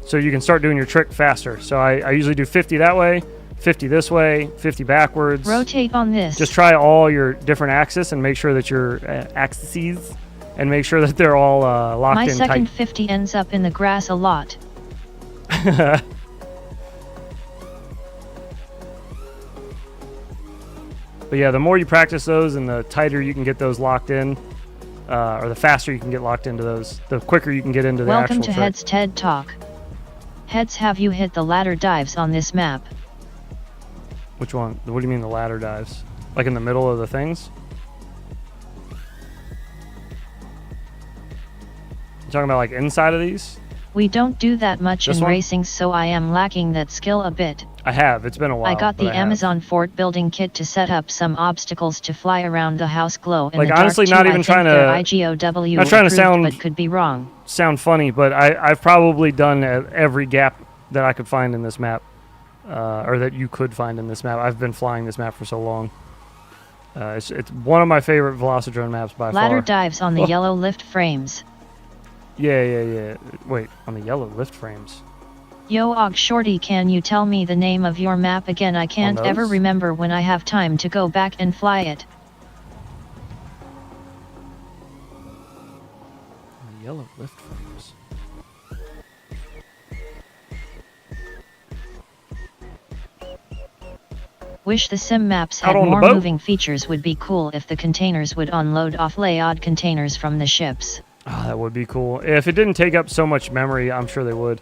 so you can start doing your trick faster. So I usually do 50 that way, 50 this way, 50 backwards. Rotate on this. Just try all your different axes and make sure that your axes and make sure that they're all locked My in tight. My second 50 ends up in the grass a lot. But yeah, the more you practice those and the tighter you can get those locked in, or the faster you can get locked into those, the quicker you can get into the actual Welcome to trick. Heads TED Talk. Heads, have you hit the ladder dives on this map? Which one? What do you mean the ladder dives? Like in the middle of the things? You talking about like inside of these? We don't do that much This in one? racing, so I am lacking that skill a bit. I have. It's been a while. I got but the I have. Amazon fort building kit to set up some obstacles to fly around the house glow in Like, the dark honestly, too. not I even think trying to- they're IGOW not trying to approved, sound- but could be wrong. Sound funny, but I've probably done every gap that I could find in this map, or that you could find in this map. I've been flying this map for so long. It's one of my favorite Velocidrone maps by Ladder far. dives on the Oh. yellow lift frames. Yeah. Wait, on the yellow lift frames. Yo Og Shorty, can you tell me the name of your map again? I can't ever those? remember when I have time to go back and fly it. On the yellow lift frames. Wish the sim maps had Out on the more boat? moving features. Would be cool if the containers would unload off-layout containers from the ships. Oh, that would be cool. If it didn't take up so much memory, I'm sure they would.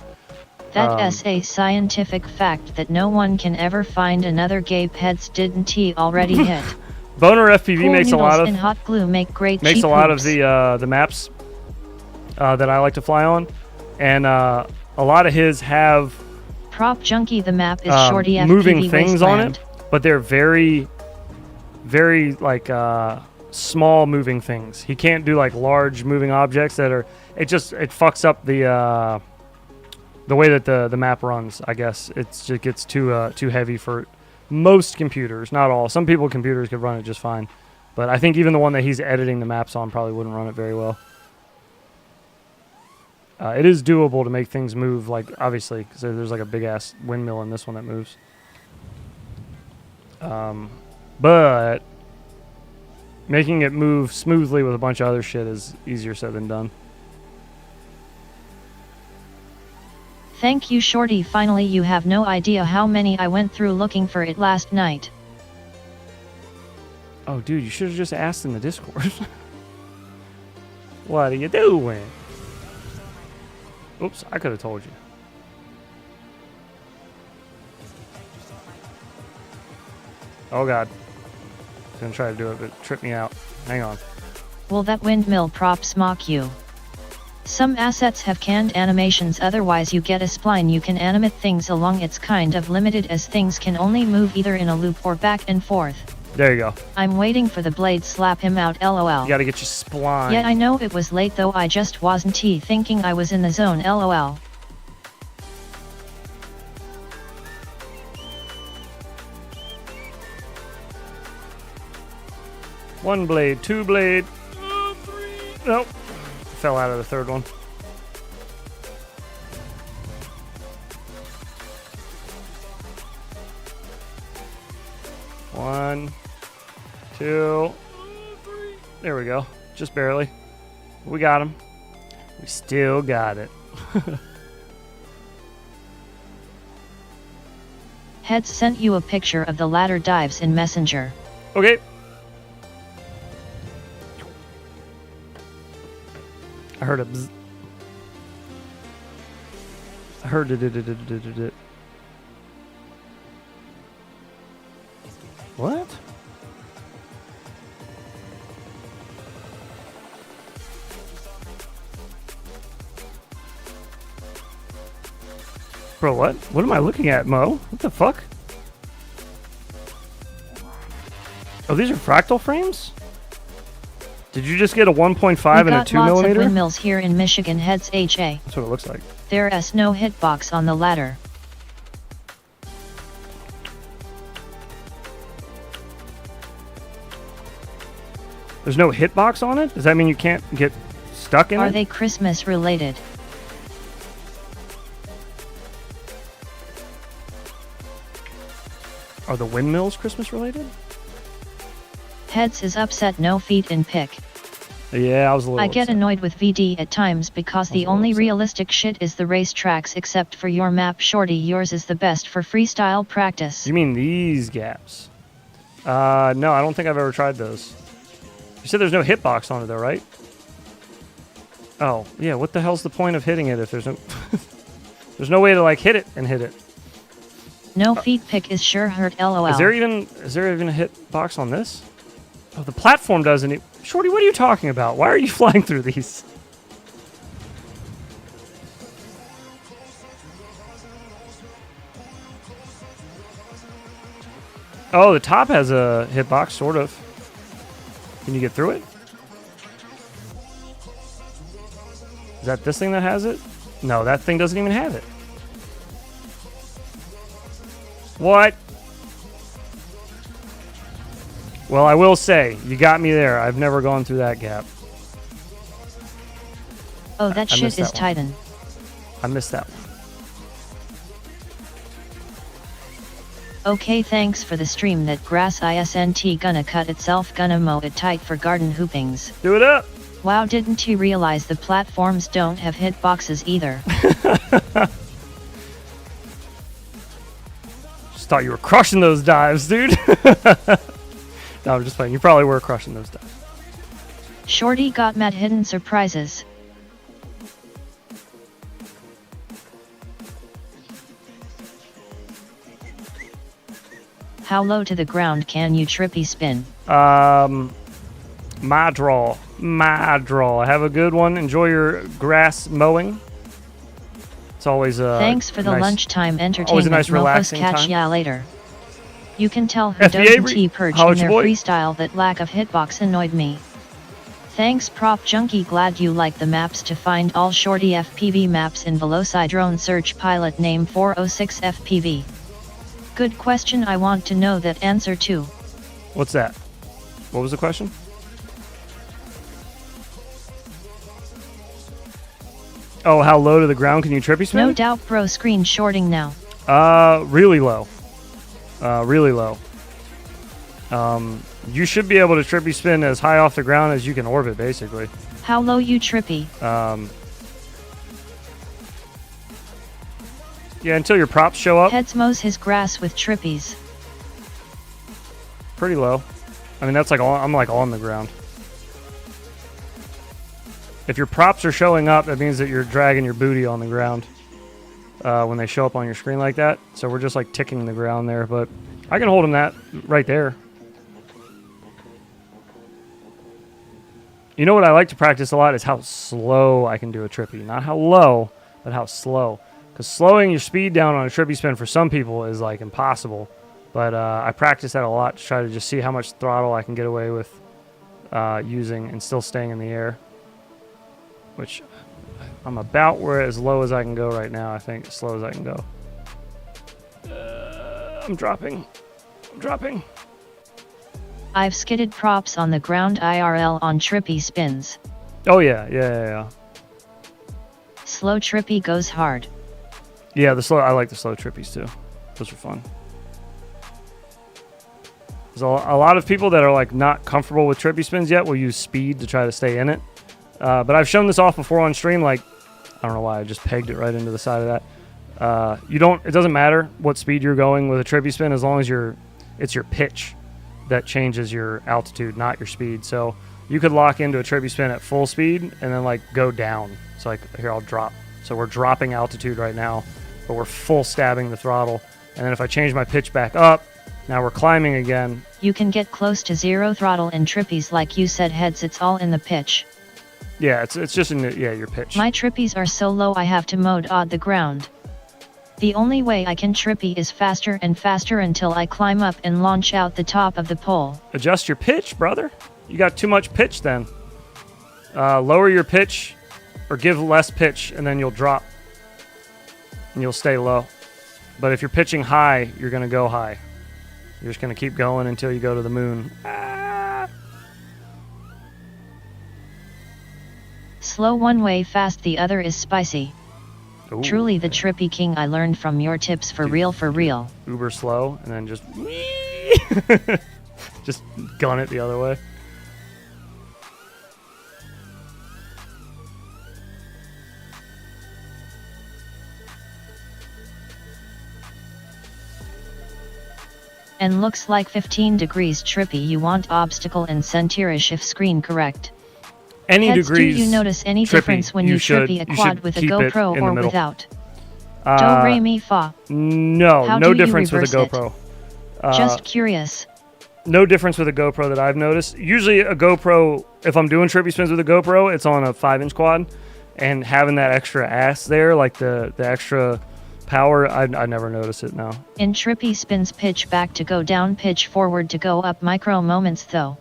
That's a scientific fact that no one can ever find. Another Gabe Heads didn't he already hit? Boner FPV Cool makes a lot noodles of and hot glue make great makes cheap a lot of hoops. the maps that I like to fly on, and a lot of his have Prop Junkie, the map is Shorty FPV moving things on Wasteland. it, but they're very, very like small moving things. He can't do like large moving objects that are. It fucks up the way that the map runs. I guess it just gets too heavy for most computers. Not all. Some computers could run it just fine, but I think even the one that he's editing the maps on probably wouldn't run it very well. It is doable to make things move, like obviously, because there's like a big ass windmill in this one that moves. But making it move smoothly with a bunch of other shit is easier said than done. Thank you, Shorty. Finally, you have no idea how many I went through looking for it last night. Oh, dude, you should have just asked in the Discord. What are you doing? Oops, I could have told you. Oh god. I was gonna try to do it, but it tripped me out. Hang on. Will that windmill prop smock you? Some assets have canned animations, otherwise you get a spline. You can animate things along. It's kind of limited as things can only move either in a loop or back and forth. There you go. I'm waiting for the blade slap him out, lol. You gotta get your spline. Yeah, I know it was late though, I just wasn't thinking I was in the zone, lol. One blade, two blade, three. Nope. Fell out of the third one. One, two, three. There we go. Just barely. We got him. We still got it. Heads sent you a picture of the ladder dives in Messenger. Okay. I heard a bzz. I heard it. What? Bro, what? What am I looking at, Mo? What the fuck? Oh, these are fractal frames? Did you just get a 1.5 and a 2 lots millimeter? of windmills here in Michigan. Heads HA. That's what it looks like. There's no hitbox on the ladder. There's no hitbox on it? Does that mean you can't get stuck in it? Are they Christmas related? Are the windmills Christmas related? Heads is upset no feet in pick. Yeah, I was a little I get upset. annoyed with VD at times because the only realistic shit is the racetracks, except for your map, Shorty. Yours is the best for freestyle practice. You mean these gaps? No, I don't think I've ever tried those. You said there's no hitbox on it, though, right? Oh, yeah. What the hell's the point of hitting it if there's no... there's no way to, like, hit it and hit it. No feet pick is sure hurt, lol. Is there even a hitbox on this? Oh, the platform doesn't... Shorty, what are you talking about? Why are you flying through these? Oh, the top has a hitbox, sort of. Can you get through it? Is that this thing that has it? No, that thing doesn't even have it. What? Well, I will say, you got me there. I've never gone through that gap. Oh, that shit is Titan. I missed that one. Okay, thanks for the stream. That grass isn't gonna cut itself, gonna mow it tight for garden hoopings. Do it up! Wow, didn't you realize the platforms don't have hitboxes either? Just thought you were crushing those dives, dude. No, I'm just playing. You probably were crushing those dives. Shorty got mad hidden surprises. How low to the ground can you trippy spin? My draw. I have a good one. Enjoy your grass mowing. It's always thanks for the nice, lunchtime entertainment. Always a nice relaxing catch time. ya later. You can tell who FBA doesn't perch in their freestyle. That lack of hitbox annoyed me. Thanks Prop Junkie, glad you like the maps. To find all Shorty FPV maps in Veloci drone search pilot name 406 FPV. Good question, I want to know that answer too. What's that? What was the question? Oh, how low to the ground can you trippy spin? No doubt bro, screen shorting now. Really low. Really low. You should be able to trippy spin as high off the ground as you can orbit, basically. How low you trippy? Yeah, until your props show up. Heads mows his grass with trippies. Pretty low. I mean, that's like I'm like on the ground. If your props are showing up, that means that you're dragging your booty on the ground when they show up on your screen like that. So we're just like ticking the ground there, but I can hold him that right there. You know what I like to practice a lot is how slow I can do a trippy. Not how low, but how slow. Because slowing your speed down on a trippy spin for some people is like impossible. But I practice that a lot to try to just see how much throttle I can get away with using and still staying in the air. Which I'm about where as low as I can go right now, I think. As slow as I can go. I'm dropping. I've skidded props on the ground IRL on trippy spins. Oh yeah. Slow trippy goes hard. Yeah, I like the slow trippies too. Those are fun. There's a lot of people that are like not comfortable with trippy spins yet will use speed to try to stay in it. But I've shown this off before on stream. Like, I don't know why I just pegged it right into the side of that. It doesn't matter what speed you're going with a trippy spin as long as it's your pitch that changes your altitude, not your speed. So you could lock into a trippy spin at full speed and then like go down. So like here, I'll drop. So we're dropping altitude right now, but we're full stabbing the throttle. And then if I change my pitch back up, now we're climbing again. You can get close to zero throttle in trippies, like you said, heads. It's all in the pitch. Yeah, it's just in your pitch. My trippies are so low I have to mode odd the ground. The only way I can trippy is faster and faster until I climb up and launch out the top of the pole. Adjust your pitch, brother. You got too much pitch then. Lower your pitch or give less pitch and then you'll drop. And you'll stay low. But if you're pitching high, you're going to go high. You're just going to keep going until you go to the moon. Slow one way, fast the other is spicy. Ooh, truly the trippy king. I learned from your tips for real. Uber slow and then just just gun it the other way. And looks like 15 degrees trippy. You want obstacle and centerish if screen correct. Any Heads, degrees. Do you notice any trippy, difference when you trippy a quad with a GoPro or without? Do re mi fa. No, How no do you difference with a reverse it? GoPro. Just curious. No difference with a GoPro that I've noticed. Usually a GoPro, if I'm doing trippy spins with a GoPro, it's on a 5-inch quad, and having that extra ass there, like the extra power, I never notice it now. In trippy spins, pitch back to go down, pitch forward to go up. Micro moments though.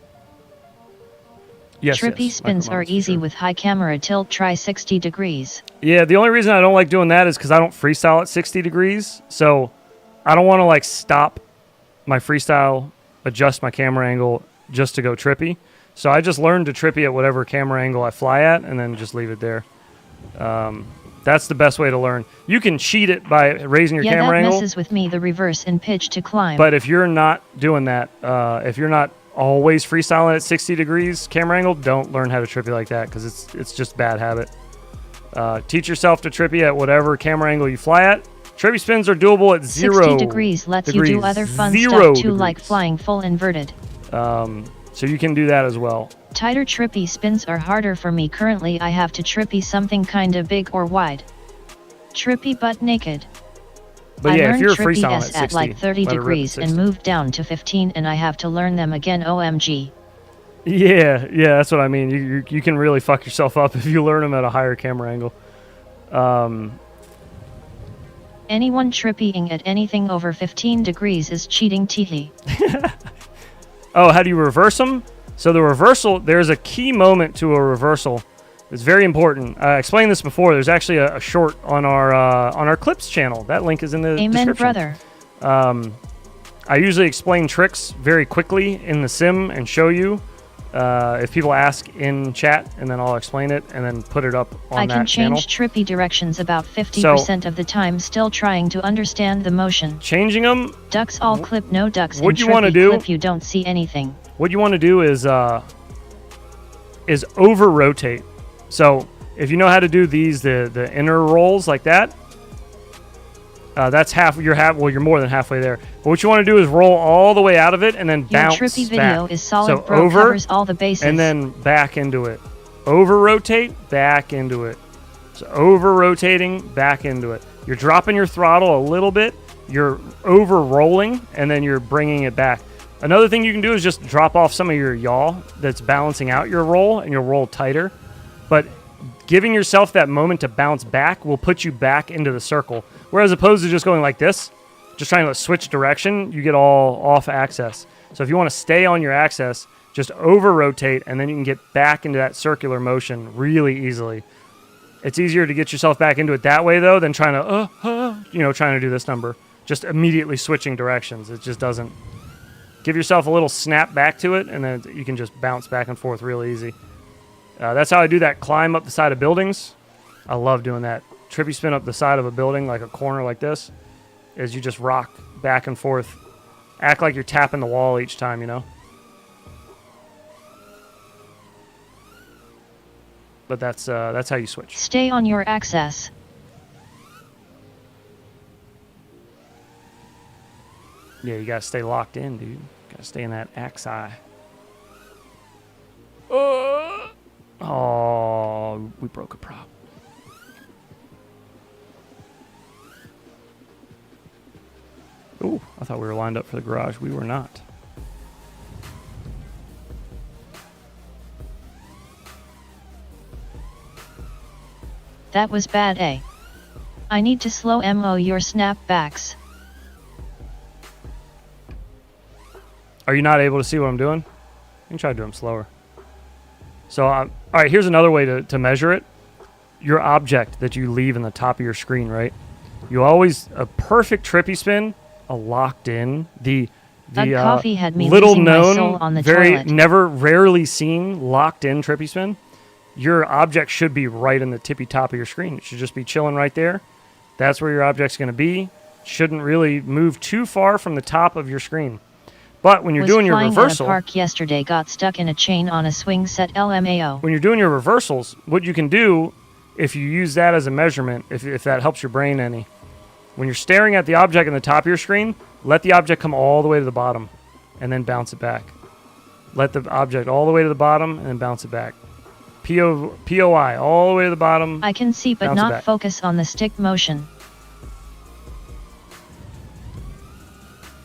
Yes, trippy yes, spins micro are moments, easy sure. with high camera tilt. Try 60 degrees. Yeah, the only reason I don't like doing that is because I don't freestyle at 60 degrees. So I don't want to like stop my freestyle, adjust my camera angle just to go trippy. So I just learned to trippy at whatever camera angle I fly at and then just leave it there. That's the best way to learn. You can cheat it by raising your camera angle. Yeah, that messes with me, the reverse in pitch to climb. But if you're not doing that, if you're not always freestyling at 60 degrees camera angle, don't learn how to trippy like that because it's just bad habit. Teach yourself to trippy at whatever camera angle you fly at. Trippy spins are doable at 60 degrees lets you do other fun stuff too, like flying full inverted. So you can do that as well. Tighter trippy spins are harder for me currently. I have to trippy something kinda big or wide. Trippy butt naked. But I yeah, if learned you're trippy freestyling S at 60, at like 30 let it rip at degrees 60. and moved down to 15, and I have to learn them again. OMG. Yeah, that's what I mean. You can really fuck yourself up if you learn them at a higher camera angle. Anyone trippying at anything over 15 degrees is cheating. Teehee. Oh, how do you reverse them? So the reversal, there's a key moment to a reversal. It's very important. I explained this before. There's actually a short on our clips channel. That link is in the Amen, description. brother. I usually explain tricks very quickly in the sim and show you if people ask in chat, and then I'll explain it and then put it up on that channel. I can change trippy directions about 50% of the time, still trying to understand the motion. Changing them. Ducks all clip, no ducks. What in you want to trippy do? Clip, you don't see anything. What you want to do is over rotate. So if you know how to do these, the inner rolls like that, that's half. You're more than halfway there. But what you want to do is roll all the way out of it and then bounce Your trippy video back. is solid, so bro. over, Covers all the bases. and then back into it. Over rotate, back into it. So over rotating, back into it. You're dropping your throttle a little bit. You're over rolling, and then you're bringing it back. Another thing you can do is just drop off some of your yaw that's balancing out your roll, and you'll roll tighter. But giving yourself that moment to bounce back will put you back into the circle. Whereas opposed to just going like this, just trying to switch direction, you get all off axis. So if you want to stay on your axis, just over rotate, and then you can get back into that circular motion really easily. It's easier to get yourself back into it that way though than trying to trying to do this number. Just immediately switching directions. It just doesn't. Give yourself a little snap back to it, and then you can just bounce back and forth real easy. That's how I do that climb up the side of buildings. I love doing that. Trippy spin up the side of a building, like a corner like this, is you just rock back and forth. Act like you're tapping the wall each time, you know? But that's how you switch. Stay on your axis. Yeah, you gotta stay locked in, dude. Gotta stay in that axi. Oh, we broke a prop. Ooh, I thought we were lined up for the garage. We were not. That was bad, eh? I need to slow mo your snapbacks. Are you not able to see what I'm doing? You can try to do them slower. So, all right, here's another way to measure it. Your object that you leave in the top of your screen, right? You always, a perfect trippy spin, a locked in, the coffee had me little losing my soul known, on the very toilet. rarely seen locked in trippy spin. Your object should be right in the tippy top of your screen. It should just be chilling right there. That's where your object's going to be. Shouldn't really move too far from the top of your screen. But when you're doing your reversal, at a park yesterday, got stuck in a chain on a swing set. LMAO. When you're doing your reversals, what you can do, if you use that as a measurement, if that helps your brain any, When you're staring at the object in the top of your screen, let the object come all the way to the bottom and then bounce it back. Let the object all the way to the bottom and then bounce it back. POI, all the way to the bottom. I can see but not focus on the stick motion.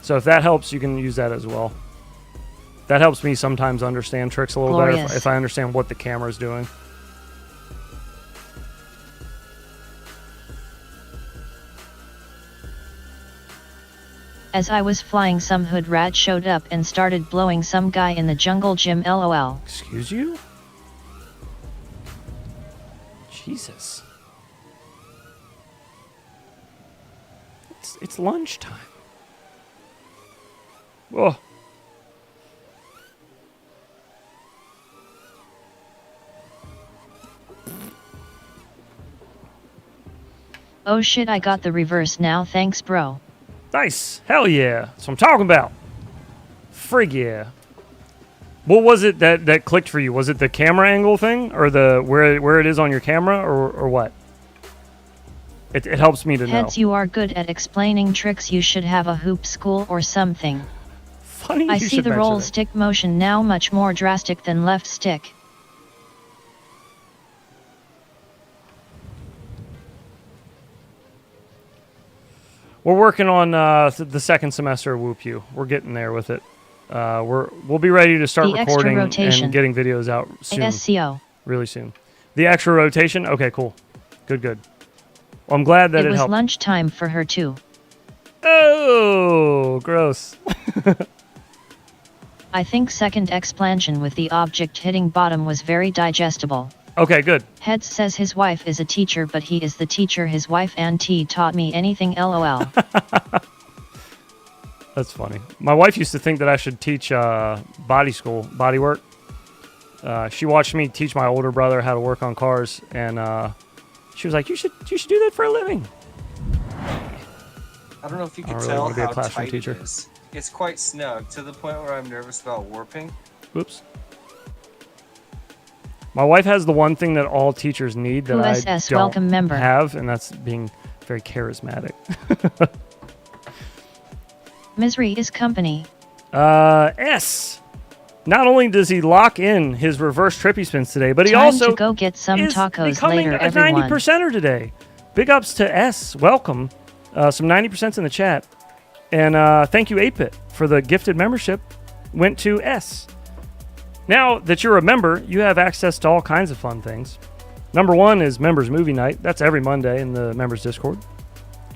So if that helps, you can use that as well. That helps me sometimes understand tricks a little better if I understand what the camera is doing. As I was flying, some hood rat showed up and started blowing some guy in the jungle gym, lol. Excuse you? Jesus. It's lunchtime. Whoa. Oh shit, I got the reverse now, thanks bro. Nice. Hell yeah. That's what I'm talking about. Frig yeah. What was it that clicked for you? Was it the camera angle thing, or the where it is on your camera, or what? It helps me to know. Hence, you are good at explaining tricks. You should have a hoop school or something. Funny. I see the roll stick motion now much more drastic than left stick. We're working on the second semester of Whoop You. We're getting there with it. We'll be ready to start recording and getting videos out soon. SCO. Really soon. The extra rotation? Okay, cool. Good. Well, I'm glad that it helped. It was lunchtime for her too. Oh, gross. I think second expansion with the object hitting bottom was very digestible. Okay, good. Heads says his wife is a teacher, but he is the teacher. His wife auntie taught me anything, lol. That's funny. My wife used to think that I should teach body work. She watched me teach my older brother how to work on cars, and she was like, "You should do that for a living." I don't know if you can really tell want to be a how classroom tight teacher. it is. It's quite snug to the point where I'm nervous about warping. Oops. My wife has the one thing that all teachers need that I don't have, and that's being very charismatic. Misery is company. S. Not only does he lock in his reverse trippy spins today, but he Time also to go get some is tacos becoming later, a everyone. 90%er today. Big ups to S. Welcome. Some 90% in the chat. And thank you, 8-Bit, for the gifted membership. Went to S. Now that you're a member, you have access to all kinds of fun things. Number one is Members Movie Night. That's every Monday in the Members Discord.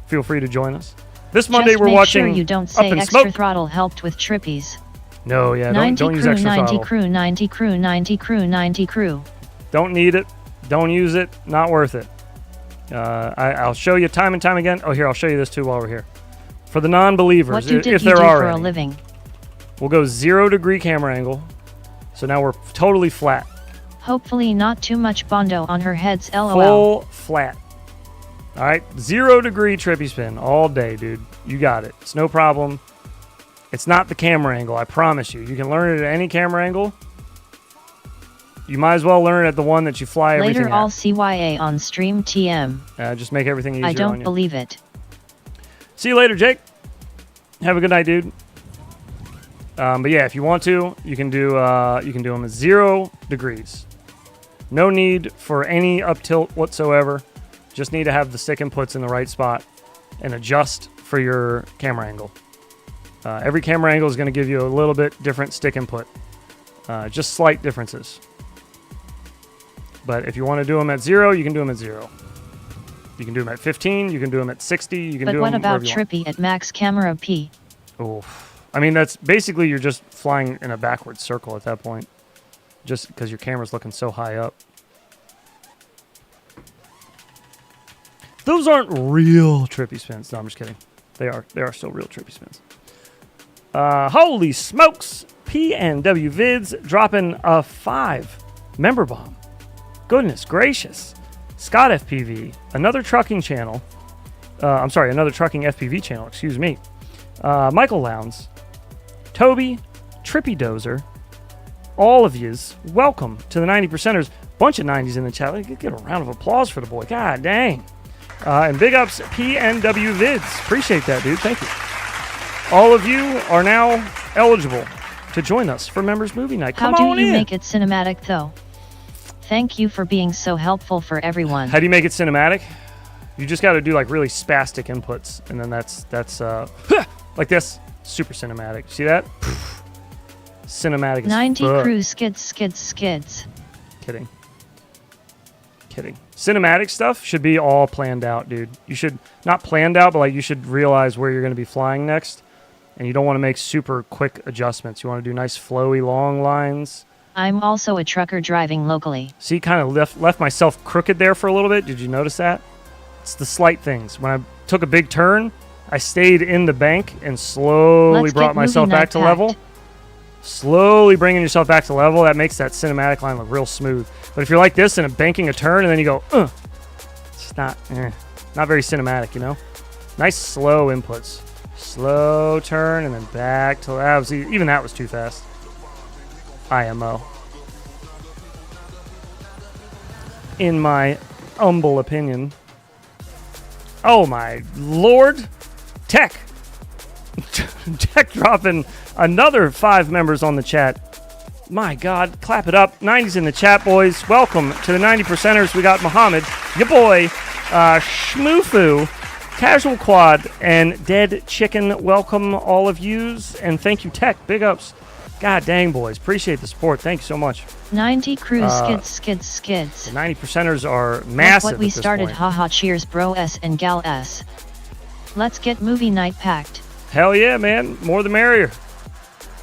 Feel free to join us. This Monday Just we're make watching sure you don't Up say in extra Smoke. throttle helped with trippies. No, yeah, 90 don't use crew, extra 90 throttle. crew, 90 crew, 90 crew, 90 crew. Don't need it. Don't use it. Not worth it. I'll show you time and time again. Oh, here, I'll show you this too while we're here. For the non-believers, What did if you there do are for a any, living? we'll go 0-degree camera angle. So now we're totally flat. Hopefully not too much bondo on her heads, lol. Full flat. All right, 0-degree trippy spin all day, dude. You got it. It's no problem. It's not the camera angle, I promise you. You can learn it at any camera angle. You might as well learn it at the one that you fly everything Later, all CYA on stream TM. just make everything easier I on don't you. believe it. See you later, Jake. Have a good night, dude. But yeah, if you want to, you can do them at 0 degrees. No need for any up tilt whatsoever. Just need to have the stick inputs in the right spot and adjust for your camera angle. Every camera angle is going to give you a little bit different stick input. Just slight differences. But if you want to do them at 0, you can do them at 0. You can do them at 15. You can do them at 60. You can But do what them about wherever you want. trippy at max camera P? Oh, I mean, that's basically you're just flying in a backwards circle at that point. Just because your camera's looking so high up. Those aren't real trippy spins. No, I'm just kidding. They are still real trippy spins. Holy smokes! PNW Vids dropping a 5 member bomb. Goodness gracious. Scott FPV, another trucking channel. Another trucking FPV channel, excuse me. Michael Lowndes, Toby, Trippy Dozer, all of yous, welcome to the 90%ers. Bunch of 90s in the chat. Get a round of applause for the boy. God dang. And big ups PNW Vids. Appreciate that, dude. Thank you. All of you are now eligible to join us for Members Movie Night. Come How on do you in. make it cinematic, though? Thank you for being so helpful for everyone. How do you make it cinematic? You just got to do like really spastic inputs, and then that's like this. Super cinematic. See that? Cinematic as 90 fuck. crew skids. Kidding. Cinematic stuff should be all planned out, dude. You should, not planned out, but like you should realize where you're going to be flying next. And you don't want to make super quick adjustments. You want to do nice flowy long lines. I'm also a trucker driving locally. See, kind of left myself crooked there for a little bit. Did you notice that? It's the slight things. When I took a big turn, I stayed in the bank and slowly brought myself back to level. Slowly bringing yourself back to level, that makes that cinematic line look real smooth. But if you're like this and banking a turn and then you go, it's not very cinematic, you know? Nice slow inputs. Slow turn and then back to even that was too fast. IMO. In my humble opinion. Oh my lord. Tech dropping another 5 members on the chat. My God, clap it up. 90s in the chat, boys. Welcome to the 90%ers. We got Muhammad, your boy, Shmoofu, Casual Quad, and Dead Chicken. Welcome, all of yous, and thank you, Tech. Big ups. God dang, boys. Appreciate the support. Thank you so much. 90 crew skids. The 90%ers are massive. What we at this started. point. Haha, cheers, bro S and gal S. Let's get movie night packed. Hell yeah, man. More the merrier.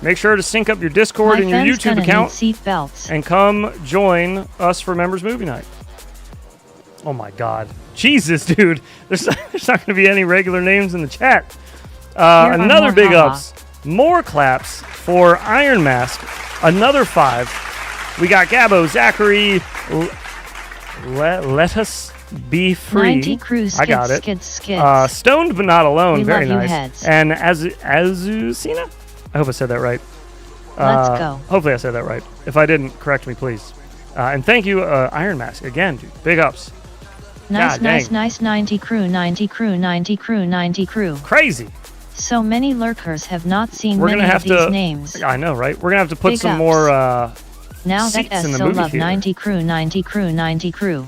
Make sure to sync up your Discord and your YouTube account seat belts. and come join us for Members Movie Night. Oh my God. Jesus, dude. There's not going to be any regular names in the chat. Another big ups. More claps for Iron Mask. Another 5. We got Gabbo, Zachary. Let us be free. 90 crew skids, I got it. Skids. Stoned but not alone. We Very love you, nice. heads. And Azucena? I hope I said that right. Let's go. Hopefully I said that right. If I didn't, correct me, please. And thank you, Iron Mask. Again, dude. Big ups. Nice, God nice, dang. nice. 90 crew, 90 crew, 90 crew, 90 crew. Crazy. So many lurkers have not seen We're many gonna have of these to. names. I know, right? We're gonna have to put Big some ups. more Now that seats S in the so movie love theater. 90 crew, 90 crew, 90 crew.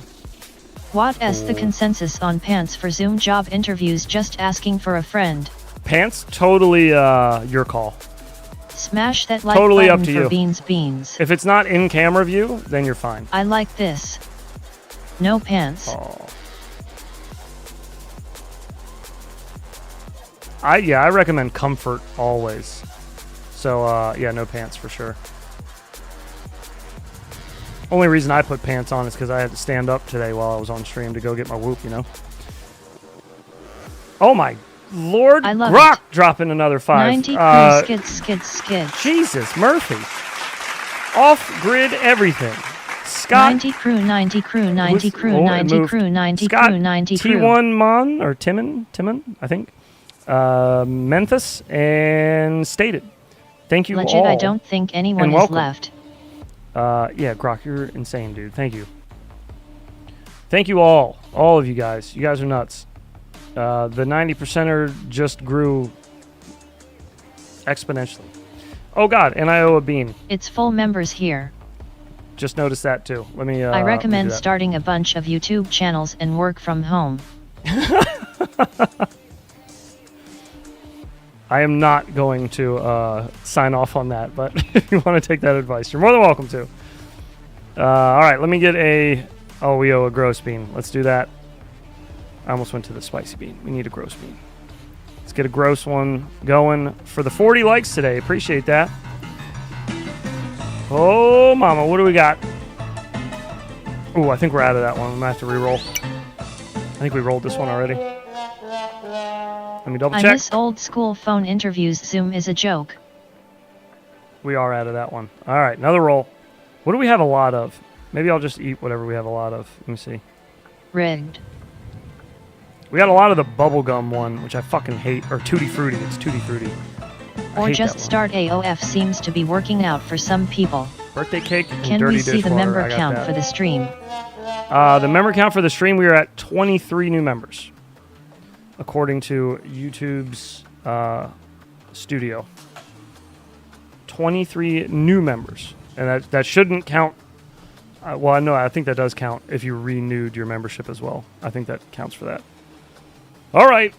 What S the consensus on pants for Zoom job interviews? Just asking for a friend. Pants, totally your call. Smash that like Totally button up to for you. beans. If it's not in camera view, then you're fine. I like this. No pants. Oh. I recommend comfort always. So yeah, no pants for sure. Only reason I put pants on is because I had to stand up today while I was on stream to go get my whoop, you know. Oh my lord! I love Grok it. dropping another 5. 90 crew, skid. Jesus, Murphy. Off-grid everything. Scott. 90 crew, 90 crew, 90 crew, Oh, it 90 moved. crew, 90 Scott crew, 90 crew. T1 Mon, or Timon, I think. Memphis, and Stated. Thank you Legit, all. I don't think anyone And is welcome. left. Yeah, Grok, you're insane, dude. Thank you. Thank you all of you guys. You guys are nuts. The 90%er just grew exponentially. Oh God, and I owe a bean. It's full members here. Just noticed that too. Let me. I recommend do that. starting a bunch of YouTube channels and work from home. I am not going to sign off on that, but if you want to take that advice, you're more than welcome to. All right, let me get a... Oh, we owe a gross bean. Let's do that. I almost went to the spicy bean. We need a gross bean. Let's get a gross one going for the 40 likes today. Appreciate that. Oh, mama, what do we got? Ooh, I think we're out of that one. I'm going to have to re-roll. I think we rolled this one already. Let me double I check. miss old school phone interviews. Zoom is a joke. We are out of that one. All right, another roll. What do we have a lot of? Maybe I'll just eat whatever we have a lot of. Let me see. Rigged. We got a lot of the bubblegum one, which I fucking hate. Or Tutti Frutti. It's Tutti Frutti. I Or hate just that one. start AOF seems to be working out for some people. Birthday cake and Can dirty we see the dishwater. member I got count that. for the stream? The member count for the stream, we are at 23 new members, according to YouTube's studio. 23 new members, and that shouldn't count. Well, no, I think that does count if you renewed your membership as well. I think that counts for that. All right.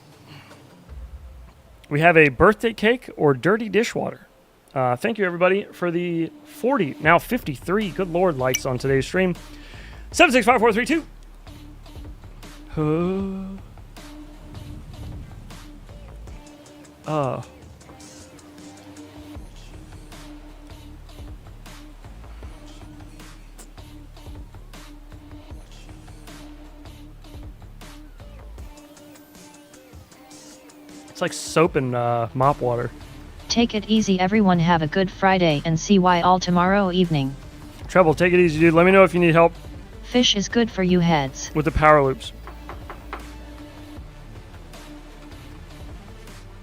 We have a birthday cake or dirty dishwater. Thank you, everybody, for the 40, now 53, good Lord, likes on today's stream. 765432. It's like soap and mop water. Take it easy, everyone. Have a good Friday and see why all tomorrow evening. Treble, take it easy, dude. Let me know if you need help Fish is good for you heads. with the power loops.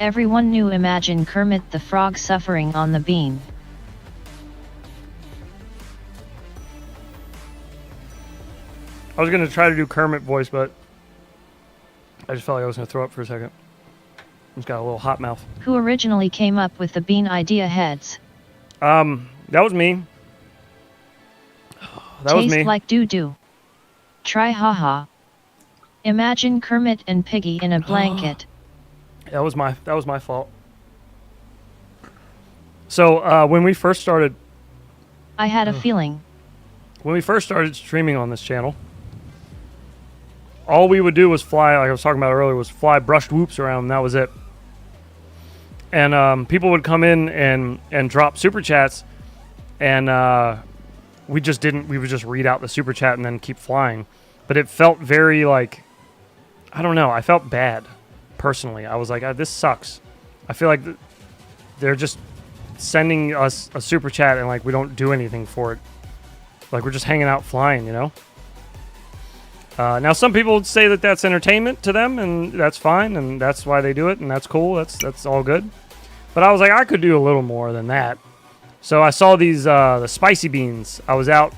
Everyone knew. Imagine Kermit the Frog suffering on the bean. I was going to try to do Kermit voice, but I just felt like I was going to throw up for a second. He's got a little hot mouth. Who originally came up with the bean idea, heads? That was me. That was me. Taste like doo-doo. Try haha. Imagine Kermit and Piggy in a blanket. That was my fault. So when we first started, I had a feeling. when we first started streaming on this channel, all we would do was fly, like I was talking about earlier, was fly brushed whoops around, and that was it. And people would come in and drop super chats, and we would just read out the super chat and then keep flying. But it felt very like, I don't know, I felt bad personally. I was like, this sucks. I feel like they're just sending us a super chat and like we don't do anything for it. Like we're just hanging out flying, you know? Now some people would say that that's entertainment to them, and that's fine, and that's why they do it, and that's cool. That's all good. But I was like, I could do a little more than that. So I saw these the spicy beans. I was out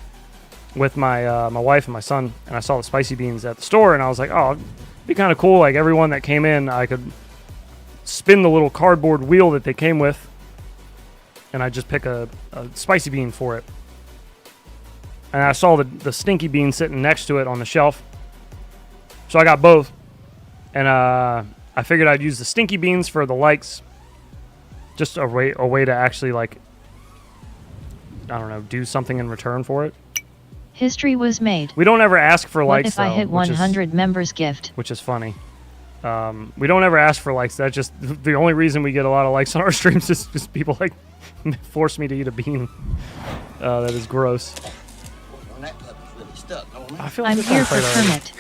with my wife and my son, and I saw the spicy beans at the store, and I was like, oh, it'd be kind of cool. Like everyone that came in, I could spin the little cardboard wheel that they came with, and I just pick a spicy bean for it. And I saw the stinky bean sitting next to it on the shelf. So I got both. And I figured I'd use the stinky beans for the likes. Just a way to actually, like, I don't know, do something in return for it. History was made. We don't ever ask for What likes, if I hit 100 members gift? Which is funny. We don't ever ask for likes. That's just the only reason we get a lot of likes on our streams is just people, like, force me to eat a bean. That is gross. I feel like I'm here for Kermit.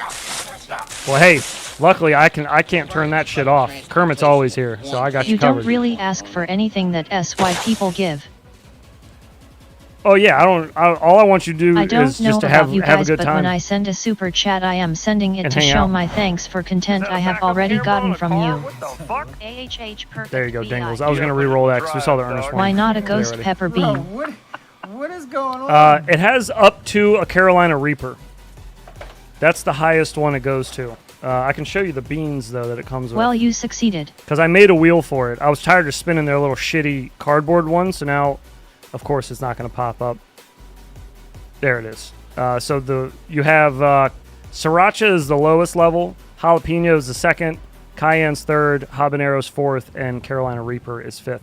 Well, hey, luckily I can't turn that shit off. Kermit's always here, so I got you covered. You don't really ask for anything that SY people give. Oh yeah, all I want you to do is just to have a good but time. When I send a super chat, I am sending it to show my thanks for content I have already gotten from you. AHH perfect. There you go, Dingles. I was gonna re-roll that because we saw the earnest one. Why not a ghost pepper bean? What is going on? It has up to a Carolina Reaper. That's the highest one it goes to. I can show you the beans, though, that it comes with. Well, you succeeded. Because I made a wheel for it. I was tired of spinning their little shitty cardboard ones, so now, of course, it's not going to pop up. There it is. So you have Sriracha is the lowest level, Jalapeno is the second, Cayenne's third, Habanero's fourth, and Carolina Reaper is fifth.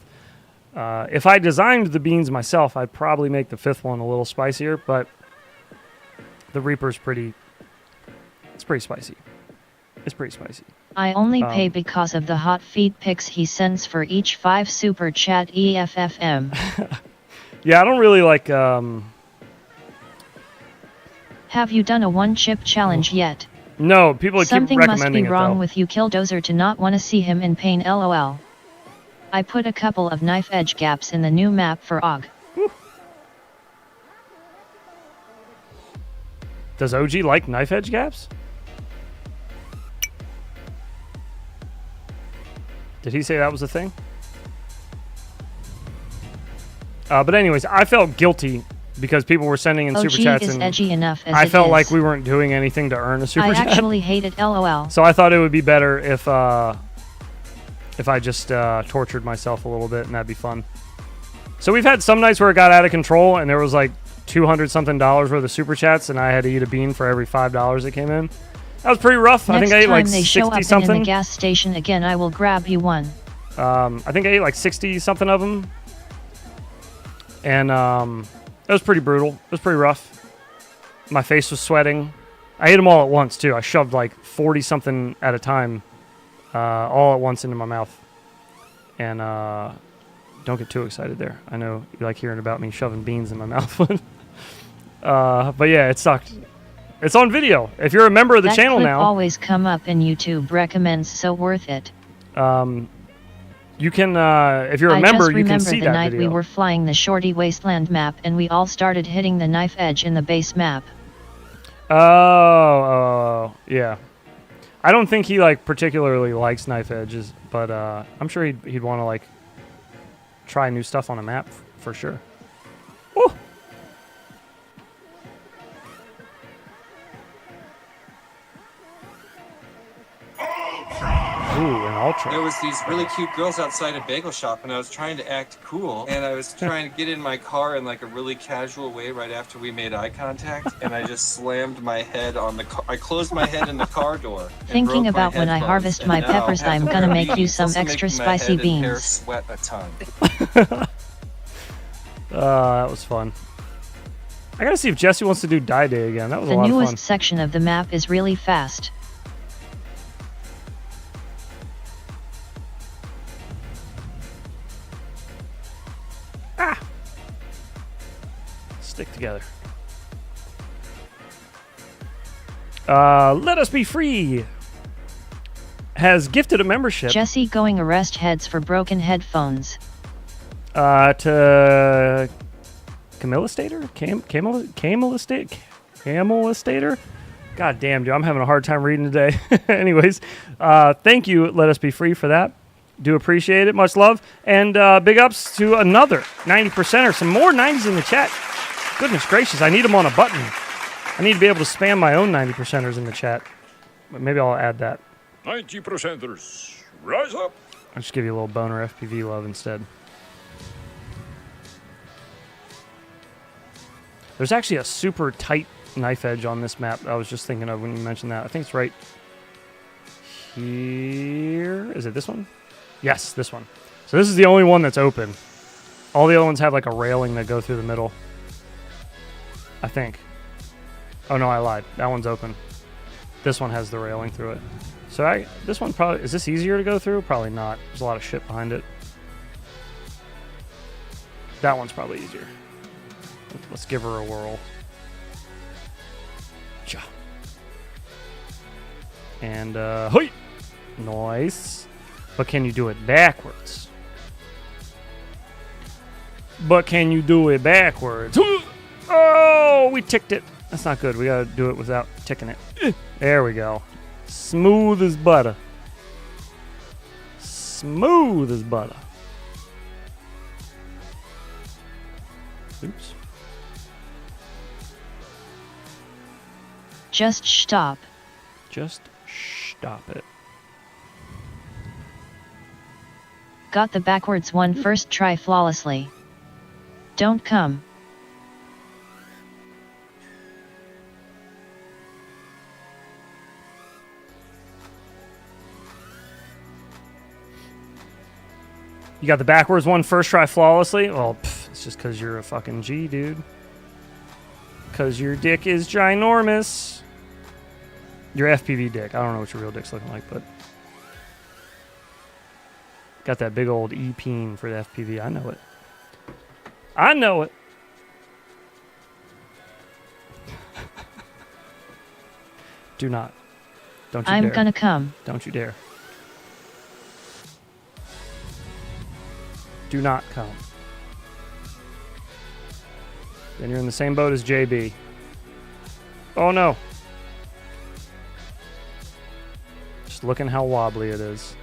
If I designed the beans myself, I'd probably make the fifth one a little spicier, but the Reaper's pretty spicy. It's pretty spicy. I only pay because of the hot feed pics he sends for each 5 super chat EFFM. Yeah, I don't really like... Have you done a one-chip challenge yet? No, people keep Something recommending must be it, wrong though. with you, Killdozer, to not want to see him in pain, lol. I put a couple of knife edge gaps in the new map for OG. Does OG like knife edge gaps? Did he say that was a thing? But anyways, I felt guilty because people were sending in super chats, is and edgy enough as I it felt is. like we weren't doing anything to earn a super I chat. actually hate it, lol. So I thought it would be better if I just tortured myself a little bit, and that'd be fun. So we've had some nights where it got out of control, and there was like $200-something worth of super chats, and I had to eat a bean for every $5 that came in. That was pretty rough. Next I think I ate like time they show up 60-something. in the gas station again, I will grab you one. I think I ate like 60-something of them. And it was pretty brutal. It was pretty rough. My face was sweating. I ate them all at once, too. I shoved like 40-something at a time all at once into my mouth. And don't get too excited there. I know you like hearing about me shoving beans in my mouth. But yeah, it sucked. It's on video. If you're a member of the channel clip now. Always come up in YouTube recommends, so worth it. You can, if you're a member, you can see that I just remember the night video. we were flying the Shorty Wasteland map and we all started hitting the knife edge in the base map. Oh, yeah. I don't think he like particularly likes knife edges, but I'm sure he'd want to like try new stuff on a map for sure. Ooh. Ooh, an ultra. There was these really cute girls outside a bagel shop, and I was trying to act cool, and I was trying to get in my car in like a really casual way right after we made eye contact, and I just slammed my head on the car. I closed my head in the car door. Thinking about when I harvest my peppers, I'm gonna make you some extra spicy beans. Sweat a ton. That was fun. I gotta see if Jesse wants to do Die Day again. That was a lot of fun. The newest section of the map is really fast. Stick together. Let Us Be Free has gifted a membership. Jesse going arrest heads for broken headphones. To Camilla Stater? Camilla Stater? God damn, dude, I'm having a hard time reading today. Anyways, thank you, Let Us Be Free, for that. Do appreciate it. Much love. And big ups to another 90%er. Some more 90s in the chat. Goodness gracious, I need them on a button. I need to be able to spam my own 90%ers in the chat. But maybe I'll add that. 90%ers, rise up. I'll just give you a little boner FPV love instead. There's actually a super tight knife edge on this map I was just thinking of when you mentioned that. I think it's right here. Is it this one? Yes, this one. So this is the only one that's open. All the other ones have like a railing that go through the middle. I think. Oh no, I lied. That one's open. This one has the railing through it. So this one probably, is this easier to go through? Probably not. There's a lot of shit behind it. That one's probably easier. Let's give her a whirl. Ja. And, hoi! Nice. But can you do it backwards? Oh, we ticked it. That's not good. We gotta do it without ticking it. There we go. Smooth as butter. Smooth as butter. Oops. Just stop. Just stop it. Got the backwards one first try flawlessly. Don't come. You got the backwards one first try flawlessly? Well, it's just because you're a fucking G, dude. Because your dick is ginormous. Your FPV dick. I don't know what your real dick's looking like, but... Got that big old E-peen for the FPV. I know it. I know it. Do not. Don't you dare. I'm gonna come. Don't you dare. Do not come. Then you're in the same boat as JB. Oh no. Just looking how wobbly it is.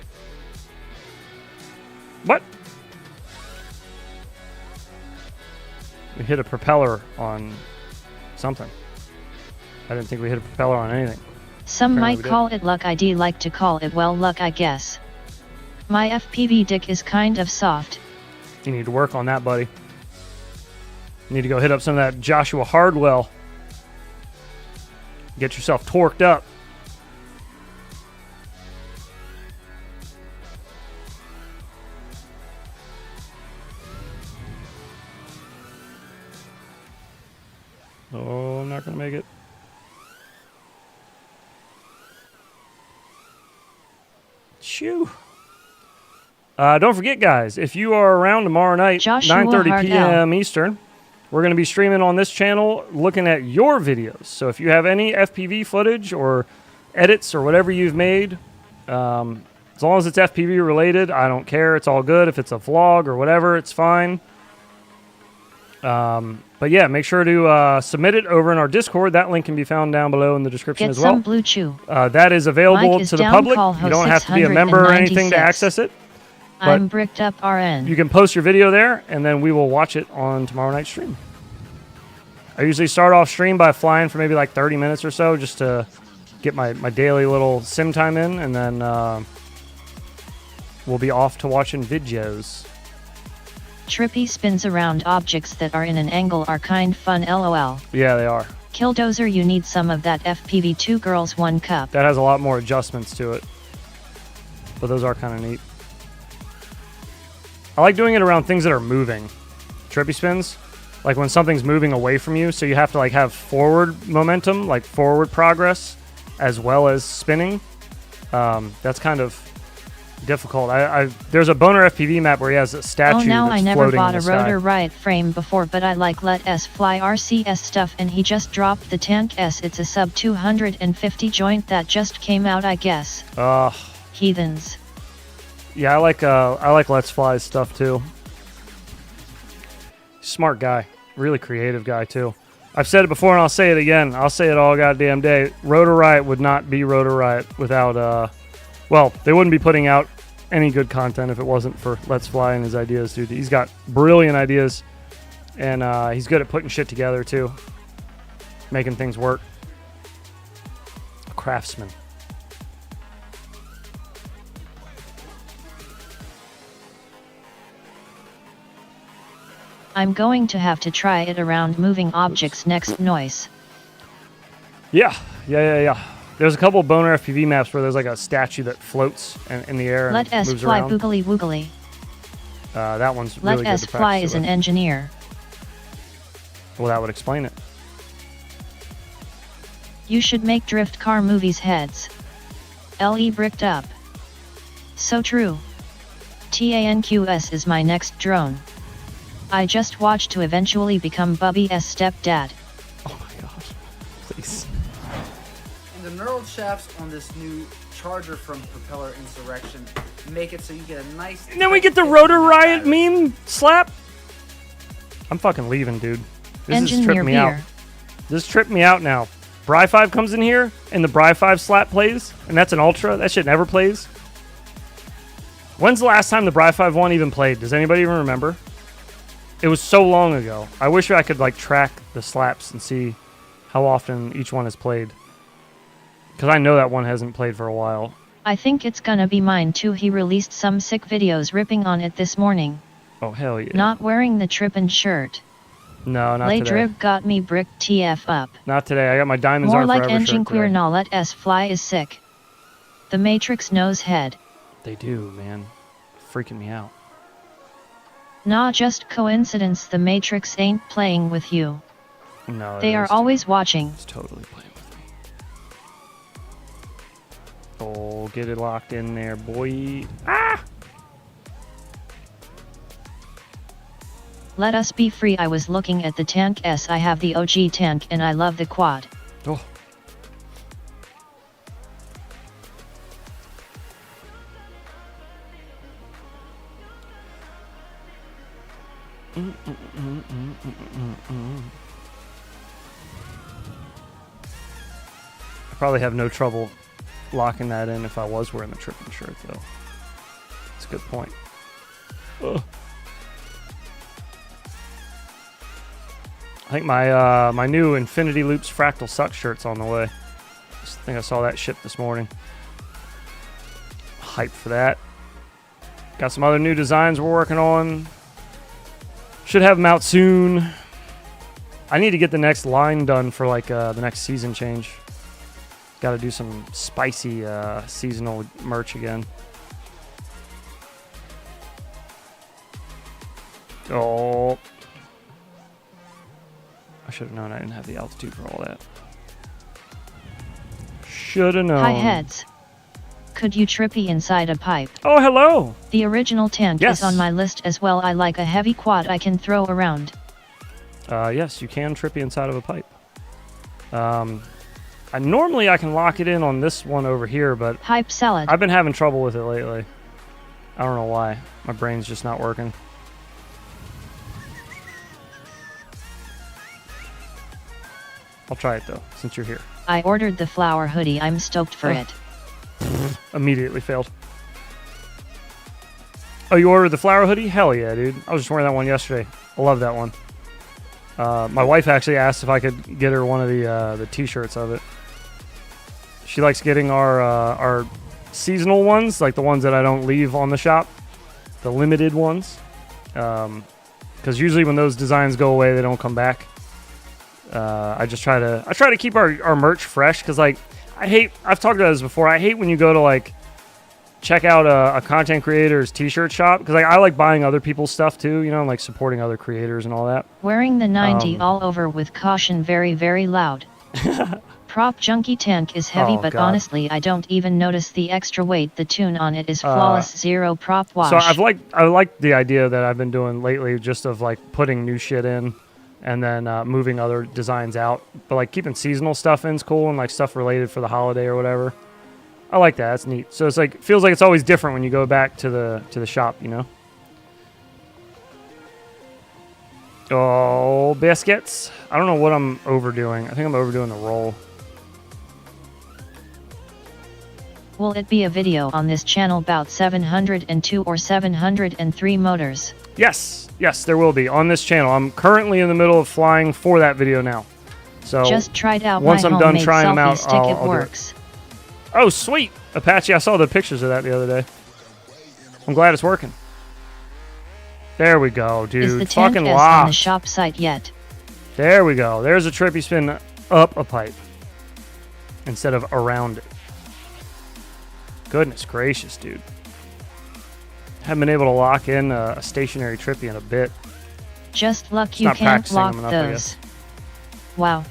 What? We hit a propeller on something. I didn't think we hit a propeller on anything. Some Apparently might we call it luck, I'd like to call it well luck, I guess. My FPV dick is kind of soft. You need to work on that, buddy. You need to go hit up some of that Joshua Hardwell. Get yourself torqued up. Oh, I'm not going to make it. Shoo. Don't forget, guys, if you are around tomorrow night, 9:30 p.m. Eastern, we're going to be streaming on this channel looking at your videos. So if you have any FPV footage or edits or whatever you've made, as long as it's FPV related, I don't care. It's all good. If it's a vlog or whatever, it's fine. But yeah, make sure to submit it over in our Discord. That link can be found down below in the description as well. Get some Blue Chew. That is available to the public. You don't have to be a member or anything to access it. I'm bricked up RN. You can post your video there, and then we will watch it on tomorrow night's stream. I usually start off stream by flying for maybe like 30 minutes or so just to get my daily little sim time in, and then we'll be off to watching videos. Trippy spins around objects that are in an angle are kind fun, lol. Yeah, they are. Killdozer, you need some of that FPV 2 girls 1 cup. That has a lot more adjustments to it. But those are kind of neat. I like doing it around things that are moving. Trippy spins. Like when something's moving away from you, so you have to like have forward momentum, like forward progress, as well as spinning. That's kind of difficult. There's a Boner FPV map where he has a statue. Oh, now that's I never floating bought in a the rotor sky. riot frame before, but I like let S fly RCS stuff, and he just dropped the Tank S. It's a sub 250 joint that just came out, I guess. Heathens. Yeah, I like Let's Fly's stuff too. Smart guy, really creative guy too. I've said it before and I'll say it again. I'll say it all goddamn day. Rotor Riot would not be Rotor Riot without well, they wouldn't be putting out any good content if it wasn't for Let's Fly and his ideas, dude. He's got brilliant ideas, and he's good at putting shit together too, making things work. A craftsman. I'm going to have to try it around moving objects next noise. Yeah. There's a couple of Boner FPV maps where there's like a statue that floats in the air Let and S moves fly around. boogly woogly. That one's Let really good S to fly practice is it an with. engineer. Well, that would explain it. You should make drift car movies heads. LE bricked up. So true. TANQS is my next drone. I just watched to eventually become Bubby's stepdad. Oh my gosh. Please. And the knurled shafts on this new charger from Propeller Insurrection make it so you get a nice... And then we get the Rotor Riot meme slap. I'm fucking leaving, dude. This is tripping me out. This tripped me out now. Bri 5 comes in here, and the Bri 5 slap plays, and that's an Ultra. That shit never plays. When's the last time the Bri 5 1 even played? Does anybody even remember? It was so long ago. I wish I could like track the slaps and see how often each one has played. Because I know that one hasn't played for a while. I think it's gonna be mine too. He released some sick videos ripping on it this morning. Oh, hell yeah. Not wearing the trippin' shirt. No, not Lay today. Drib got me bricked TF up. Not today. I got my Diamonds More Are like Forever engine shirt queer today. now let S fly is sick. The Matrix knows head. They do, man. Freaking me out. Nah, just coincidence. The Matrix ain't playing with you. No, They are always watching. It's totally playing with me. Oh, get it locked in there, boy. Ah! Let us be free. I was looking at the Tank S. I have the OG tank and I love the quad. Oh. I probably have no trouble locking that in if I was wearing the tripping shirt, though. That's a good point. Ugh. I think my my new Infinity Loops Fractal Suck shirt's on the way. I think I saw that ship this morning. Hyped for that. Got some other new designs we're working on. Should have them out soon. I need to get the next line done for like the next season change. Got to do some spicy seasonal merch again. Oh. I should have known I didn't have the altitude for all that. Should have known. Hi heads. Could you trippy inside a pipe? Oh, hello. The original tank Yes. is on my list as well. I like a heavy quad I can throw around. Yes, you can trippy inside of a pipe. Normally I can lock it in on this one over here, but Pipe salad. I've been having trouble with it lately. I don't know why. My brain's just not working. I'll try it though, since you're here. I ordered the flower hoodie. I'm stoked for it. Immediately failed. Oh, you ordered the flower hoodie? Hell yeah, dude. I was just wearing that one yesterday. I love that one. My wife actually asked if I could get her one of the t-shirts of it. She likes getting our seasonal ones, like the ones that I don't leave on the shop, the limited ones. Because usually when those designs go away, they don't come back. I try to keep our merch fresh, because like I've talked about this before. I hate when you go to like check out a content creator's t-shirt shop, because like I like buying other people's stuff too, you know, like supporting other creators and all that. Wearing the 90 all over with caution, very, very loud. Prop junkie tank is heavy, Oh, but God. honestly I don't even notice the extra weight. The tune on it is flawless, zero prop wash. So I like the idea that I've been doing lately, just of like putting new shit in and then moving other designs out. But like keeping seasonal stuff in is cool, and like stuff related for the holiday or whatever. I like that. That's neat. So it's like, feels like it's always different when you go back to the shop, you know. Oh, biscuits. I don't know what I'm overdoing. I think I'm overdoing the roll. Will it be a video on this channel about 702 or 703 motors? Yes, there will be on this channel. I'm currently in the middle of flying for that video now. So Just tried out once my I'm done homemade trying them selfie out, stick. I'll It do it. works. Oh, sweet. Apache, I saw the pictures of that the other day. I'm glad it's working. There we go, dude. Is the tank Fucking S on the locked. shop site yet? There we go. There's a trippy spin up a pipe instead of around it. Goodness gracious, dude. Haven't been able to lock in a stationary trippy in a bit. Just luck It's you not can't practicing lock them enough, I those. guess. Wow.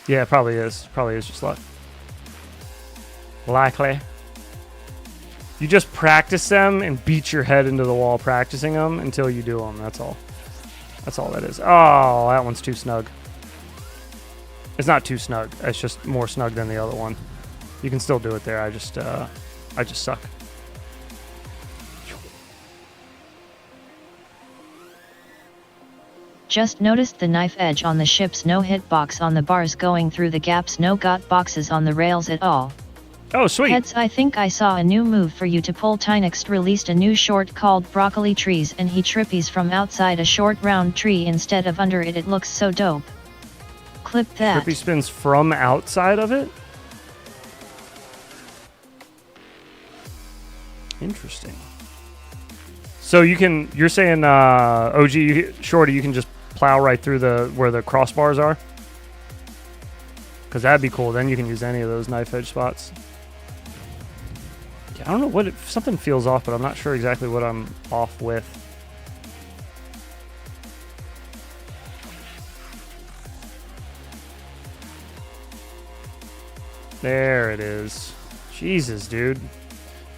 Yeah, it probably is. Probably is just luck. Likely. You just practice them and beat your head into the wall practicing them until you do them. That's all. That's all that is. Oh, that one's too snug. It's not too snug. It's just more snug than the other one. You can still do it there. I just suck. Just noticed the knife edge on the ship's no-hit box on the bars going through the gaps. No got boxes on the rails at all. Oh, sweet. Heads, I think I saw a new move for you to pull. Tynext released a new short called Broccoli Trees, and he trippies from outside a short round tree instead of under it. It looks so dope. Clip that. Trippy spins from outside of it? Interesting. So you're saying, OG, Shorty, you can just plow right through where the crossbars are? Because that'd be cool. Then you can use any of those knife edge spots. Yeah, I don't know what something feels off, but I'm not sure exactly what I'm off with. There it is. Jesus, dude.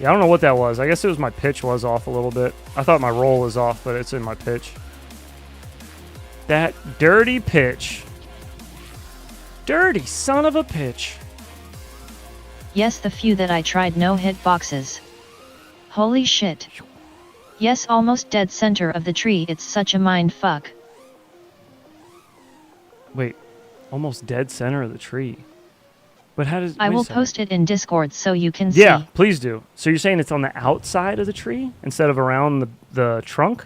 Yeah, I don't know what that was. I guess it was my pitch was off a little bit. I thought my roll was off, but it's in my pitch. That dirty pitch. Dirty son of a pitch. Yes, the few that I tried no-hit boxes. Holy shit. Yes, almost dead center of the tree. It's such a mind fuck. Wait, almost dead center of the tree. But how does... I will wait a second. post it in Discord so you can see. Yeah, please do. So you're saying it's on the outside of the tree instead of around the trunk?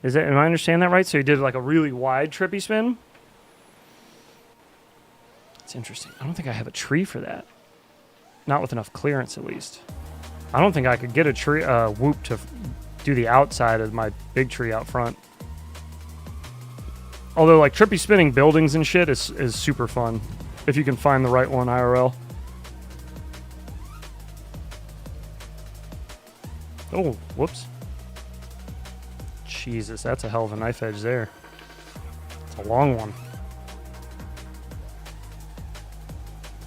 Am I understanding that right? So you did like a really wide trippy spin? That's interesting. I don't think I have a tree for that. Not with enough clearance, at least. I don't think I could get a tree whoop to do the outside of my big tree out front. Although, like, trippy spinning buildings and shit is super fun if you can find the right one IRL. Oh, whoops. Jesus, that's a hell of a knife edge there. It's a long one.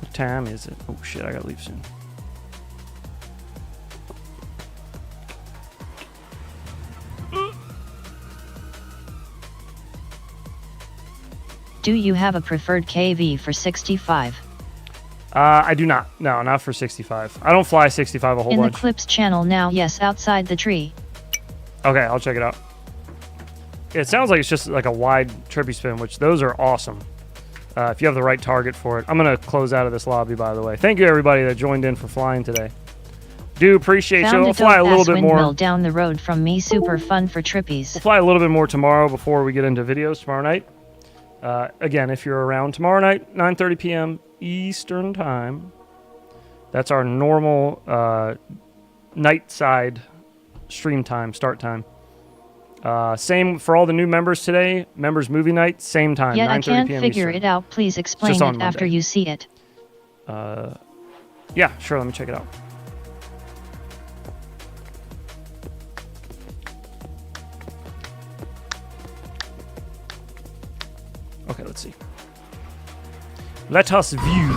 What time is it? Oh shit, I gotta leave soon. Do you have a preferred KV for 65? I do not. No, not for 65. I don't fly 65 a whole bunch. In the Clips channel now, yes, outside the tree. Okay, I'll check it out. It sounds like it's just like a wide trippy spin, which those are awesome. If you have the right target for it. I'm going to close out of this lobby, by the way. Thank you, everybody that joined in for flying today. Do appreciate you. We'll fly a little bit more. Down the road from me, super fun for trippies. We'll fly a little bit more tomorrow before we get into videos tomorrow night. Again, if you're around tomorrow night, 9:30 p.m. Eastern time. That's our normal night side stream time, start time. Same for all the new members today. Members movie night, same time. Yeah, 9:30 I can't p.m. figure Eastern. it out. Please explain it after you see it. Yeah, sure. Let me check it out. Okay, let's see. Let us view.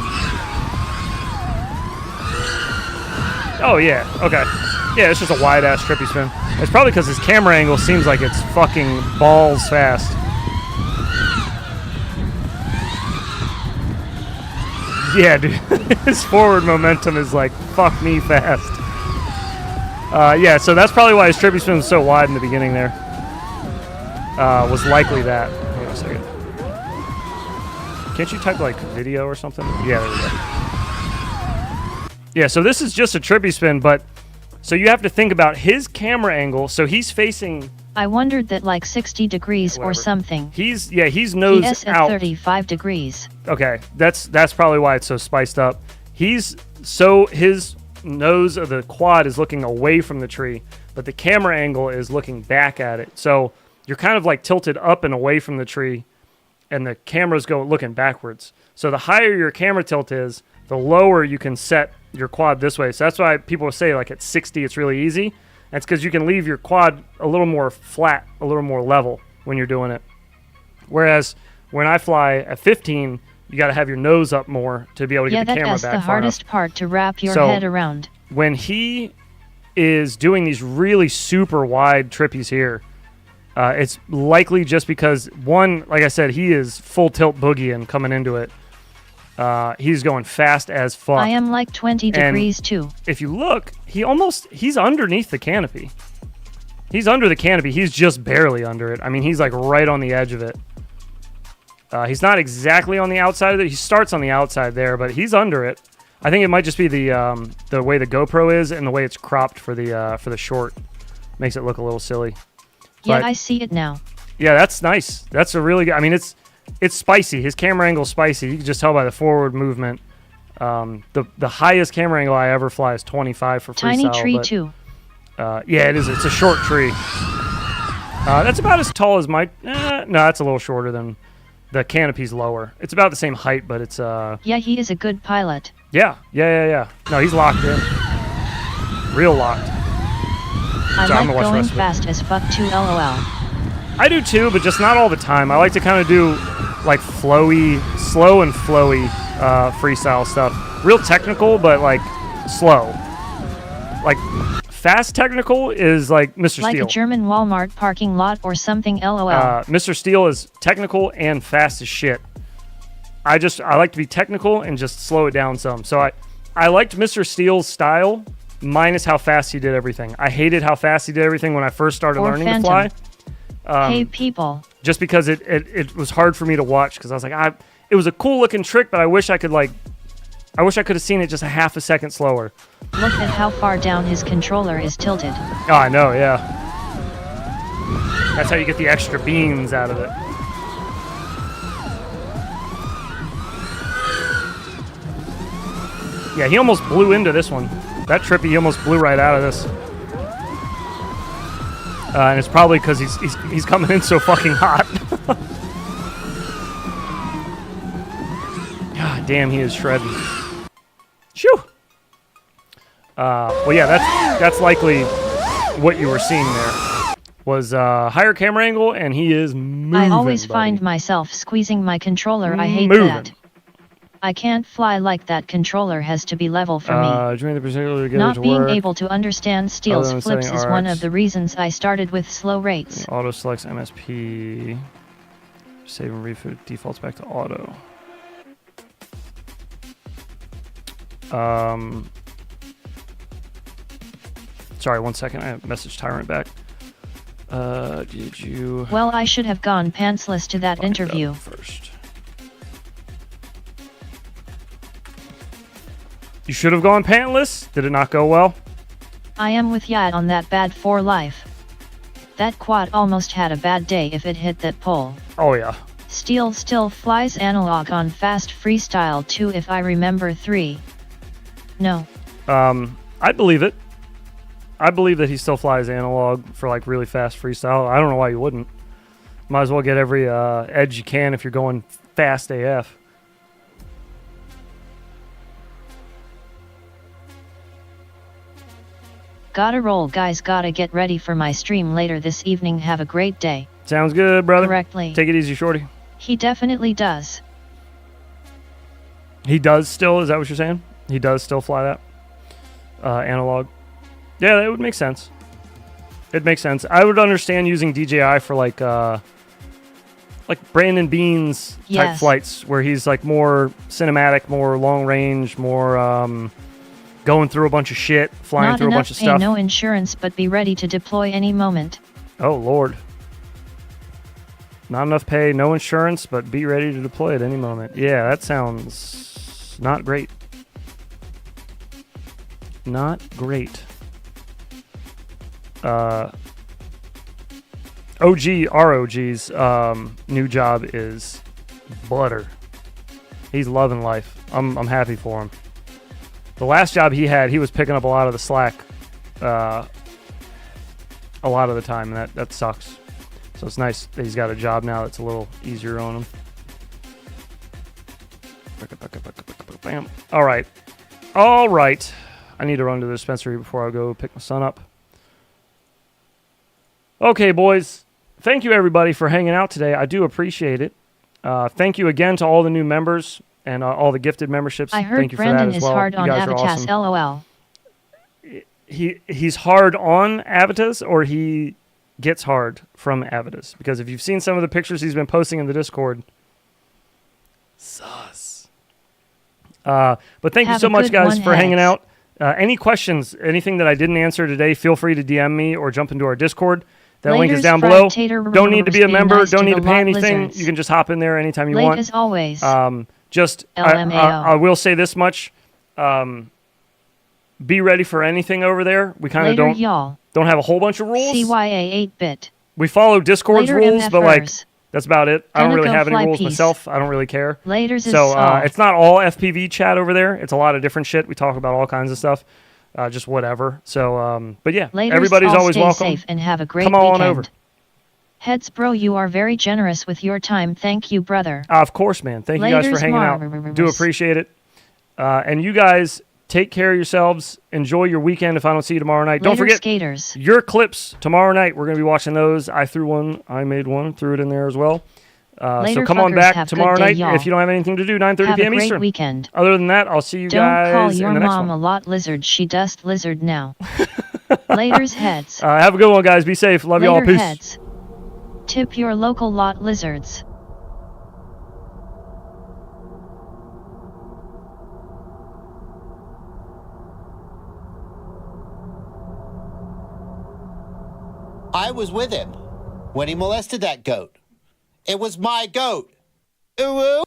Oh, yeah. Okay. Yeah, it's just a wide-ass trippy spin. It's probably because his camera angle seems like it's fucking balls fast. Yeah, dude. His forward momentum is like, fuck me fast. Yeah, so that's probably why his trippy spin was so wide in the beginning there. Was likely that. Hold on a second. Can't you type like video or something? Yeah, there we go. Yeah, so this is just a trippy spin, but so you have to think about his camera angle. So he's facing. I wondered that like 60 degrees or something. He's nose PS at out. 35 degrees. Okay, that's probably why it's so spiced up. His nose of the quad is looking away from the tree, but the camera angle is looking back at it. So you're kind of like tilted up and away from the tree, and the camera's looking backwards. So the higher your camera tilt is, the lower you can set your quad this way. So that's why people say like at 60 it's really easy. That's because you can leave your quad a little more flat, a little more level when you're doing it. Whereas when I fly at 15, you got to have your nose up more to be able to get the camera back far enough. Yeah, that's the hardest part to wrap your head around. When he is doing these really super wide trippies here, it's likely just because, one, like I said, he is full tilt boogieing coming into it. He's going fast as fuck. I am like 20 degrees too. If you look, he's underneath the canopy. He's under the canopy. He's just barely under it. I mean, he's like right on the edge of it. He's not exactly on the outside of it. He starts on the outside there, but he's under it. I think it might just be the way the GoPro is and the way it's cropped for the short. Makes it look a little silly. Yeah, I see it now. Yeah, that's nice. That's a really good. I mean, it's spicy. His camera angle is spicy. You can just tell by the forward movement. The highest camera angle I ever fly is 25 for freestyle. Tiny tree too. Yeah, it is. It's a short tree. That's about as tall as my. No, that's a little shorter than the canopy's lower. It's about the same height, but it's. Yeah, he is a good pilot. Yeah. No, he's locked in. Real locked. I like going fast as fuck too, lol. I do too, but just not all the time. I like to kind of do like slow and flowy freestyle stuff. Real technical, but like slow. Like fast technical is like Mr. Steel. Like a German Walmart parking lot or something, lol. Mr. Steel is technical and fast as shit. I like to be technical and just slow it down some. So I liked Mr. Steel's style minus how fast he did everything. I hated how fast he did everything when I first started learning to fly. Hey people. Just because it was hard for me to watch because I was like, it was a cool looking trick, but I wish I could have seen it just a half a second slower. Look at how far down his controller is tilted. Oh, I know, yeah. That's how you get the extra beans out of it. Yeah, he almost blew into this one. That trippy, he almost blew right out of this. And it's probably because he's coming in so fucking hot. God damn, he is shredding. Shoo! Well, yeah, that's likely what you were seeing there. Was higher camera angle, and he is moving. I always buddy. find myself squeezing my controller. I hate Moving. that. I can't fly like that. Controller has to be level for me. During the particular to get Not it to being work. able to understand Steel's Other than flips setting is one RX. of the reasons I started with slow rates. Auto selects MSP. Save and reboot defaults back to auto. Sorry, 1 second. I have message Tyrant back. Did you? Well, I should have gone pantsless to that interview. First. You should have gone pantless. Did it not go well? I am with ya on that bad for life. That quad almost had a bad day if it hit that pole. Oh yeah. Steel still flies analog on fast freestyle 2 if I remember 3. No. I believe it. I believe that he still flies analog for like really fast freestyle. I don't know why you wouldn't. Might as well get every edge you can if you're going fast AF. Gotta roll, guys. Gotta get ready for my stream later this evening. Have a great day. Sounds good, brother. Correctly. Take it easy, shorty. He definitely does. He does still? Is that what you're saying? He does still fly that? Analog? Yeah, that would make sense. It makes sense. I would understand using DJI for like Brandon Bean's type Yes. flights where he's like more cinematic, more long range, more going through a bunch of shit, flying Not through a enough bunch of pay, stuff. no insurance, but be ready to deploy any moment. Oh, Lord. Not enough pay, no insurance, but be ready to deploy at any moment. Yeah, that sounds not great. Not great. ROG's new job is butter. He's loving life. I'm happy for him. The last job he had, he was picking up a lot of the slack a lot of the time, and that sucks. So it's nice that he's got a job now that's a little easier on him. Bam. All right. I need to run to the dispensary before I go pick my son up. Okay, boys. Thank you, everybody, for hanging out today. I do appreciate it. Thank you again to all the new members and all the gifted memberships. I heard Thank you Brendan for that as is well. hard You on guys are Avitas. awesome. LOL. He's hard on Avitas, or he gets hard from Avitas? Because if you've seen some of the pictures he's been posting in the Discord, sus. But thank you Have so a much, good guys, one, for hanging Heads. out. Any questions, anything that I didn't answer today, feel free to DM me or jump into our Discord. That link is Laters, down fried below. tater Don't need to be a be member. nice Don't to need the to pay lot anything. lizards. You can just hop in there anytime you Late want. as always. Just LMAO. I will say this much. Be ready for anything over there. We kind of Later, y'all. don't have a whole bunch of rules. CYA 8-bit. We follow Discord's Later, rules, but like MFers. that's about it. I don't really Panago have any fly rules piece. myself. I don't really care. Laters is So solved. it's not all FPV chat over there. It's a lot of different shit. We talk about all kinds of stuff. Just whatever. So, but yeah, Laters, everybody's all always stay welcome. safe and have a great Come on weekend. over. Heads, bro, you are very generous with your time. Thank you, brother. Of course, man. Thank you guys for Laters, hanging out. Do Mars. appreciate it. And you guys take care of yourselves. Enjoy your weekend if I don't see you tomorrow night. Don't Later, forget skaters. your clips tomorrow night. We're going to be watching those. I made one, threw it in there as well. So Later, come on fuckers. back Have a tomorrow good day, night y'all. if you don't have anything to do, 9:30 Have a p.m. great Eastern. weekend. Other than that, I'll see you Don't guys call your in the next mom one. a lot lizard. She dust lizard now. Laters, heads. Have a good one, guys. Be safe. Love you all. Later, Peace. heads. Tip your local lot lizards. I was with him when he molested that goat. It was my goat. Ooh.